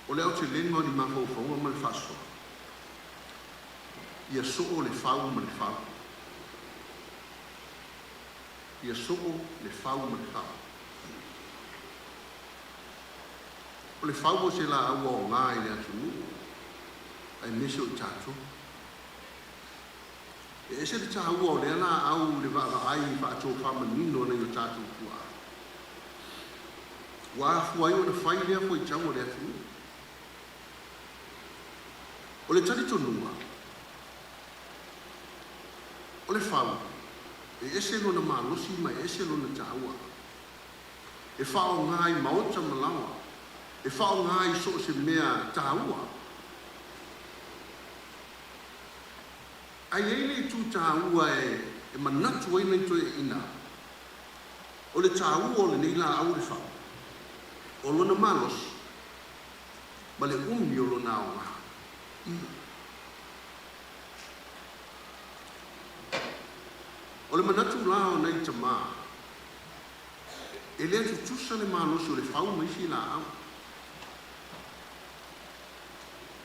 O le au te lenga ni mawhauwhaunga ma le whasoa. Ia soo le whau ma le whau. Ia soo le whau ma le whau. O le whau o se la aua o ngā i le atu nuu. Ai mese o tātou. E se le tā aua o le ala au le waka ai i whaatou whamanino nei o tātou kua. Wa fuai o le whai lea fo i tau o le atu nuu. O le tari tonua, o le whau, e ese lona malosi mai ese lona tāua. E whao ngā i maota malawa, e whao ngā i so se mea tāua. Ai eile tu tāua e manatu ai nei toi ina. O le tāua o le neila au le whau. O lona malosi, ma le umi o lona au ngā. O le manatu lao nei tamā. E lea tutusa le malosi o le whau maisi la au.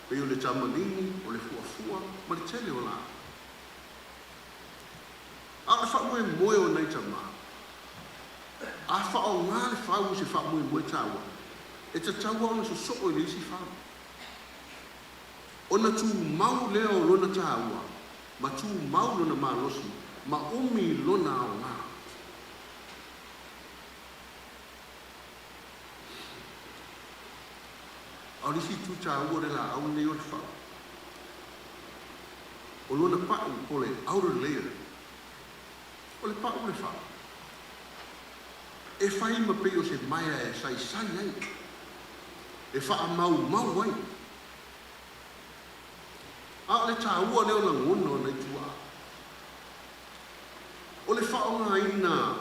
Pei o le tamanini, o le fuafua, ma le tele o la. A le whau e moe o nei tamā. A whao ngā le whau se whau moe tāua. E ta taua ona so soko i le isi whau. Ona tu mau leo lona tāua, ma tu mau lona malosi, ma umi lona au ngā. Au lisi tu tāua re la au nei o le whau. O lona pau o le outer layer. O le pau le whau. E whai ma peo se maia e sai sai ai. E wha mau ai. A le tāua leo la ngono nei tua. O le whao ngā ina,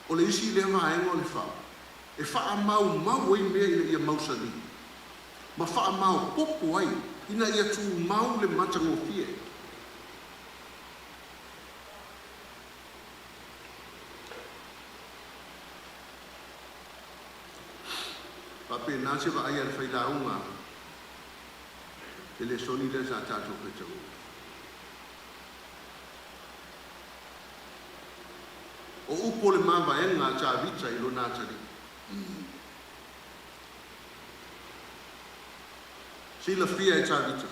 o le isi lea maenga o le whao. E wha mau ai mea ina ia mausani. Ma wha mau popo ai, ina ia tu mau le matango fie. Pape nase wa ai al whailaunga. E le soni le sa tātou petau. O upo le mawa e ngā tā vita i lo nātari. Sila fia e tā vita.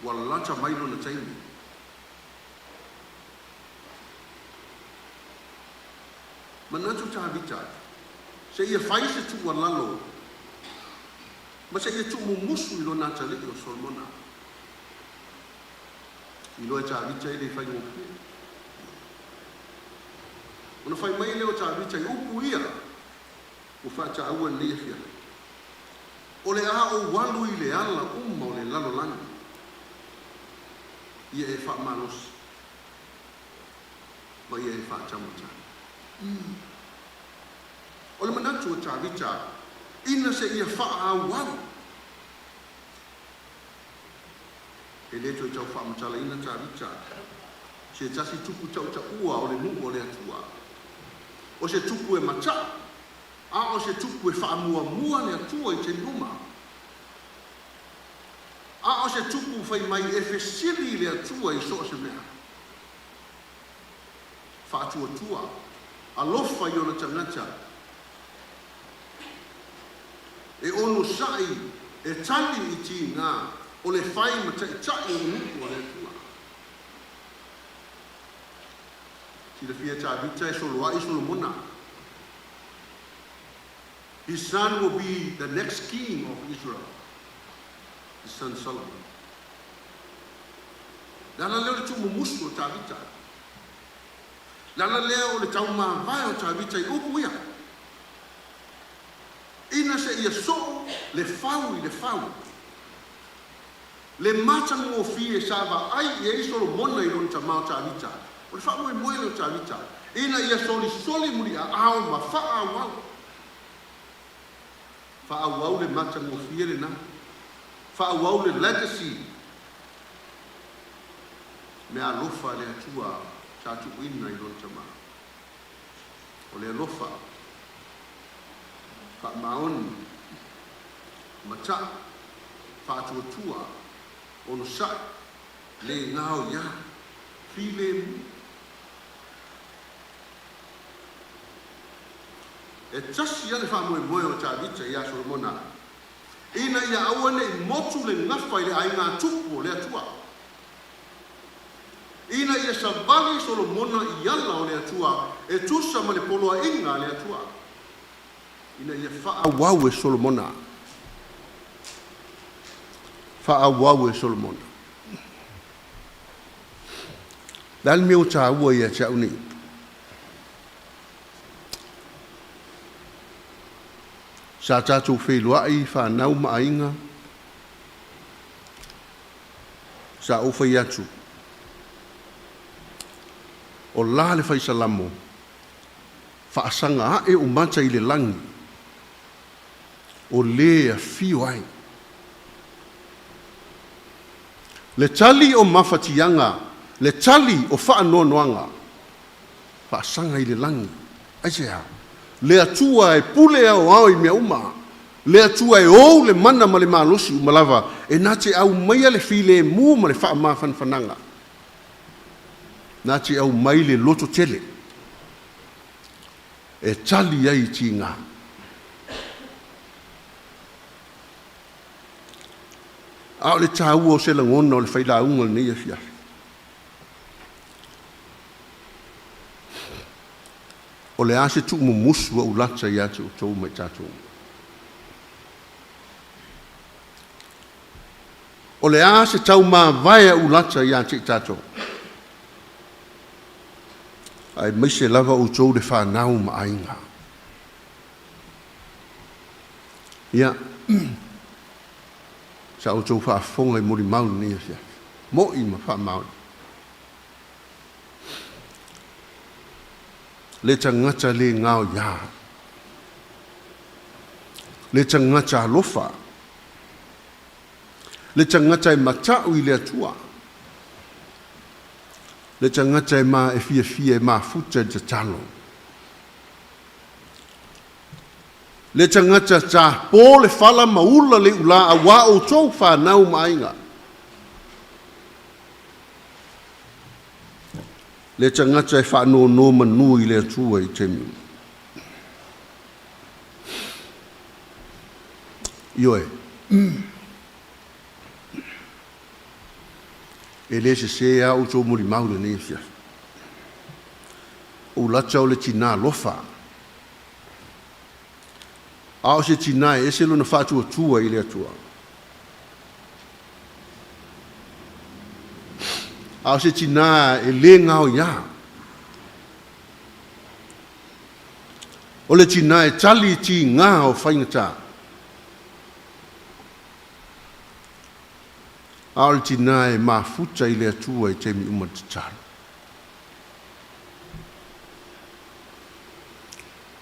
Wala lata mailo na taimi. Manatu tā vita. Se ia whaise tu walalo. Ma se ia tumu musu i lo nātari o Solomona. I lo e tā vita e le whai ngopia. Ona whai mai leo tā vita i upu ia. O whata aua lia fia. O le a o walu i le ala uma o le lalo lana. Ia e wha manos. Ma ia e wha tamatana. O le manatu o tā vita ina se ia whaaauau. E le toi tau whaamutala ina tāwita. Se tasi tupu tau ta ua o le nungu o le atua. O se tupu e mata. A o se tupu e whaamua mua le atua I te numa. A o se tupu whai mai e whesili le atua I so se mea. Whaatua tua. Alofa I ona tangata. E ono sai e tali I ti ngā o le whai mata I tai o nuku o le atua. Si le fia tāwita e solo ai solo mona. His son will be the next king of Israel. His son Solomon. Lana leo le tumu musu o tāwita. Lana leo le tau vai o tāwita I upu ia. Ina se ia so le fau I le fau. Le matang o fie sava ai e solo mona I lon tamau tāwita. O le whaamu e moe leo tāwita. Ina ia soli muri a ao ma whaawau. Whaawau le matang o fie le na. Whaawau le legacy. Me alofa le atua tātu ina I lon tamau. O le alofa. Whaamaon. Mata. Whaatua tua. Ono sai. Le ngao ia. File mu. E tasi ia le whaamue moe o tāwita ia Solomona. Ina ia awane I motu le ngafa I le ai ngā tupu o le atua. Ina ia savali Solomona I ala o le atua. E tusa ma le poloa inga le atua. Ina ia whaawau e Solomona. Whaawau e Solomona. Dal meu ta ua ia cha uni. Sa tātou wheluai whanau maainga. Sa uwhai atu. O la le whaisalamo. Whaasanga ae o mata I le langi. O lea whio ai. Le tali o mawhatianga. Le tali o whaanoanoanga. Whaasanga I le langi. Aisea. Le atua e pule au au I mea uma. Le atua e ou le mana ma le malosi umalava. E nate au maia le file mu ma le wha ma fanfananga. Nate au mai le loto tele. E tali ai ti ngā. Au le tāua o se langona o le whailaunga le neia fiafi. O le ase tu musu o ulata ia te o tau mai tātou. O le ase tau mā vai ulata ia te tātou. Ai mai se lava o tau le whanau ma ainga. Ia, sa o tau whaafonga I mori maun ni ia. Mo I ma wha maun. Le tangata le ngao ia. Le tangata alofa. Le tangata I matau I le atua. Le tangata I ma e fia ma futa te talo. Le tangata ta po le fala maula le ula a wa o tau whanau mainga. Le tangata e whaano no manu I le atua I te miu. Ioe. E le se au tō muri maule ne fia. O lata o le tina lofa. Ao se tina e se luna whātua tua I le atua. Ao se tina e le ngao ia. O le tina e tali ti ngā o whaingata. Ao le tina e mafuta I le atua I te mi umatitaro.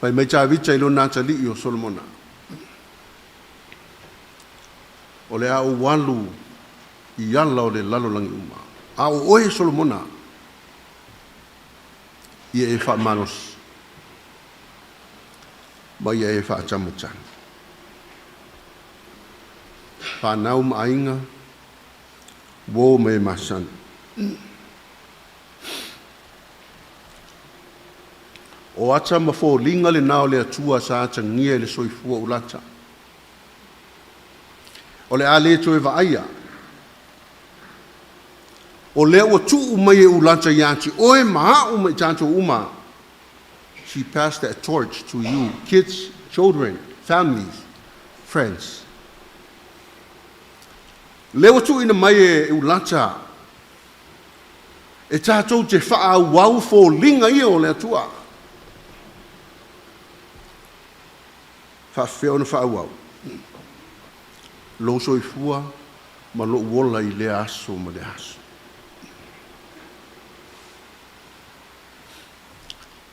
Pai mai tā vita I lo nā tali I o Solomona. o le au walu I ala o le lalolangi uma. A o oe Solomona ia e whaamanos ma ia e whaatamutan. Whanau maainga wo me masan. O ata mafo linga le nao le atua sa ata ngia le soifua ulata. O le ale to e vaaya. O le ua tuu mai e ulata yanti. Oe maa uma I tanto uma. She passed that torch to you, kids, children, families, friends. Le ua tuu ina mai e ulata. E tātou te wha wau fo linga ia o le atua. Wha whio na wha wau. Lo soifua ma lo wola I le aso ma le aso.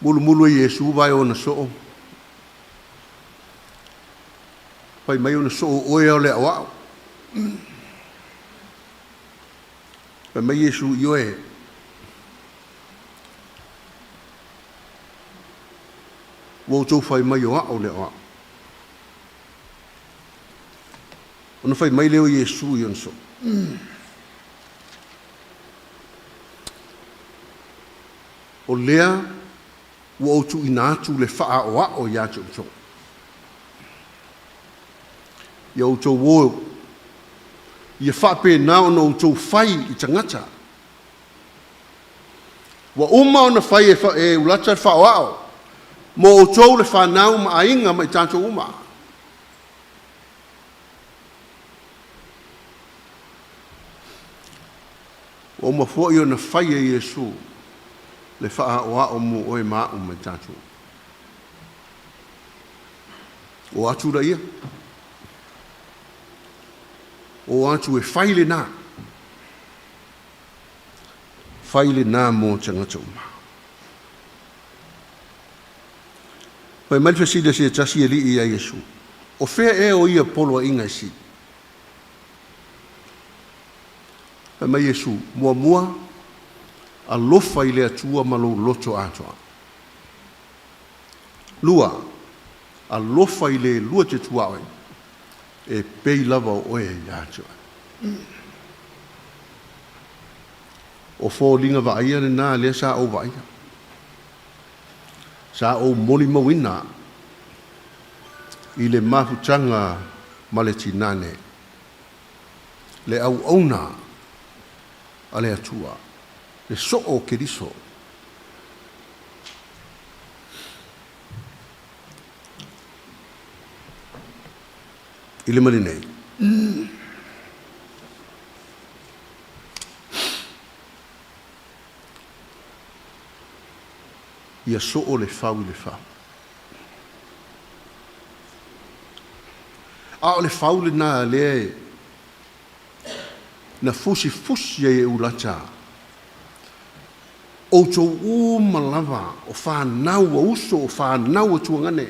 Mulu mulu I Yesu vai o na soo. Pai mai o na soo oe o le awao. Pai mai Yesu I oe. Wau tau fai mai o a o le awao. Ona fai mai leo Yesu I on so. O lea ua o tu ina atu le wha o a o ia te uto. Ia o tau wo ia wha pe nao na o tau whai I tangata. Wa uma o na whai e ulata wha o a o. Mo o tau le wha nao ma ainga ma I tanto uma. O ma fo I o na whai e Yesu. Le wha o a o mo oe maa o mai tātou. O atu ra ia. O atu e whaile nā. Whaile nā mō tangata uma. Pai mai whasida se tasi e li I a Yesu. O whea e o ia polo a inga si. Pai mai Yesu, mua mua, a lofa I le atua ma lo loto atoa. Lua, a lofa I le lua te tuawe, e pei lava o oe I atoa. O fō linga wa aia le nā lea sa o wa aia. Sa o moni mawina, I le mahutanga ma le tinane. Le au auna, a le atua. Le so o keriso. Ile mali nei. Ia so o le fau I le fau. A o le fau le na le na fusi e ulata. O tō malava o whanau a uso o whanau a tuangane.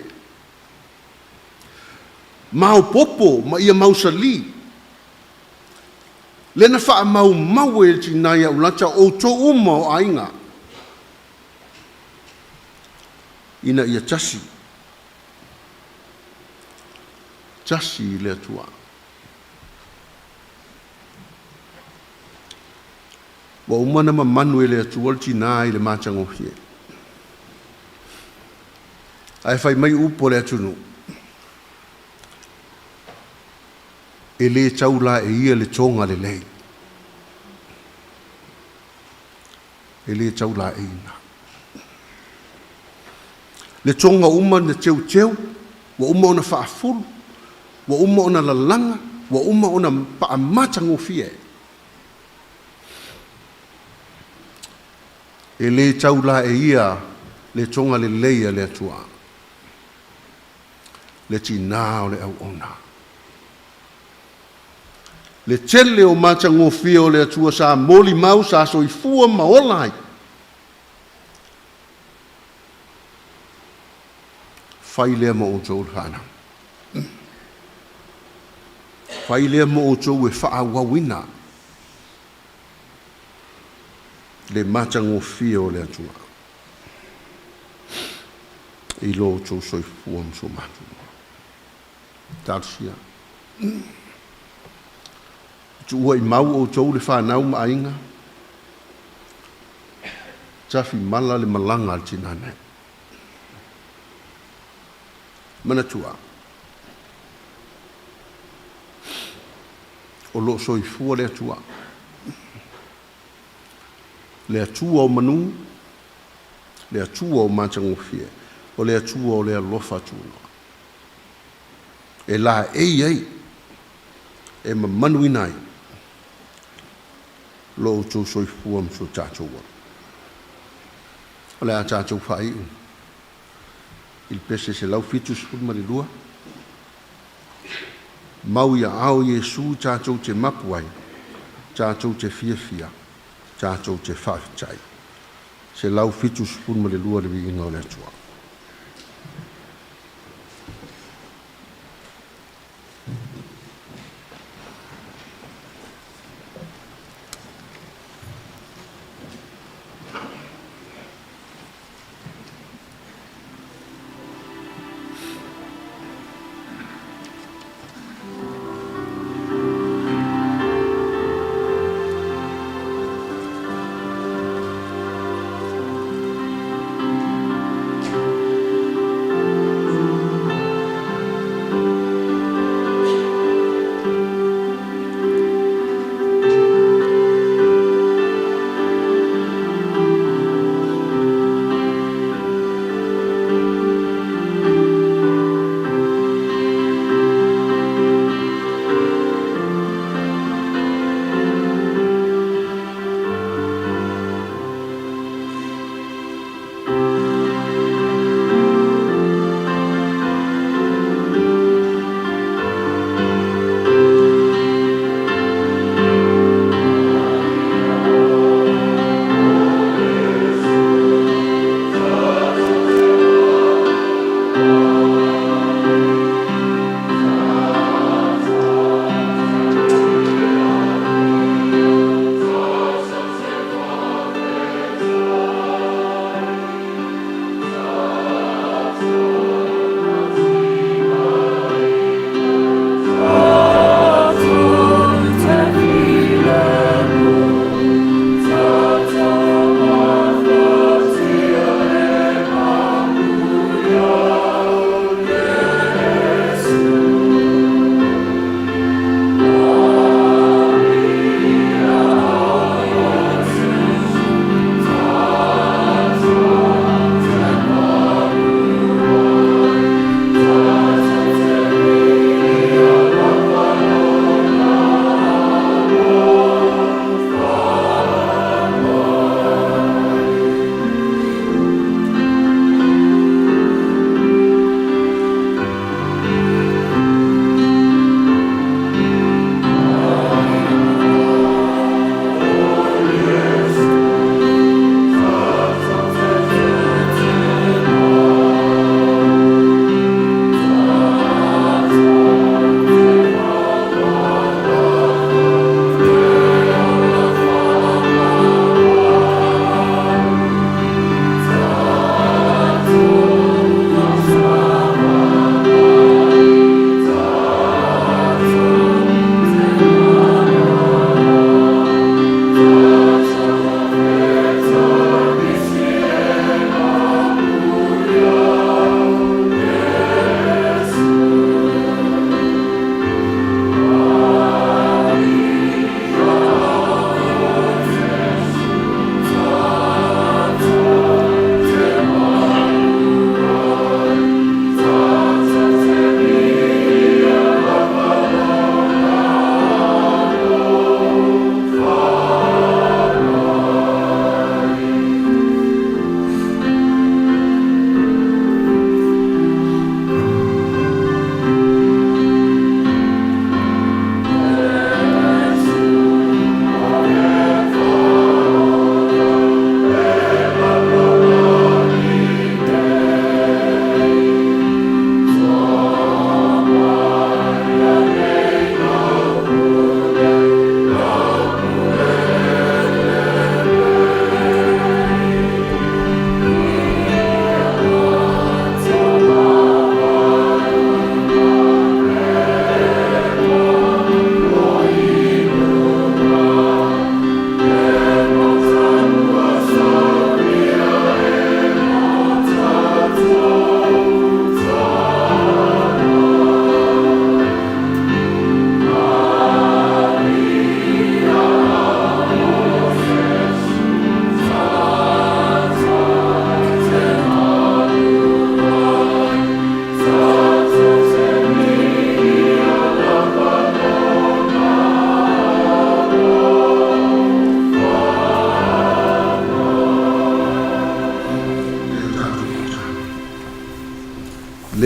Mau popo ma ia mausali. Lena wha mau e tinai a ulata o tō uma o ainga. Ina ia tasi. Tasi I le atua. Wa umana ma manu ele atu alti nā I le mātango hie. Ai whai mai upo le atunu. E le taula e ia le tonga le lei. E le taula e ina. Le tonga uma na teu teu, wa uma ona whaafuru, wa uma ona lalanga, wa uma ona paamatanga fie. E le taula e ia le tonga le leia le atua. Le tina o le au ona. Le tele o matango fio le atua sa moli mau sa soifua maolai. Whai lea mo o tōr hana. whai lea mo o tau e wha wawina. Le matango fia o le atua. I lo tau soi fuam so matu. Tarsia. Tua i mau o tau le whanau mainga. Tafi mala le malanga al tinane. Manatua. O lo soi fua le atua. Le atua o manu, le atua o matangofie, o le atua o le alofa atua. E la ei, e mamanu inai, lo o tau soi fua mso tātoua. O le a tātou whai u. Il pese se lau fitus pun marilua. Mau ia ao Iesu tātou te mapuai, tātou te fia, tātou te whawhitai. Se lau fitus pun marilua le vi inga o le atua.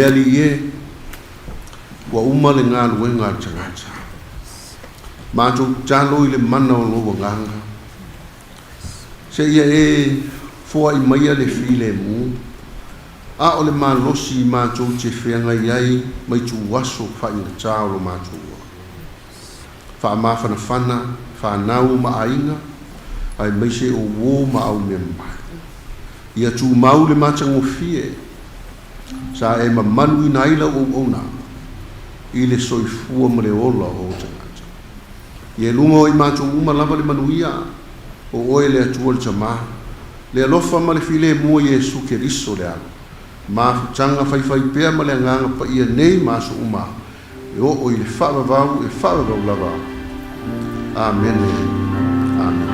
le ali e wa uma le ngā lue ngā tangata. Mātou talo I le mana o loa nganga. Se ia e fua I maia le file mu. A o le malosi mātou te whianga iai mai tu waso whainga tā o lo mātou. Wha mawhana whana, wha nau ma ainga, ai mai se o wō ma au me mai. Ia tu mau le mātango fie, sa e ma manu I naila o ona, I le soifua ma le ola o tangata. Ia lunga o I mātou uma lava le manuia, o oe le atua le tama, le alofa ma le file mua Iesu ke riso le alo. Ma futanga whaiwhai pēr ma le nganga pa ia nei māso uma, e o I le whaavavau e whaavavau lava. Amen. Amen.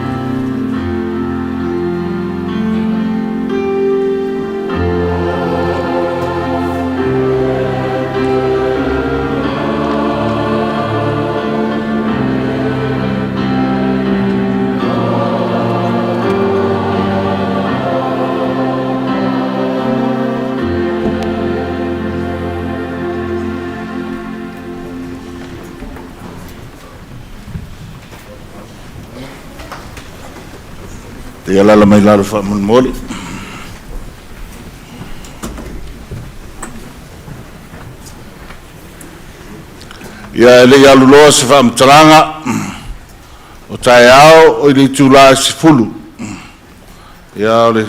Te ala mai laro fa mon moli. Ia le alu loa se fa mtaranga o tai ao o le tula se fulu. Ia le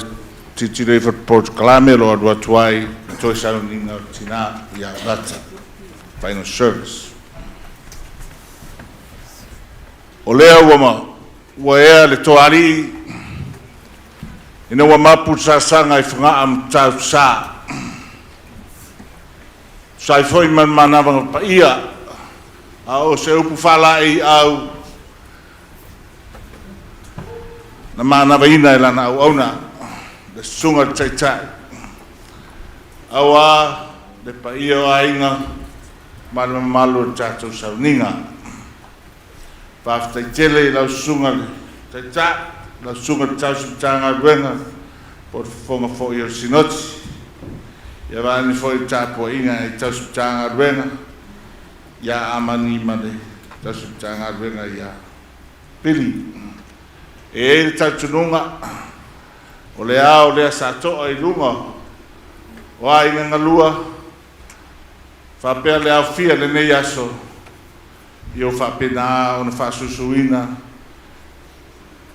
titire for Port Kalame lo adwa tuai toi sa ninga tina ia data final service. O lea wa ea le toari ina wa mapu sasanga I whanga am tau sa. Sai foi man manava pa ia. A o se upu whala I au. Na manava ina I lana au auna. Le sunga taitai. Awa le pa ia o ainga. Malama malu tatou sauninga. Paftai tele I lau sunga le taitai. La sunga tau tanga ruenga por fonga fo yo sinoti ya vani fo tapo inga I tau tanga ruenga ya amani mane tau tanga ruenga ya pili e tau tununga o le ao le sato ai lunga wa inga ngalua fa pe le au fia le ne yaso yo fa pena ona fa susuina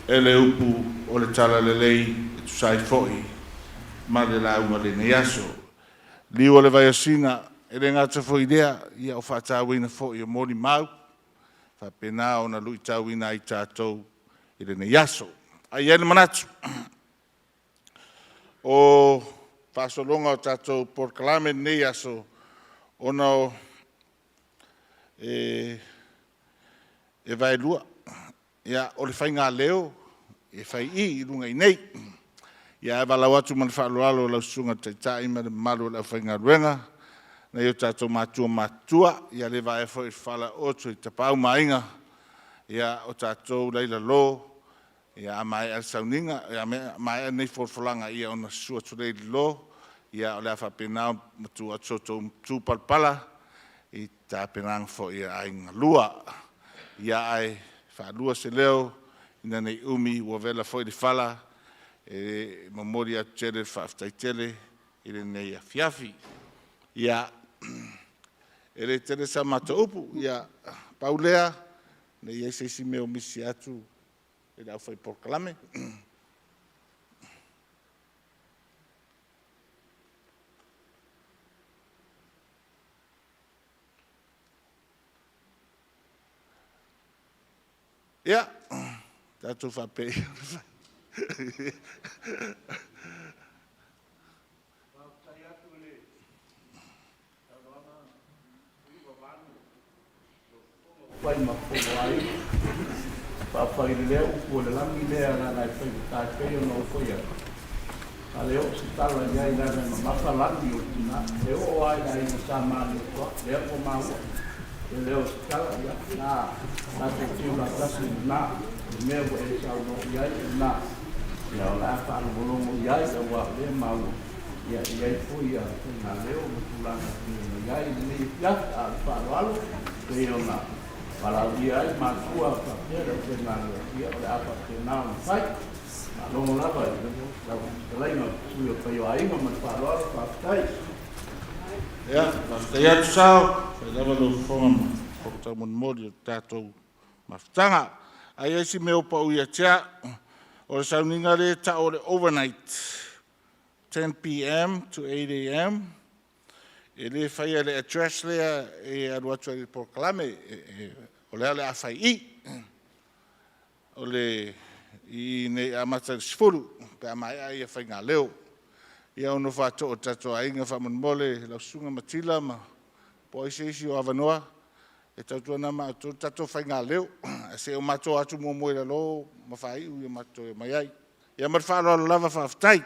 ele upu o le tala le lei tu sai foi ma le la uma le neaso li o le vai asina ele ngata foi idea ia o fa tawina foi o moli mau fa pena ona lui tawina I tatou I le neaso ai ele manatu o fa so longa o tatou por Kalame neaso ona e vai lua ia o le whainga leo, e whai I runga I nei. Ia e walau atu man whaaloalo lau sunga taitai ma le malu lau whainga ruenga. Na i o tātou matua, ia le vai e whai whala otu I tapau mainga. Ia o tātou leila lo, ia a mai al sauninga, ia mai nei forfolanga ia ona sua tu leila lo, ia o le a whapenao matua soto tūpalpala, I tā penang fo ia ainga lua. Ia ai fa lua se leo ina nei umi wa vela foi de fala e memoria tele fa sta tele ile nei fiafi ia ele tele sa matopu ia paulea nei ese si me omisi atu ele foi por Kalame ia tātou whapei. Pai mafu ai, papai leo o le langi lea na nai whai o no whaia. A leo se tala ia I nana ma mawha langi o tina, leo o ai nai na sa mani o toa, leo o maua. E leo se tala ia na te tiu na tasi na, mea o e sa no iai na. Ia o la wha anu volongo iai, e wa le maua. Ia i fui a ngā leo mo tūlanga ni ai ni ia a wharoalo te o ngā whalau ia ai mātua ka pera te ngā ia o le apa te nāo whai ma longo lava i le lau talainga ui o pai o ainga ma wharoalo whaatai. Ia, te atu sao, whai lava lo whonga ma whakatau mon mori o tātou mawhtanga. Ai eisi meo pa ui a tia, o le sauninga re ta o le overnight. 10 p.m. to 8 a.m. E le whaia le address lea e aru atu i proklame o lea le awhai I. O le I nei amata sifuru, pe amai ai a whai ngā leo. Ia ono whato o tato a inga whaman mole, lau sunga matila ma po isi o avanoa. E tautua na ma tato whai ngā leo. A se o mato atu mua moe la lo, ma whai u i mato e mai ai. Ia mar whaaro lava whaftai.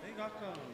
Hey, Gaka.